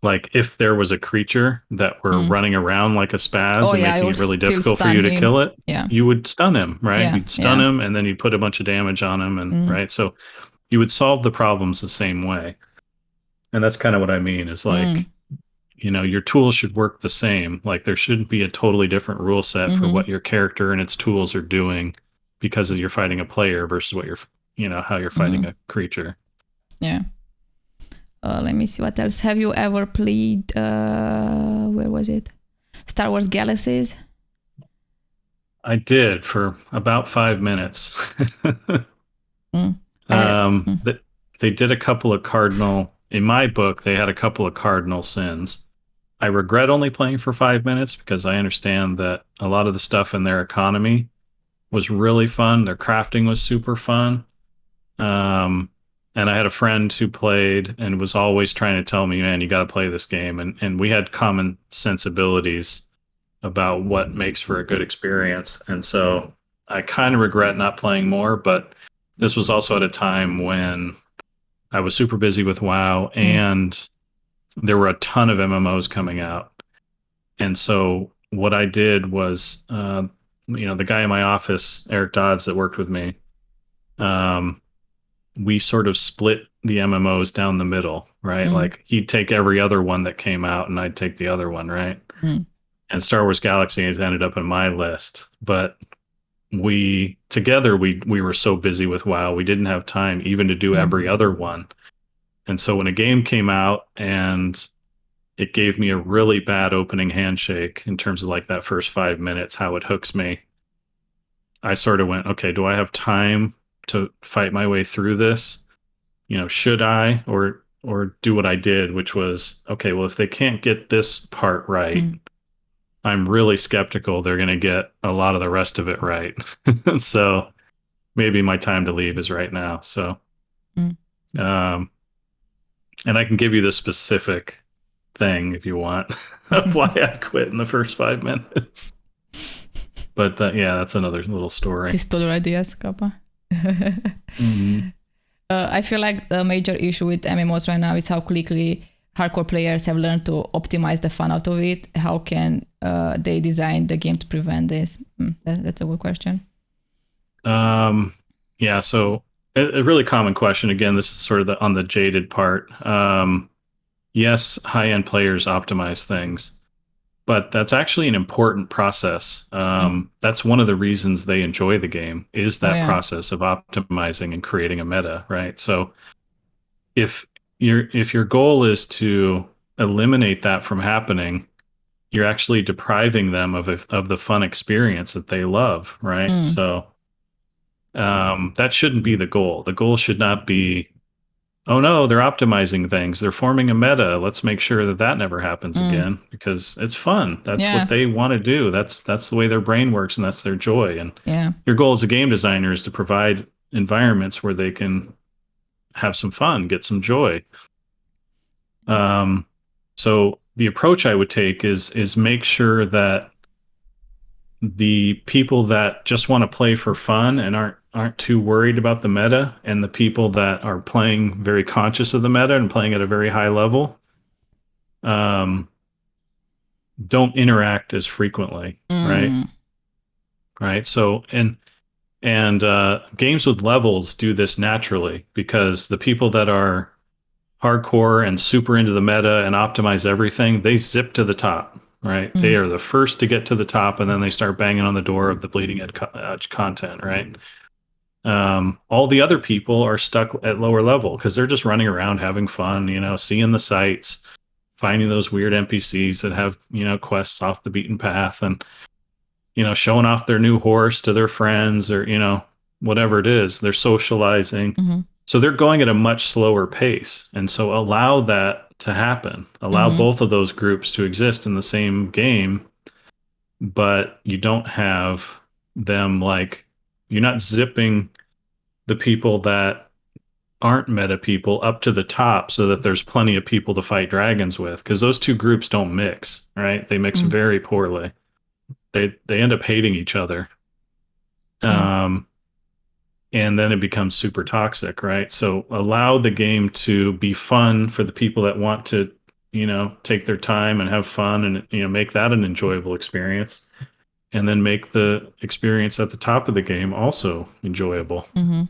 Like if there was a creature that were running around like a spaz and making it really difficult for you to kill it, you would stun him, right? Yeah, you'd stun him, and then you'd put a bunch of damage on him, and right. So you would solve the problems the same way, and that's kind of what I mean. Is like, your tools should work the same. Like there shouldn't be a totally different rule set for what your character and its tools are doing because you're fighting a player versus what how you're fighting a creature. Yeah. Let me see what else. Have you ever played, where was it? Star Wars Galaxies? I did for about 5 minutes. They did a couple of in my book, they had a couple of cardinal sins. I regret only playing for 5 minutes because I understand that a lot of the stuff in their economy was really fun. Their crafting was super fun. And I had a friend who played and was always trying to tell me, man, you got to play this game. And we had common sensibilities about what makes for a good experience. And so I kind of regret not playing more, but this was also at a time when I was super busy with WoW and there were a ton of MMOs coming out. And so what I did was, the guy in my office, Eric Dodds, that worked with me, we sort of split the MMOs down the middle, right? Like he'd take every other one that came out and I'd take the other one, right? And Star Wars Galaxy has ended up on my list, but we were so busy with WoW, we didn't have time even to do every other one. And so when a game came out and it gave me a really bad opening handshake in terms of like that first 5 minutes, how it hooks me, I sort of went, okay, do I have time to fight my way through this? Should I or do what I did, which was, okay, well, if they can't get this part right, I'm really skeptical they're going to get a lot of the rest of it right. So maybe my time to leave is right now. So, and I can give you the specific thing if you want of why I quit in the first 5 minutes. But that's another little story. Distiller ideas, Kappa. I feel like the major issue with MMOs right now is how quickly hardcore players have learned to optimize the fun out of it. How can they design the game to prevent this? That's a good question. So a really common question. Again, this is sort of on the jaded part. Yes, high-end players optimize things, but that's actually an important process. That's one of the reasons they enjoy the game is that process of optimizing and creating a meta, right? So if your goal is to eliminate that from happening, you're actually depriving them of the fun experience that they love, right? So that shouldn't be the goal. The goal should not be, oh no, they're optimizing things, they're forming a meta, let's make sure that never happens again, because it's fun. That's what they want to do. That's the way their brain works, and that's their joy. And your goal as a game designer is to provide environments where they can have some fun, get some joy. So the approach I would take is make sure that the people that just want to play for fun and aren't too worried about the meta, and the people that are playing very conscious of the meta and playing at a very high level, don't interact as frequently, right? So, and And games with levels do this naturally because the people that are hardcore and super into the meta and optimize everything, they zip to the top, right? They are the first to get to the top, and then they start banging on the door of the bleeding edge content, right? All the other people are stuck at lower level because they're just running around having fun, seeing the sights, finding those weird NPCs that have, quests off the beaten path, and, showing off their new horse to their friends, or, whatever it is. They're socializing. Mm-hmm. So they're going at a much slower pace. And so allow that to happen. Allow both of those groups to exist in the same game, but you don't have them you're not zipping the people that aren't meta people up to the top so that there's plenty of people to fight dragons with, because those two groups don't mix, right? They mix very poorly. They end up hating each other. And then it becomes super toxic, right? So allow the game to be fun for the people that want to, take their time and have fun and, make that an enjoyable experience. And then make the experience at the top of the game also enjoyable. Mm-hmm.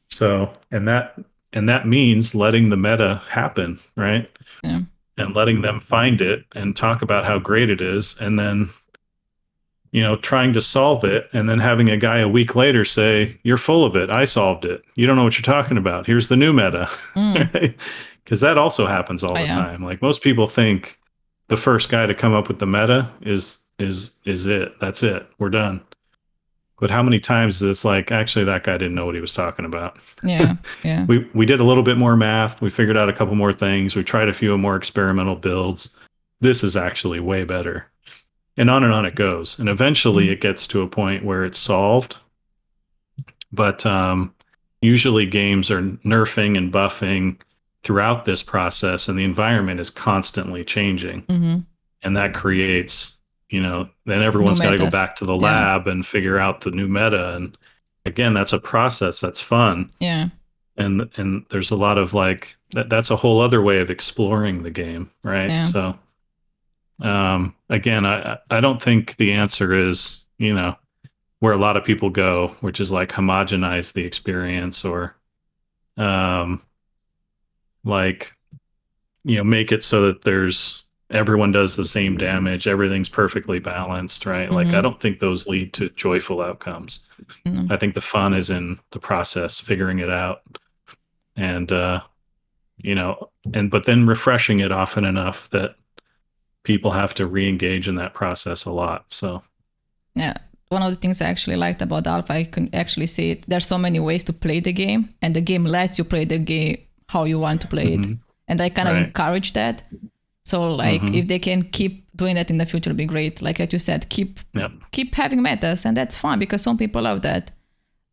So, and that means letting the meta happen, right? Yeah. And letting them find it and talk about how great it is, and then, trying to solve it, and then having a guy a week later say, "You're full of it. I solved it. You don't know what you're talking about. Here's the new meta." Right? Because that also happens all the time. Like, most people think the first guy to come up with the meta is it. That's it. We're done. But how many times is this actually that guy didn't know what he was talking about? Yeah. We did a little bit more math. We figured out a couple more things. We tried a few more experimental builds. This is actually way better. And on it goes. And eventually it gets to a point where it's solved. But usually games are nerfing and buffing throughout this process, and the environment is constantly changing. And that creates, then everyone's got to go back to the lab and figure out the new meta. And again, that's a process that's fun. Yeah. And there's a lot of that's a whole other way of exploring the game, right? Yeah. So again, I don't think the answer is, where a lot of people go, which is homogenize the experience, or make it so that everyone does the same damage, everything's perfectly balanced, right? I don't think those lead to joyful outcomes. I think the fun is in the process, figuring it out, and but then refreshing it often enough that people have to re-engage in that process a lot. So yeah, one of the things I actually liked about Alpha, I can actually see it, there's so many ways to play the game, and the game lets you play the game how you want to play it, and I kind of encourage that. So if they can keep doing that in the future, it'll be great. Like you said, keep having metas, and that's fun because some people love that,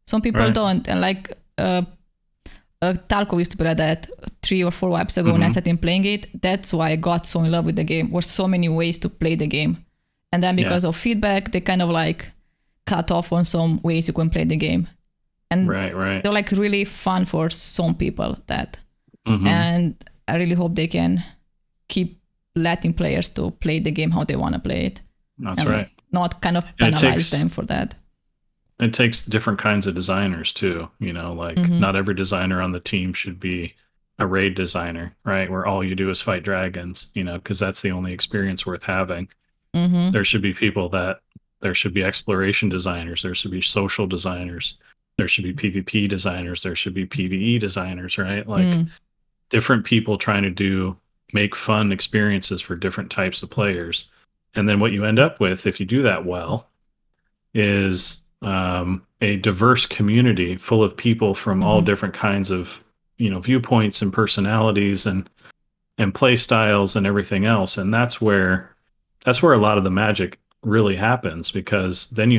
some people don't. And Talco used to play that 3 or 4 webs ago when I started playing it. That's why I got so in love with the game. Were so many ways to play the game, and then because of feedback, they kind of cut off on some ways you can play the game, and they're really fun for some people. And I really hope they can keep letting players to play the game how they want to play it. That's right. Not kind of penalize them for that. It takes different kinds of designers too, not every designer on the team should be a raid designer, right? Where all you do is fight dragons, because that's the only experience worth having. There should be there should be exploration designers. There should be social designers. There should be PvP designers. There should be PvE designers, right? Different people trying to make fun experiences for different types of players. And then what you end up with, if you do that well, is a diverse community full of people from all different kinds of, viewpoints and personalities and play styles and everything else. And that's where a lot of the magic really happens, because then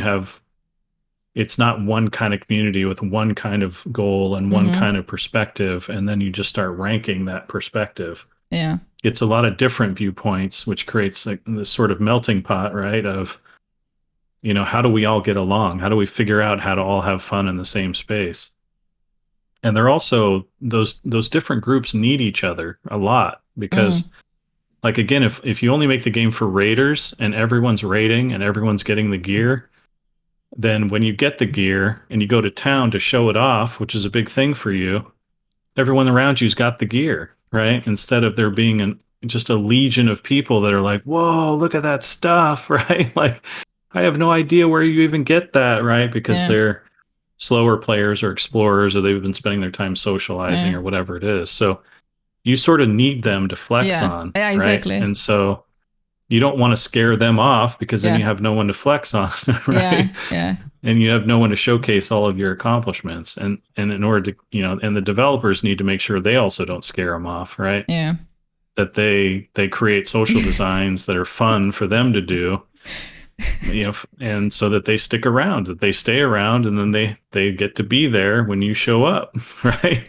it's not one kind of community with one kind of goal and one kind of perspective, and then you just start ranking that perspective. Yeah. It's a lot of different viewpoints, which creates this sort of melting pot, right? Of, how do we all get along? How do we figure out how to all have fun in the same space? And they're also, those different groups need each other a lot, because again, if you only make the game for raiders and everyone's raiding and everyone's getting the gear, then when you get the gear and you go to town to show it off, which is a big thing for you, everyone around you's got the gear, right? Instead of there being just a legion of people that are like, whoa, look at that stuff, right? Like, I have no idea where you even get that, right? Because they're slower players or explorers, or they've been spending their time socializing or whatever it is. So you sort of need them to flex on, yeah, exactly. right? And so you don't want to scare them off, because then you have no one to flex on, right? Yeah. And you have no one to showcase all of your accomplishments. And in order to, and the developers need to make sure they also don't scare them off, right? Yeah. That they create social designs that are fun for them to do, and so that they stick around, that they stay around, and then they get to be there when you show up, right?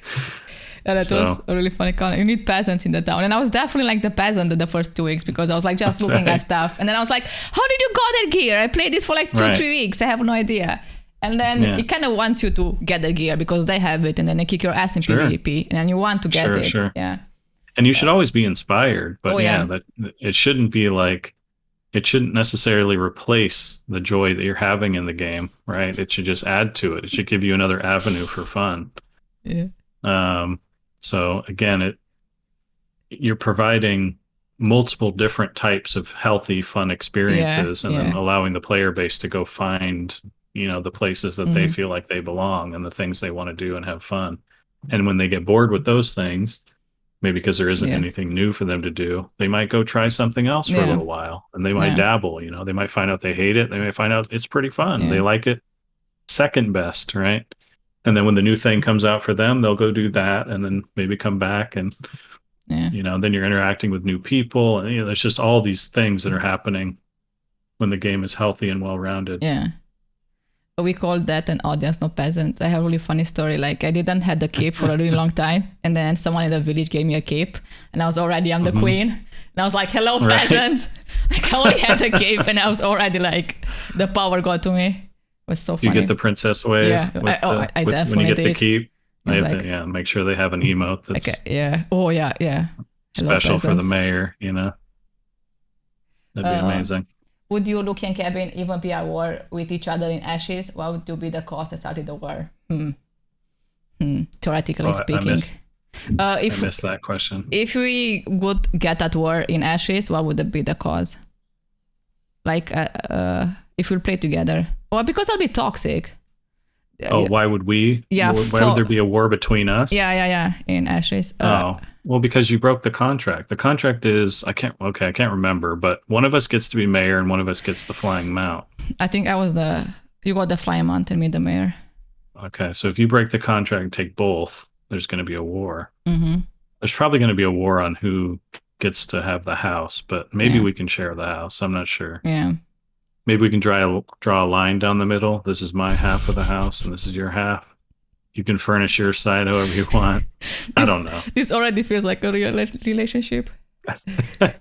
Yeah, that was a really funny comment. You need peasants in the town. And I was definitely like the peasant the first 2 weeks, because I was like just looking at stuff. And then I was like, how did you got that gear? I played this for like 2-3 weeks. I have no idea. And then it kind of wants you to get the gear because they have it, and then they kick your ass in PvP, and then you want to get it. Sure. Yeah. And you should always be inspired, but that it shouldn't be like, it shouldn't necessarily replace the joy that you're having in the game, right? It should just add to it. It should give you another avenue for fun. Yeah. So again, you're providing multiple different types of healthy, fun experiences, and then allowing the player base to go find, the places that they feel like they belong and the things they want to do and have fun. And when they get bored with those things, maybe because there isn't anything new for them to do, they might go try something else for a little while, and they might dabble, they might find out they hate it. They might find out it's pretty fun. They like it second best, right? And then when the new thing comes out for them, they'll go do that, and then maybe come back, and then you're interacting with new people, and there's just all these things that are happening when the game is healthy and well-rounded. Yeah. We call that an audience, not peasants. I have a really funny story. Like, I didn't have the cape for a really long time, and then someone in the village gave me a cape, and I was already the queen, and I was like, hello, peasants. Like, I only had the cape, and I was already like, the power got to me. It was so funny. You get the princess wave. Yeah, I definitely when you get did. the keep. They have to, make sure they have an emote that's special for the mayor. That'd be amazing. Would you, Luki and Kevin, even be at war with each other in Ashes? What would be the cost that started the war? Theoretically speaking. I missed that question. If we would get at war in Ashes, what would be the cause? Like, if we'll play together. Well, because I'll be toxic. Why would we? Yeah. Why would there be a war between us? Yeah. In Ashes. Well, because you broke the contract. The contract is, I can't remember, but one of us gets to be mayor and one of us gets the flying mount. I think you got the flying mount and me the mayor. Okay, so if you break the contract and take both, there's going to be a war. Mm-hmm. There's probably going to be a war on who gets to have the house, but maybe we can share the house. I'm not sure. Yeah. Maybe we can draw a line down the middle. This is my half of the house and this is your half. You can furnish your side however you want. I don't know. This already feels like a real relationship. I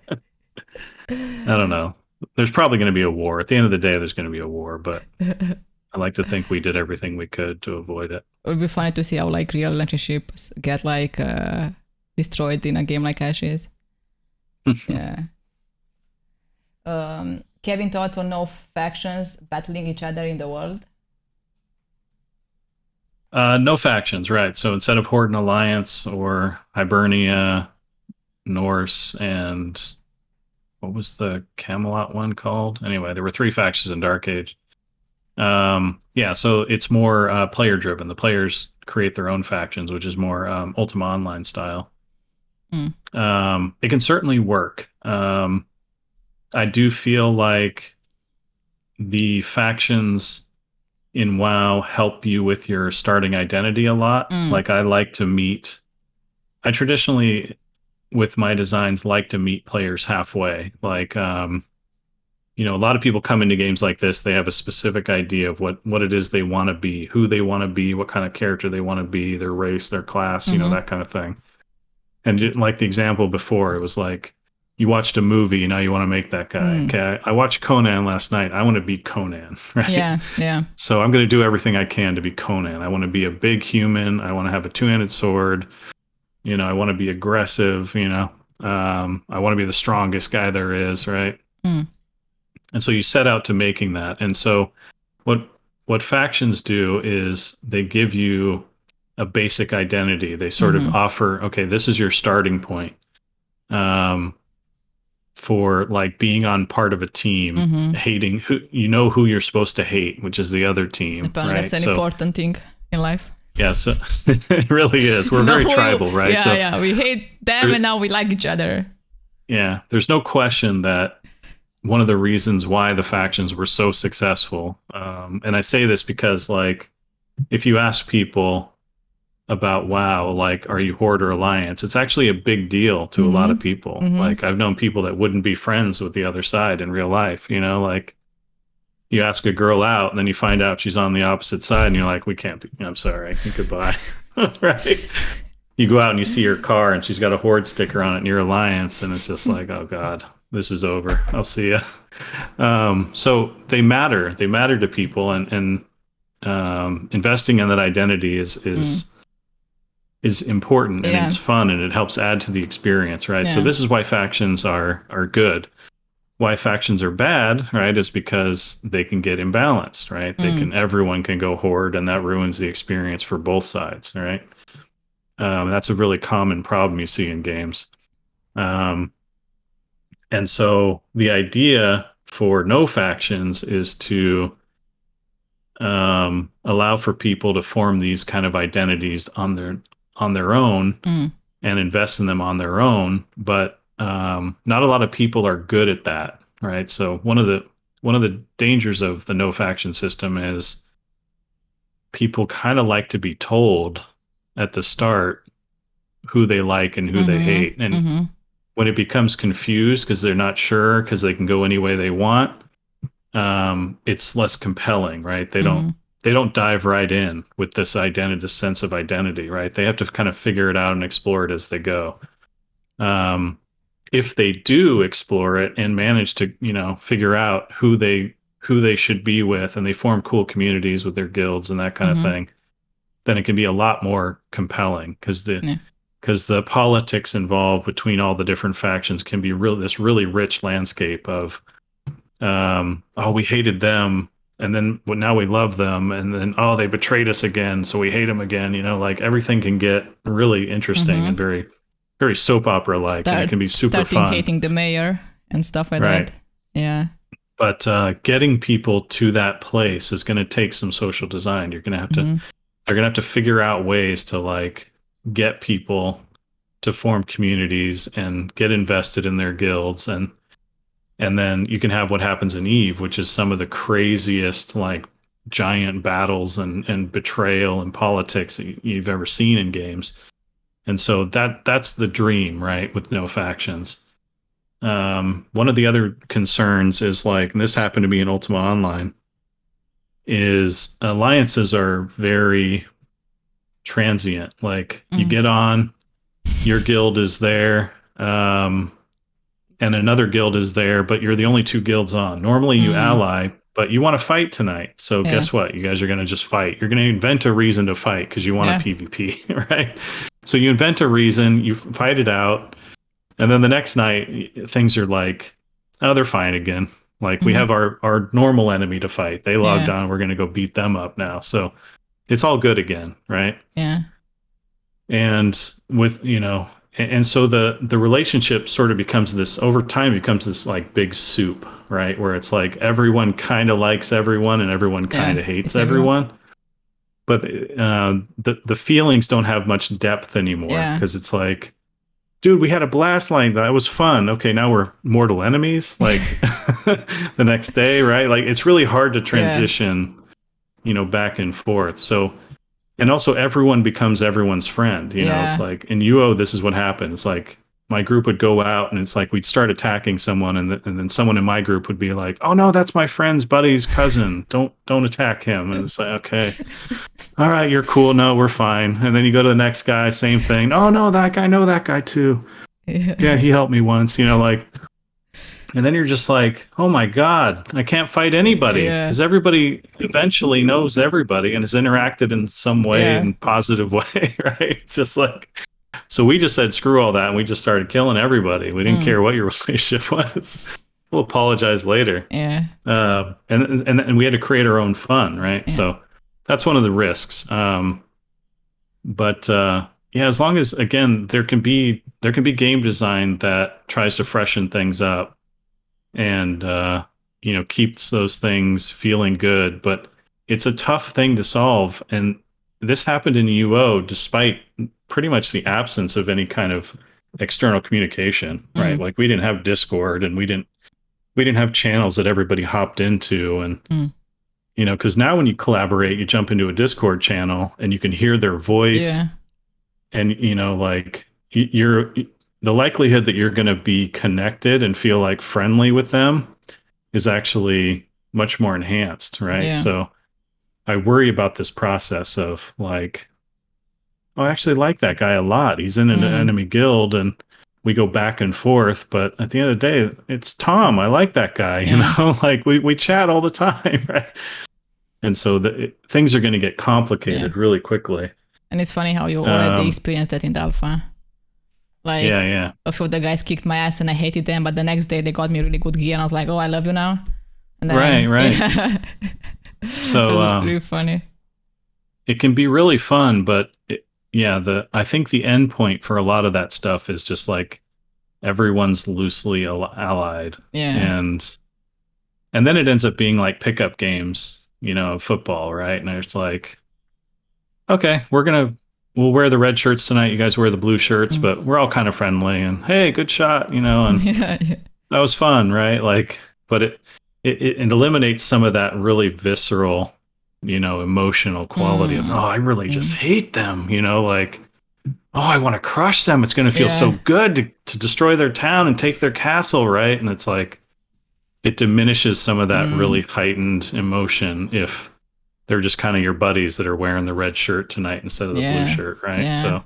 don't know. There's probably going to be a war. At the end of the day, there's going to be a war, but I like to think we did everything we could to avoid it. It would be funny to see how like real relationships get like destroyed in a game like Ashes. Yeah. Kevin, thoughts on no factions battling each other in the world? No factions, right. So instead of Horde and Alliance or Hibernia, Norse, and what was the Camelot one called? Anyway, there were 3 factions in Dark Age. So it's more player driven. The players create their own factions, which is more Ultima Online style. It can certainly work. I do feel like the factions in WoW help you with your starting identity a lot. Like I traditionally with my designs like to meet players halfway. Like, a lot of people come into games like this, they have a specific idea of what it is they want to be, who they want to be, what kind of character they want to be, their race, their class, that kind of thing. And like the example before, it was like, you watched a movie, now you want to make that guy. Okay, I watched Conan last night. I want to be Conan, right? Yeah. So I'm going to do everything I can to be Conan. I want to be a big human. I want to have a 2-handed sword. I want to be aggressive. I want to be the strongest guy there is, right? And so you set out to making that. And so what what factions do is they give you a basic identity. They sort of offer, okay, this is your starting point. For like being on part of a team, hating who you're supposed to hate, which is the other team. Apparently right? That's an important thing in life. Yeah, so it really is. We're very tribal, right? Yeah, we hate them and now we like each other. Yeah, there's no question that one of the reasons why the factions were so successful, and I say this because, like, if you ask people about WoW, like, are you Horde or Alliance? It's actually a big deal to a lot of people. Like, I've known people that wouldn't be friends with the other side in real life, you know, like you ask a girl out and then you find out she's on the opposite side and you're like, we can't be, I'm sorry, goodbye. Right? You go out and you see her car and she's got a Horde sticker on it and you're Alliance, and it's just like, oh God, this is over. I'll see ya. So they matter to people, and investing in that identity is important, and it's fun, and it helps add to the experience, right? So this is why factions are good. Why factions are bad, right, is because they can get imbalanced, right? Everyone can go Horde, and that ruins the experience for both sides, right? That's a really common problem you see in games. And so the idea for no factions is to allow for people to form these kind of identities on their own and invest in them on their own, but not a lot of people are good at that, right? So one of the dangers of the no faction system is people kind of like to be told at the start who they like and who they hate, and when it becomes confused because they're not sure because they can go any way they want, it's less compelling, right? They don't dive right in with this identity, this sense of identity, right? They have to kind of figure it out and explore it as they go. If they do explore it and manage to, figure out who they should be with, and they form cool communities with their guilds and that kind of thing, then it can be a lot more compelling, because the politics involved between all the different factions can be this really rich landscape of, we hated them, and then now we love them, and then they betrayed us again, so we hate them again. Like everything can get really interesting and very, very soap opera like, and it can be super fun. Hating the mayor and stuff like that. Yeah. But getting people to that place is going to take some social design. You're going to have to, they're going to have to figure out ways to like get people to form communities and get invested in their guilds, and then you can have what happens in Eve, which is some of the craziest, like, giant battles and betrayal and politics that you've ever seen in games. And so that's the dream, right, with no factions. One of the other concerns is, like, and this happened to me in Ultima Online, is alliances are very transient. Like, you get on, your guild is there, and another guild is there, but you're the only two guilds on. Normally you ally, but you want to fight tonight. So guess what? You guys are going to just fight. You're going to invent a reason to fight because you want a PvP, right? So you invent a reason, you fight it out, and then the next night things are like, oh, they're fine again. Like, we have our normal enemy to fight. They logged on. We're going to go beat them up now. So it's all good again, right? Yeah. And with, and so the relationship sort of becomes this, over time, becomes this like big soup, right? Where it's like everyone kind of likes everyone and everyone kind of hates everyone. But the feelings don't have much depth anymore, because it's like, dude, we had a blast, like that was fun. Okay, now we're mortal enemies, like the next day, right? Like, it's really hard to transition, back and forth. So, and also everyone becomes everyone's friend. It's like in UO, this is what happened. It's like my group would go out and it's like we'd start attacking someone, and then someone in my group would be like, "Oh no, that's my friend's buddy's cousin. Don't attack him." And it's like, okay, all right, you're cool. No, we're fine. And then you go to the next guy, same thing. Oh no, that guy, know that guy too. Yeah, he helped me once. Like. And then you're just like, oh my God, I can't fight anybody, because everybody eventually knows everybody and has interacted in some way, in positive way, right? It's just like, so we just said, screw all that, and we just started killing everybody. We didn't care what your relationship was. we'll apologize later. Yeah. And we had to create our own fun, right? Yeah. So that's one of the risks. But yeah, as long as again there can be game design that tries to freshen things up and keeps those things feeling good, but it's a tough thing to solve. And this happened in UO despite pretty much the absence of any kind of external communication, right? Like we didn't have Discord and we didn't have channels that everybody hopped into. And because now when you collaborate, you jump into a Discord channel and you can hear their voice. Yeah. And like you're the likelihood that you're going to be connected and feel like friendly with them is actually much more enhanced, right? Yeah. So I worry about this process of like, oh, I actually like that guy a lot. He's in an enemy guild and we go back and forth, but at the end of the day, it's Tom. I like that guy, you know, like we chat all the time, right? And so things are going to get complicated really quickly. And it's funny how you already experienced that in the alpha. Like, a few of the guys kicked my ass and I hated them, but the next day they got me really good gear and I was like, oh, I love you now. And then, right. Yeah. So it was really funny. It can be really fun, but I think the end point for a lot of that stuff is just like everyone's loosely allied. Yeah. And then it ends up being like pickup games, football, right? And it's like, okay, we'll wear the red shirts tonight. You guys wear the blue shirts, but we're all kind of friendly and hey, good shot, and that was fun, right? Like, but it eliminates some of that really visceral, emotional quality of, oh, I really just hate them, like, oh, I want to crush them. It's going to feel so good to destroy their town and take their castle, right? And it's like, it diminishes some of that really heightened emotion if they're just kind of your buddies that are wearing the red shirt tonight instead of the blue shirt, right? Yeah. So,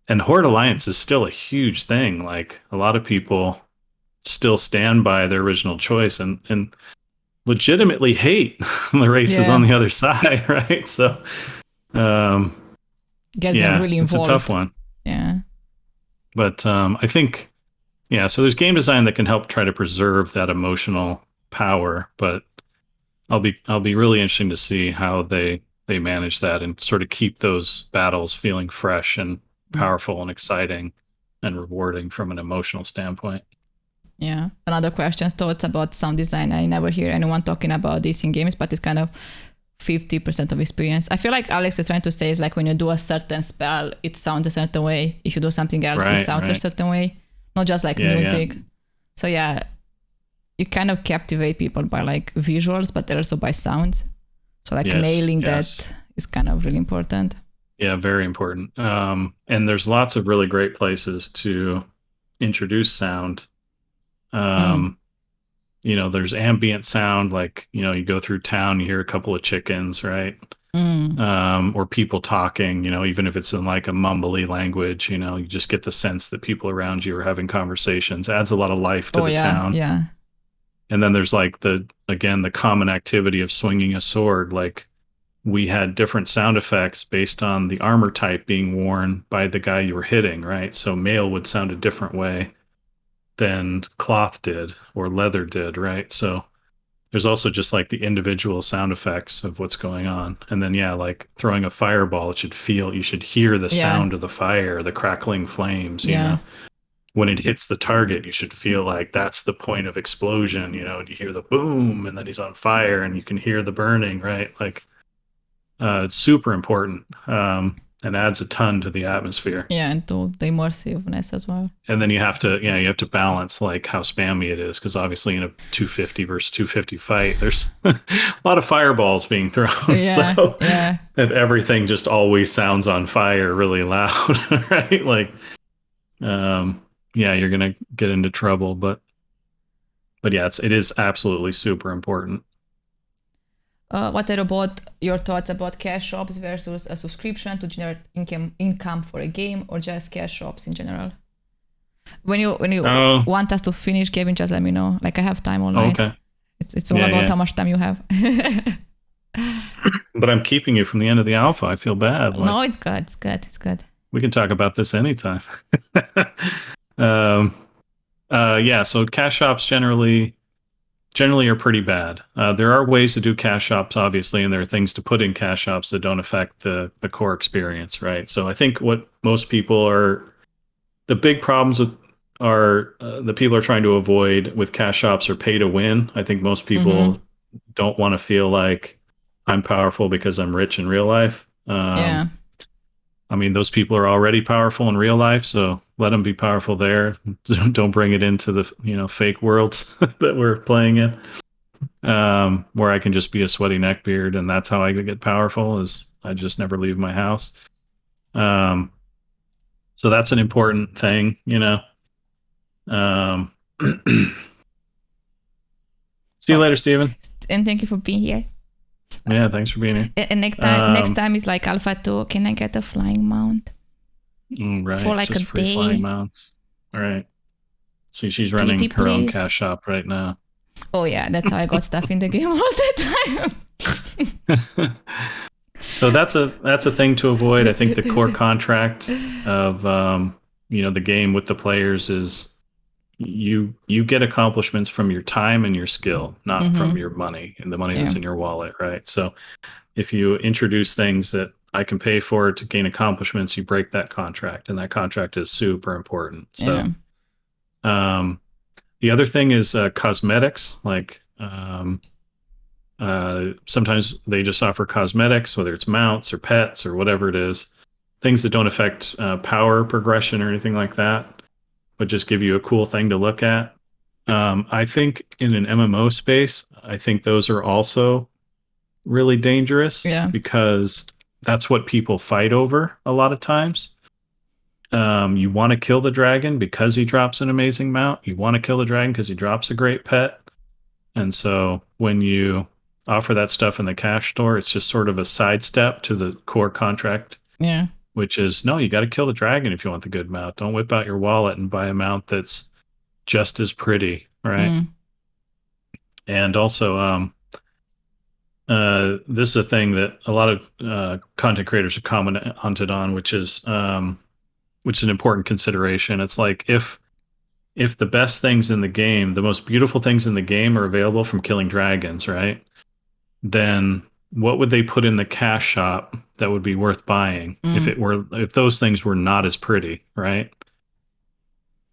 and Horde Alliance is still a huge thing. Like a lot of people still stand by their original choice and legitimately hate the races on the other side, right? So, gets them really involved. It's a tough one. Yeah. But I think, so there's game design that can help try to preserve that emotional power, but I'll be really interesting to see how they manage that and sort of keep those battles feeling fresh and powerful and exciting and rewarding from an emotional standpoint. Yeah. Another question, thoughts about sound design. I never hear anyone talking about this in games, but it's kind of 50% of experience. I feel like Alex is trying to say is like when you do a certain spell, it sounds a certain way. If you do something else, it sounds a certain way. Not just like music. Yeah. So you kind of captivate people by like visuals, but also by sounds. So like nailing that is kind of really important. Yeah, very important. And there's lots of really great places to introduce sound. There's ambient sound, like, you go through town, you hear a couple of chickens, right? Or people talking, even if it's in like a mumbly language, you just get the sense that people around you are having conversations. Adds a lot of life to the town. Yeah. And then there's like the common activity of swinging a sword. Like we had different sound effects based on the armor type being worn by the guy you were hitting, right? So mail would sound a different way than cloth did or leather did, right? So there's also just like the individual sound effects of what's going on. And then, like throwing a fireball, you should hear the sound of the fire, the crackling flames, you know? When it hits the target, you should feel like that's the point of explosion, and you hear the boom and then he's on fire and you can hear the burning, right? Like, it's super important. And adds a ton to the atmosphere. Yeah, and to the immersiveness as well. And then you have to balance like how spammy it is, because obviously in a 250 versus 250 fight, there's a lot of fireballs being thrown. So if everything just always sounds on fire really loud, right? Like, you're gonna get into trouble. But it is absolutely super important. What are about your thoughts about cash shops versus a subscription to generate income for a game, or just cash shops in general? When you want us to finish, Kevin, just let me know. Like I have time all night. Okay. It's all about how much time you have. But I'm keeping you from the end of the alpha. I feel bad. Like, no, it's good. It's good. We can talk about this anytime. So cash shops generally generally are pretty bad. There are ways to do cash shops, obviously, and there are things to put in cash shops that don't affect the core experience, right? So I think what most people are, the big problems with are the people are trying to avoid with cash shops are pay to win. I think most people don't want to feel like I'm powerful because I'm rich in real life. Yeah. I mean, those people are already powerful in real life, so let them be powerful there. Don't bring it into the fake worlds that we're playing in, where I can just be a sweaty neckbeard, and that's how I get powerful. Is I just never leave my house. So that's an important thing, Um, see you later, Steven. And thank you for being here. Yeah, thanks for being here. And next time is like Alpha 2. Can I get a flying mount? Right. For like just a free day. flying mounts. All right. See, she's running her own cash shop right now. Oh yeah, that's how I got stuff in the game all the time. So that's a thing to avoid. I think the core contract of the game with the players is you get accomplishments from your time and your skill, not from your money and the money that's in your wallet, right? So if you introduce things that I can pay for to gain accomplishments, you break that contract, and that contract is super important. So the other thing is cosmetics, like sometimes they just offer cosmetics, whether it's mounts or pets or whatever it is, things that don't affect power progression or anything like that, but just give you a cool thing to look at. I think in an MMO space, I think those are also really dangerous because that's what people fight over a lot of times. You want to kill the dragon because he drops an amazing mount. You want to kill the dragon because he drops a great pet. And so when you offer that stuff in the cash store, it's just sort of a sidestep to the core contract. Yeah. Which is, no, you got to kill the dragon if you want the good mount. Don't whip out your wallet and buy a mount that's just as pretty, right? And also, this is a thing that a lot of content creators have commented on, which is an important consideration. It's like if the best things in the game, the most beautiful things in the game are available from killing dragons, right? Then what would they put in the cash shop that would be worth buying if those things were not as pretty, right?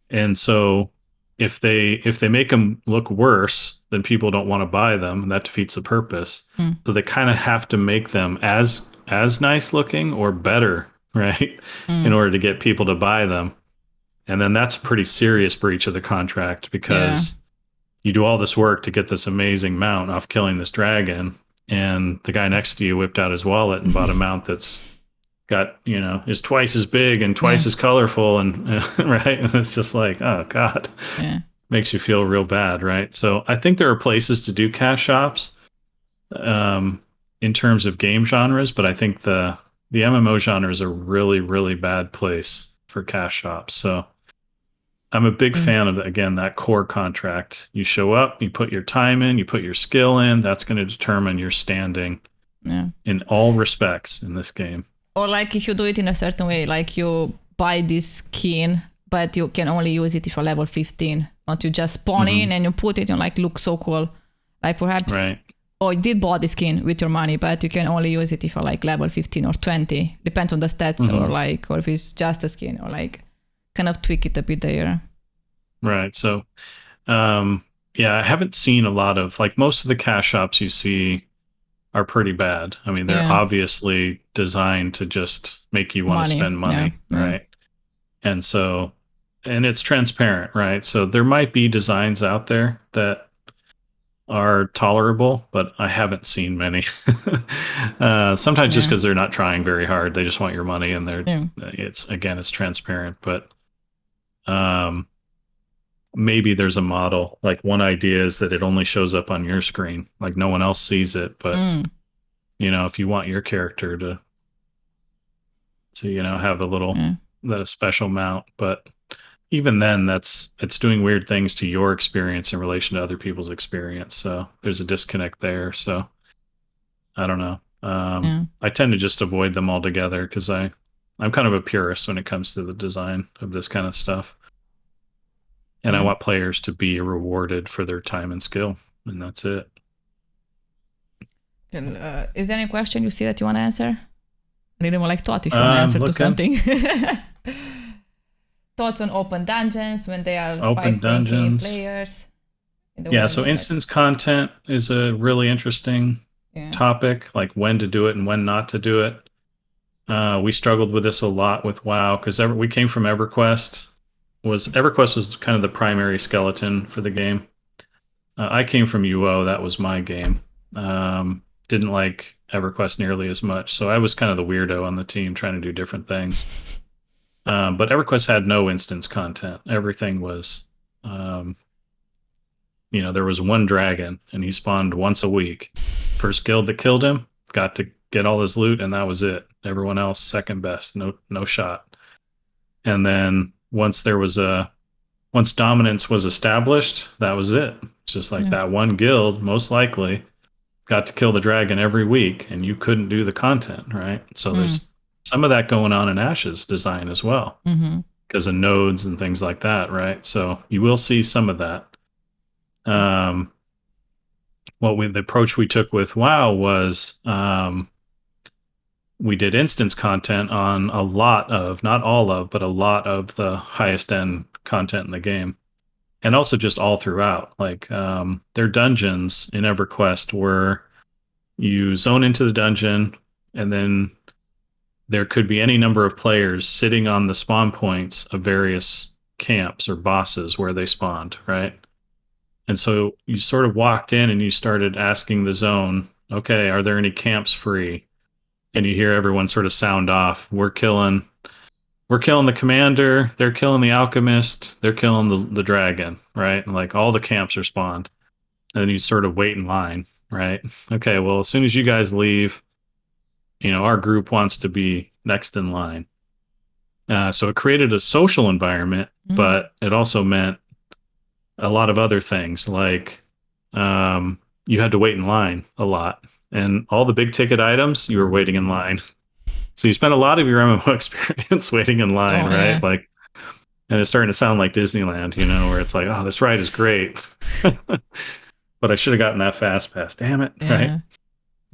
And so if they make them look worse, then people don't want to buy them, and that defeats the purpose. So they kind of have to make them as nice looking or better, right? In order to get people to buy them. And then that's a pretty serious breach of the contract because you do all this work to get this amazing mount off killing this dragon, and the guy next to you whipped out his wallet and bought a mount that's got, is twice as big and twice as colorful, and right? And it's just like, oh God, makes you feel real bad, right? So I think there are places to do cash shops in terms of game genres, but I think the MMO genre is a really, really bad place for cash shops. So I'm a big fan of, again, that core contract. You show up, you put your time in, you put your skill in. That's going to determine your standing in all respects in this game. Or like if you do it in a certain way, like you buy this skin, but you can only use it if you're level 15. Not you just spawn in and you put it and like look so cool. Like perhaps, you did buy the skin with your money, but you can only use it if you're like level 15 or 20. Depends on the stats or if it's just a skin or like kind of tweak it a bit there. Right. So, I haven't seen a lot of, like, most of the cash shops you see are pretty bad. I mean, they're obviously designed to just make you want to spend money, right? And so, and it's transparent, right? So there might be designs out there that are tolerable, but I haven't seen many. Sometimes just because they're not trying very hard, they just want your money, and it's transparent. But maybe there's a model. Like, one idea is that it only shows up on your screen, like no one else sees it. But if you want your character to have a little that a special mount, but even then, it's doing weird things to your experience in relation to other people's experience. So there's a disconnect there. So I don't know. I tend to just avoid them altogether because I'm kind of a purist when it comes to the design of this kind of stuff. And I want players to be rewarded for their time and skill. and that's it. Is there any question you see that you want to answer? I need more like thought if you want to answer to something. Thoughts on open dungeons when they are open 5 dungeons players. Yeah, so instance content is a really interesting topic, like when to do it and when not to do it. We struggled with this a lot with WoW because we came from EverQuest. EverQuest was kind of the primary skeleton for the game. I came from UO. That was my game. Didn't like EverQuest nearly as much, so I was kind of the weirdo on the team trying to do different things. But EverQuest had no instance content. Everything was, there was one dragon, and he spawned once a week. First guild that killed him got to get all his loot, and that was it. Everyone else second best, no shot. And then once dominance was established, that was it. It's just like that one guild, most likely, got to kill the dragon every week, and you couldn't do the content, right? So there's some of that going on in Ash's design as well, because of nodes and things like that, right? So you will see some of that. The approach we took with WoW was we did instance content on a lot of, not all of, but a lot of the highest end content in the game. And also just all throughout. Like their dungeons in EverQuest were you zone into the dungeon, and then there could be any number of players sitting on the spawn points of various camps or bosses where they spawned, right? And so you sort of walked in and you started asking the zone, okay, are there any camps free? And you hear everyone sort of sound off. We're killing the commander, they're killing the alchemist, they're killing the dragon, right? And like all the camps are spawned. And then you sort of wait in line, right? Okay, well, as soon as you guys leave, our group wants to be next in line. So it created a social environment, but it also meant a lot of other things, like you had to wait in line a lot. And all the big ticket items, you were waiting in line. So you spent a lot of your MMO experience waiting in line, right? Yeah. Like, and it's starting to sound like Disneyland, where it's like, oh, this ride is great. But I should have gotten that fast pass. Damn it. Yeah. Right.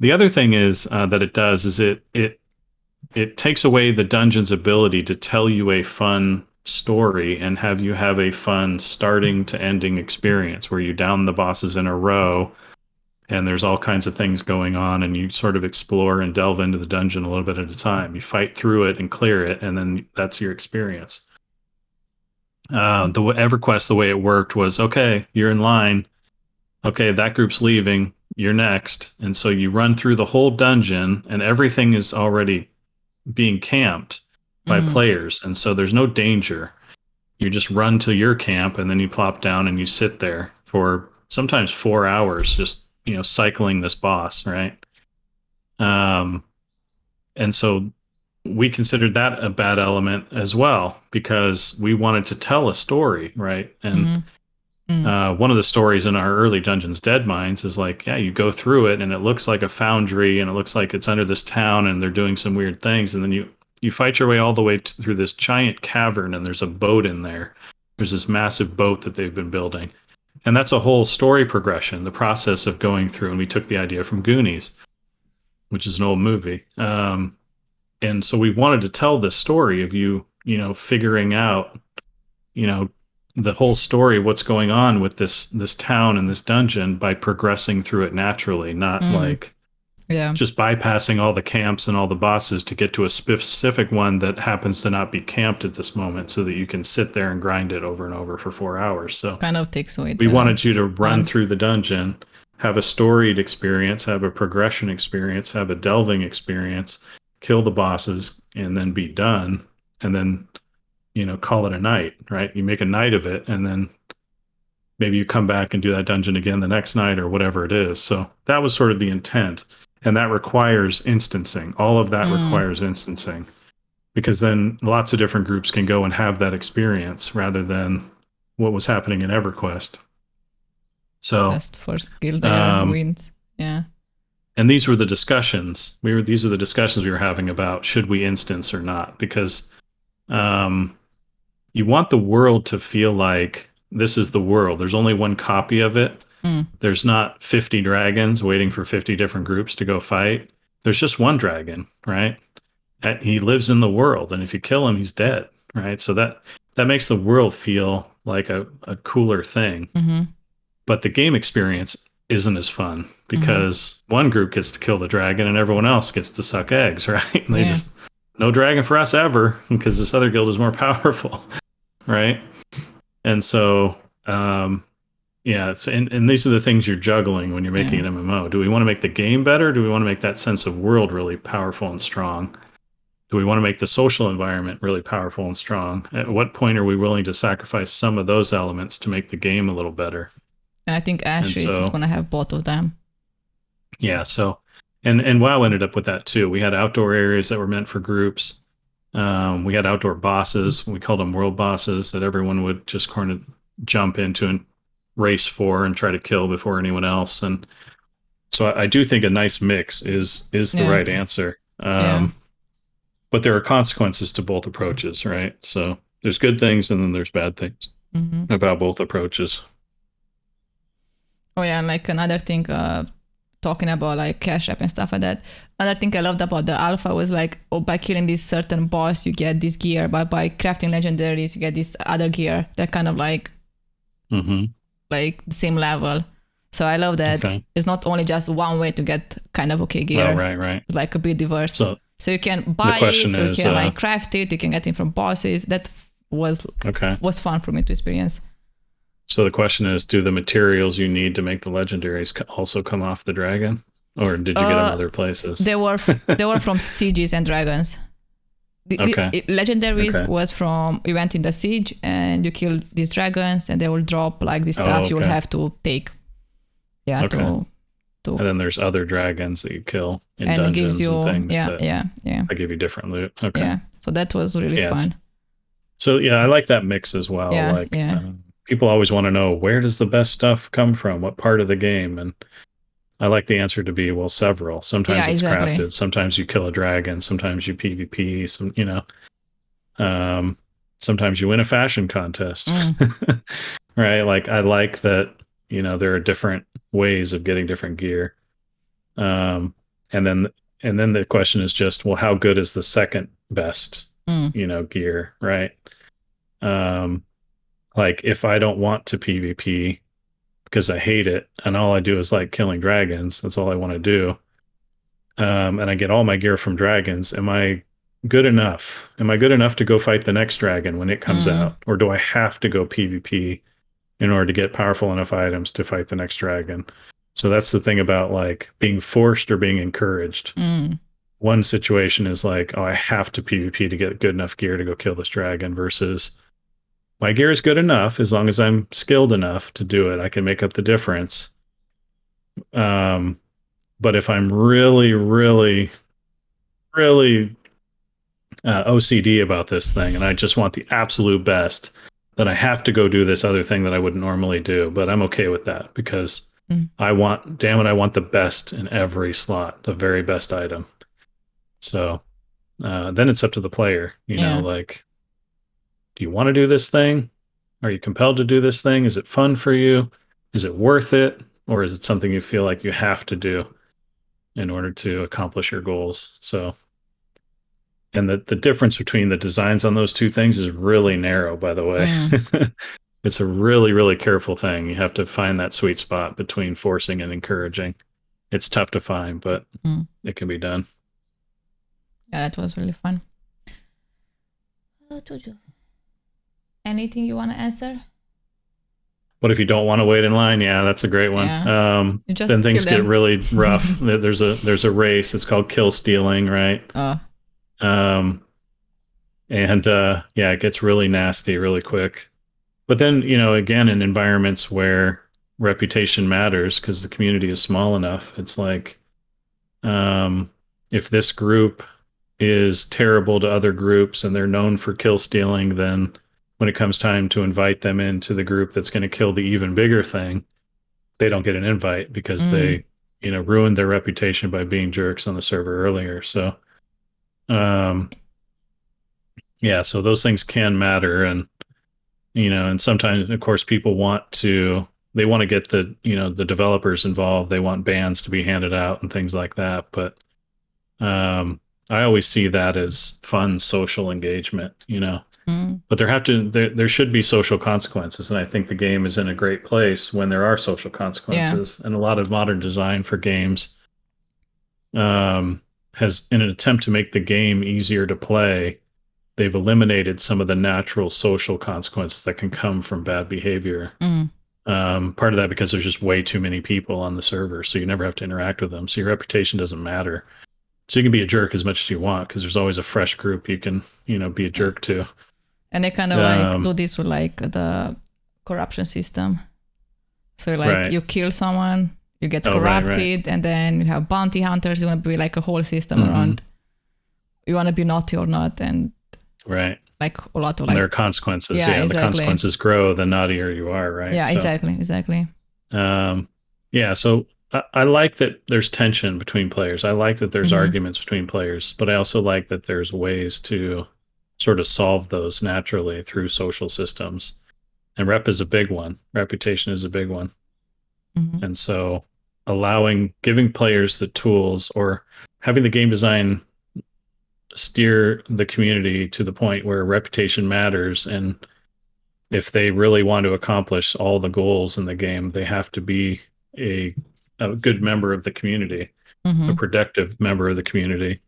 The other thing is that it does is it takes away the dungeon's ability to tell you a fun story and have you have a fun starting to ending experience where you down the bosses in a row and there's all kinds of things going on and you sort of explore and delve into the dungeon a little bit at a time. You fight through it and clear it, and then that's your experience. The EverQuest, the way it worked was, okay, you're in line. Okay, that group's leaving. You're next. And so you run through the whole dungeon and everything is already being camped by players. And so there's no danger. You just run to your camp and then you plop down and you sit there for sometimes 4 hours, just, cycling this boss, right? And so we considered that a bad element as well because we wanted to tell a story, right? And one of the stories in our early Dungeons Dead Mines is like, yeah, you go through it and it looks like a foundry and it looks like it's under this town and they're doing some weird things. And then you fight your way all the way through this giant cavern and there's a boat in there. There's this massive boat that they've been building. And that's a whole story progression, the process of going through. And we took the idea from Goonies, which is an old movie. And so we wanted to tell this story of you figuring out, the whole story of what's going on with this town and this dungeon by progressing through it naturally, not just bypassing all the camps and all the bosses to get to a specific one that happens to not be camped at this moment so that you can sit there and grind it over and over for 4 hours. So kind of takes away. We wanted you to run through the dungeon, have a storied experience, have a progression experience, have a delving experience, kill the bosses, and then be done. And then, call it a night, right? You make a night of it, and then maybe you come back and do that dungeon again the next night or whatever it is. So that was sort of the intent. And that requires instancing. All of that requires instancing. Because then lots of different groups can go and have that experience rather than what was happening in EverQuest. So best first guild wins. Yeah. And these were the discussions. These are the discussions we were having about should we instance or not? Because you want the world to feel like this is the world. There's only one copy of it. Mm. There's not 50 dragons waiting for 50 different groups to go fight. There's just one dragon, right? And he lives in the world, and if you kill him, he's dead, right? So that makes the world feel like a cooler thing. Mm-hmm. But the game experience isn't as fun because one group gets to kill the dragon and everyone else gets to suck eggs, right? They just, no dragon for us ever because this other guild is more powerful, right? And so, and these are the things you're juggling when you're making an MMO. Do we want to make the game better? Do we want to make that sense of world really powerful and strong? Do we want to make the social environment really powerful and strong? At what point are we willing to sacrifice some of those elements to make the game a little better? And I think Ashley is going to have both of them. Yeah. So, and WoW ended up with that too. We had outdoor areas that were meant for groups. We had outdoor bosses. We called them world bosses that everyone would just kind of jump into and race for and try to kill before anyone else. And so I do think a nice mix is the right answer. But there are consequences to both approaches, right? So there's good things and then there's bad things about both approaches. Oh yeah, and like another thing, talking about like cash app and stuff like that. Another thing I loved about the alpha was like, by killing this certain boss, you get this gear, but by crafting legendaries, you get this other gear. They're kind of like, like the same level. So I love that it's not only just one way to get kind of okay gear. Oh, right. It's like a bit diverse. So you can buy it, you can like craft it, you can get it from bosses. That was fun for me to experience. So the question is, do the materials you need to make the legendaries also come off the dragon? Or did you get them other places? They were from sieges and dragons. The legendaries was from, you went in the siege and you killed these dragons and they will drop like this stuff you will have to take. Yeah, to and then there's other dragons that you kill in and dungeons gives you, and things that give you different loot. Okay. Yeah, so that was really fun. So yeah, I like that mix as well. People always want to know, where does the best stuff come from? What part of the game? And I like the answer to be, well, several. Sometimes it's crafted. Sometimes you kill a dragon. Sometimes you PvP. Sometimes you win a fashion contest. Right? Like, I like that, there are different ways of getting different gear. And then the question is just, well, how good is the second best, gear, right? Like, if I don't want to PvP because I hate it and all I do is like killing dragons, that's all I want to do. And I get all my gear from dragons. Am I good enough? Am I good enough to go fight the next dragon when it comes out? Or do I have to go PvP in order to get powerful enough items to fight the next dragon? So that's the thing about like being forced or being encouraged. One situation is like, oh, I have to PvP to get good enough gear to go kill this dragon, versus my gear is good enough as long as I'm skilled enough to do it. I can make up the difference. But if I'm really, really, really OCD about this thing and I just want the absolute best, then I have to go do this other thing that I wouldn't normally do. But I'm okay with that because I want the best in every slot, the very best item. So then it's up to the player, like, do you want to do this thing? Are you compelled to do this thing? Is it fun for you? Is it worth it? Or is it something you feel like you have to do in order to accomplish your goals? So, and the difference between the designs on those two things is really narrow, by the way. It's a really, really careful thing. You have to find that sweet spot between forcing and encouraging. It's tough to find, but it can be done. Yeah, that was really fun. Anything you want to answer? What if you don't want to wait in line? Yeah, that's a great one. Then things get really rough. There's a race. It's called kill stealing, right? It gets really nasty really quick. But then, again, in environments where reputation matters because the community is small enough, it's like, if this group is terrible to other groups and they're known for kill stealing, then when it comes time to invite them into the group that's going to kill the even bigger thing, they don't get an invite because they, ruined their reputation by being jerks on the server earlier. So, so those things can matter. And, and sometimes, of course, people want to they want to get the developers involved. They want bans to be handed out and things like that. But I always see that as fun social engagement, But there should be social consequences, and I think the game is in a great place when there are social consequences. And a lot of modern design for games has, in an attempt to make the game easier to play, they've eliminated some of the natural social consequences that can come from bad behavior. Part of that because there's just way too many people on the server, so you never have to interact with them. So your reputation doesn't matter. So you can be a jerk as much as you want because there's always a fresh group you can, be a jerk to. And they kind of like do this with like the corruption system. So like you kill someone, you get corrupted, and then you have bounty hunters. You want to be like a whole system around. You want to be naughty or not, and like a lot of like. And there are consequences. Yeah, exactly. The consequences grow the naughtier you are, right? Yeah, so, exactly. So I like that there's tension between players. I like that there's arguments between players, but I also like that there's ways to sort of solve those naturally through social systems. And rep is a big one. Reputation is a big one. And so giving players the tools or having the game design steer the community to the point where reputation matters. And if they really want to accomplish all the goals in the game, they have to be a good member of the community, a productive member of the community,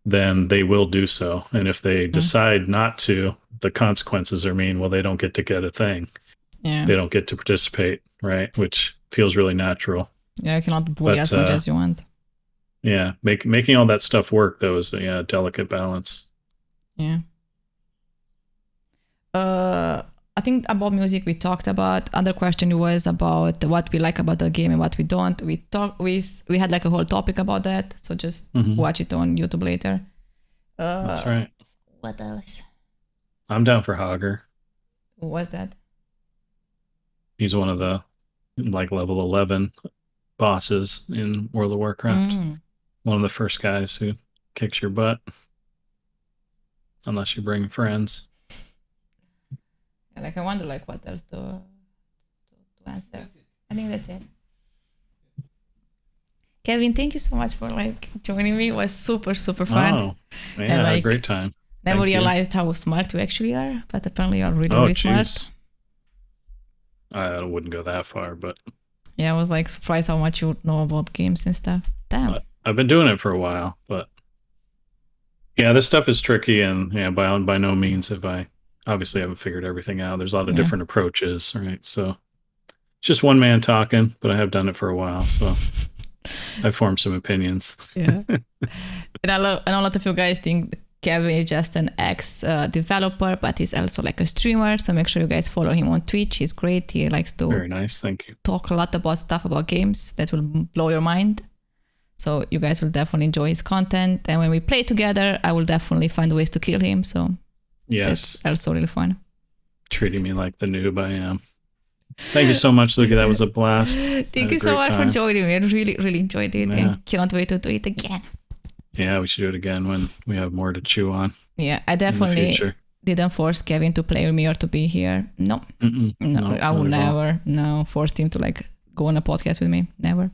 then they will do so. And if they decide not to, the consequences are mean. Well, they don't get a thing. Yeah. They don't get to participate, right? Which feels really natural. Yeah, you cannot bully as much as you want. Yeah, making all that stuff work, though, is a delicate balance. Yeah. I think about music we talked about. Other question was about what we like about the game and what we don't. We had like a whole topic about that. So just watch it on YouTube later. That's right. What else? I'm down for Hager. Who was that? He's one of the like level 11 bosses in World of Warcraft. One of the first guys who kicks your butt. Unless you bring friends. Like I wonder like what else to answer. I think that's it. Kevin, thank you so much for like joining me. It was super fun. Oh, yeah, and, like, a great time. Never realized how smart you actually are, but apparently you're really smart. I wouldn't go that far, but yeah, I was like surprised how much you know about games and stuff. Damn. I've been doing it for a while, but yeah, this stuff is tricky, and by no means have I. Obviously, I haven't figured everything out. There's a lot of different approaches, right? So it's just one man talking, but I have done it for a while, so I formed some opinions. Yeah, and I know a lot of you guys think Kevin is just an ex-developer, but he's also like a streamer. So make sure you guys follow him on Twitch. He's great. He likes to very nice. Thank you. Talk a lot about stuff about games that will blow your mind. So you guys will definitely enjoy his content. And when we play together, I will definitely find ways to kill him. So. Yes. That's also really fun. Treating me like the noob I am. Thank you so much, Luki. That was a blast. Thank you so much for joining me. I really enjoyed it and cannot wait to do it again. Yeah, we should do it again when we have more to chew on. Yeah, I definitely didn't force Kevin to play with me or to be here. No, I will never force him to like go on a podcast with me. Never.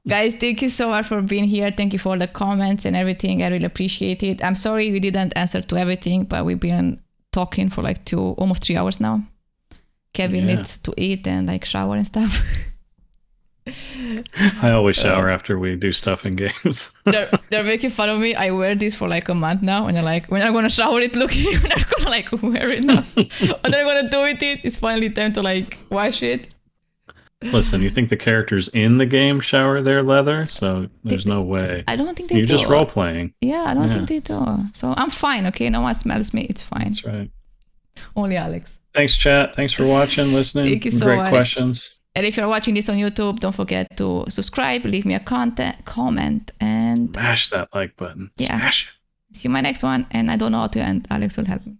Guys, thank you so much for being here. Thank you for the comments and everything. I really appreciate it. I'm sorry we didn't answer to everything, but we've been talking for like almost 3 hours now. Kevin needs to eat and like shower and stuff. I always shower after we do stuff in games. they're making fun of me. I wear this for like a month now, and they're like, when I'm gonna shower it, look, when I'm gonna like wear it now. What are you gonna do with it? It's finally time to like wash it. Listen, you think the characters in the game shower their leather? So there's no way. I don't think they do. You're just role playing. Yeah, I don't think they do. So I'm fine, okay? No one smells me. It's fine. That's right. Only Alex. Thanks, chat. Thanks for watching, listening. Thank you so much. Great questions. And if you're watching this on YouTube, don't forget to subscribe, leave me a comment, and... Smash that like button. Yeah. Smash it. See you in my next one. And I don't know how to end. Alex will help me.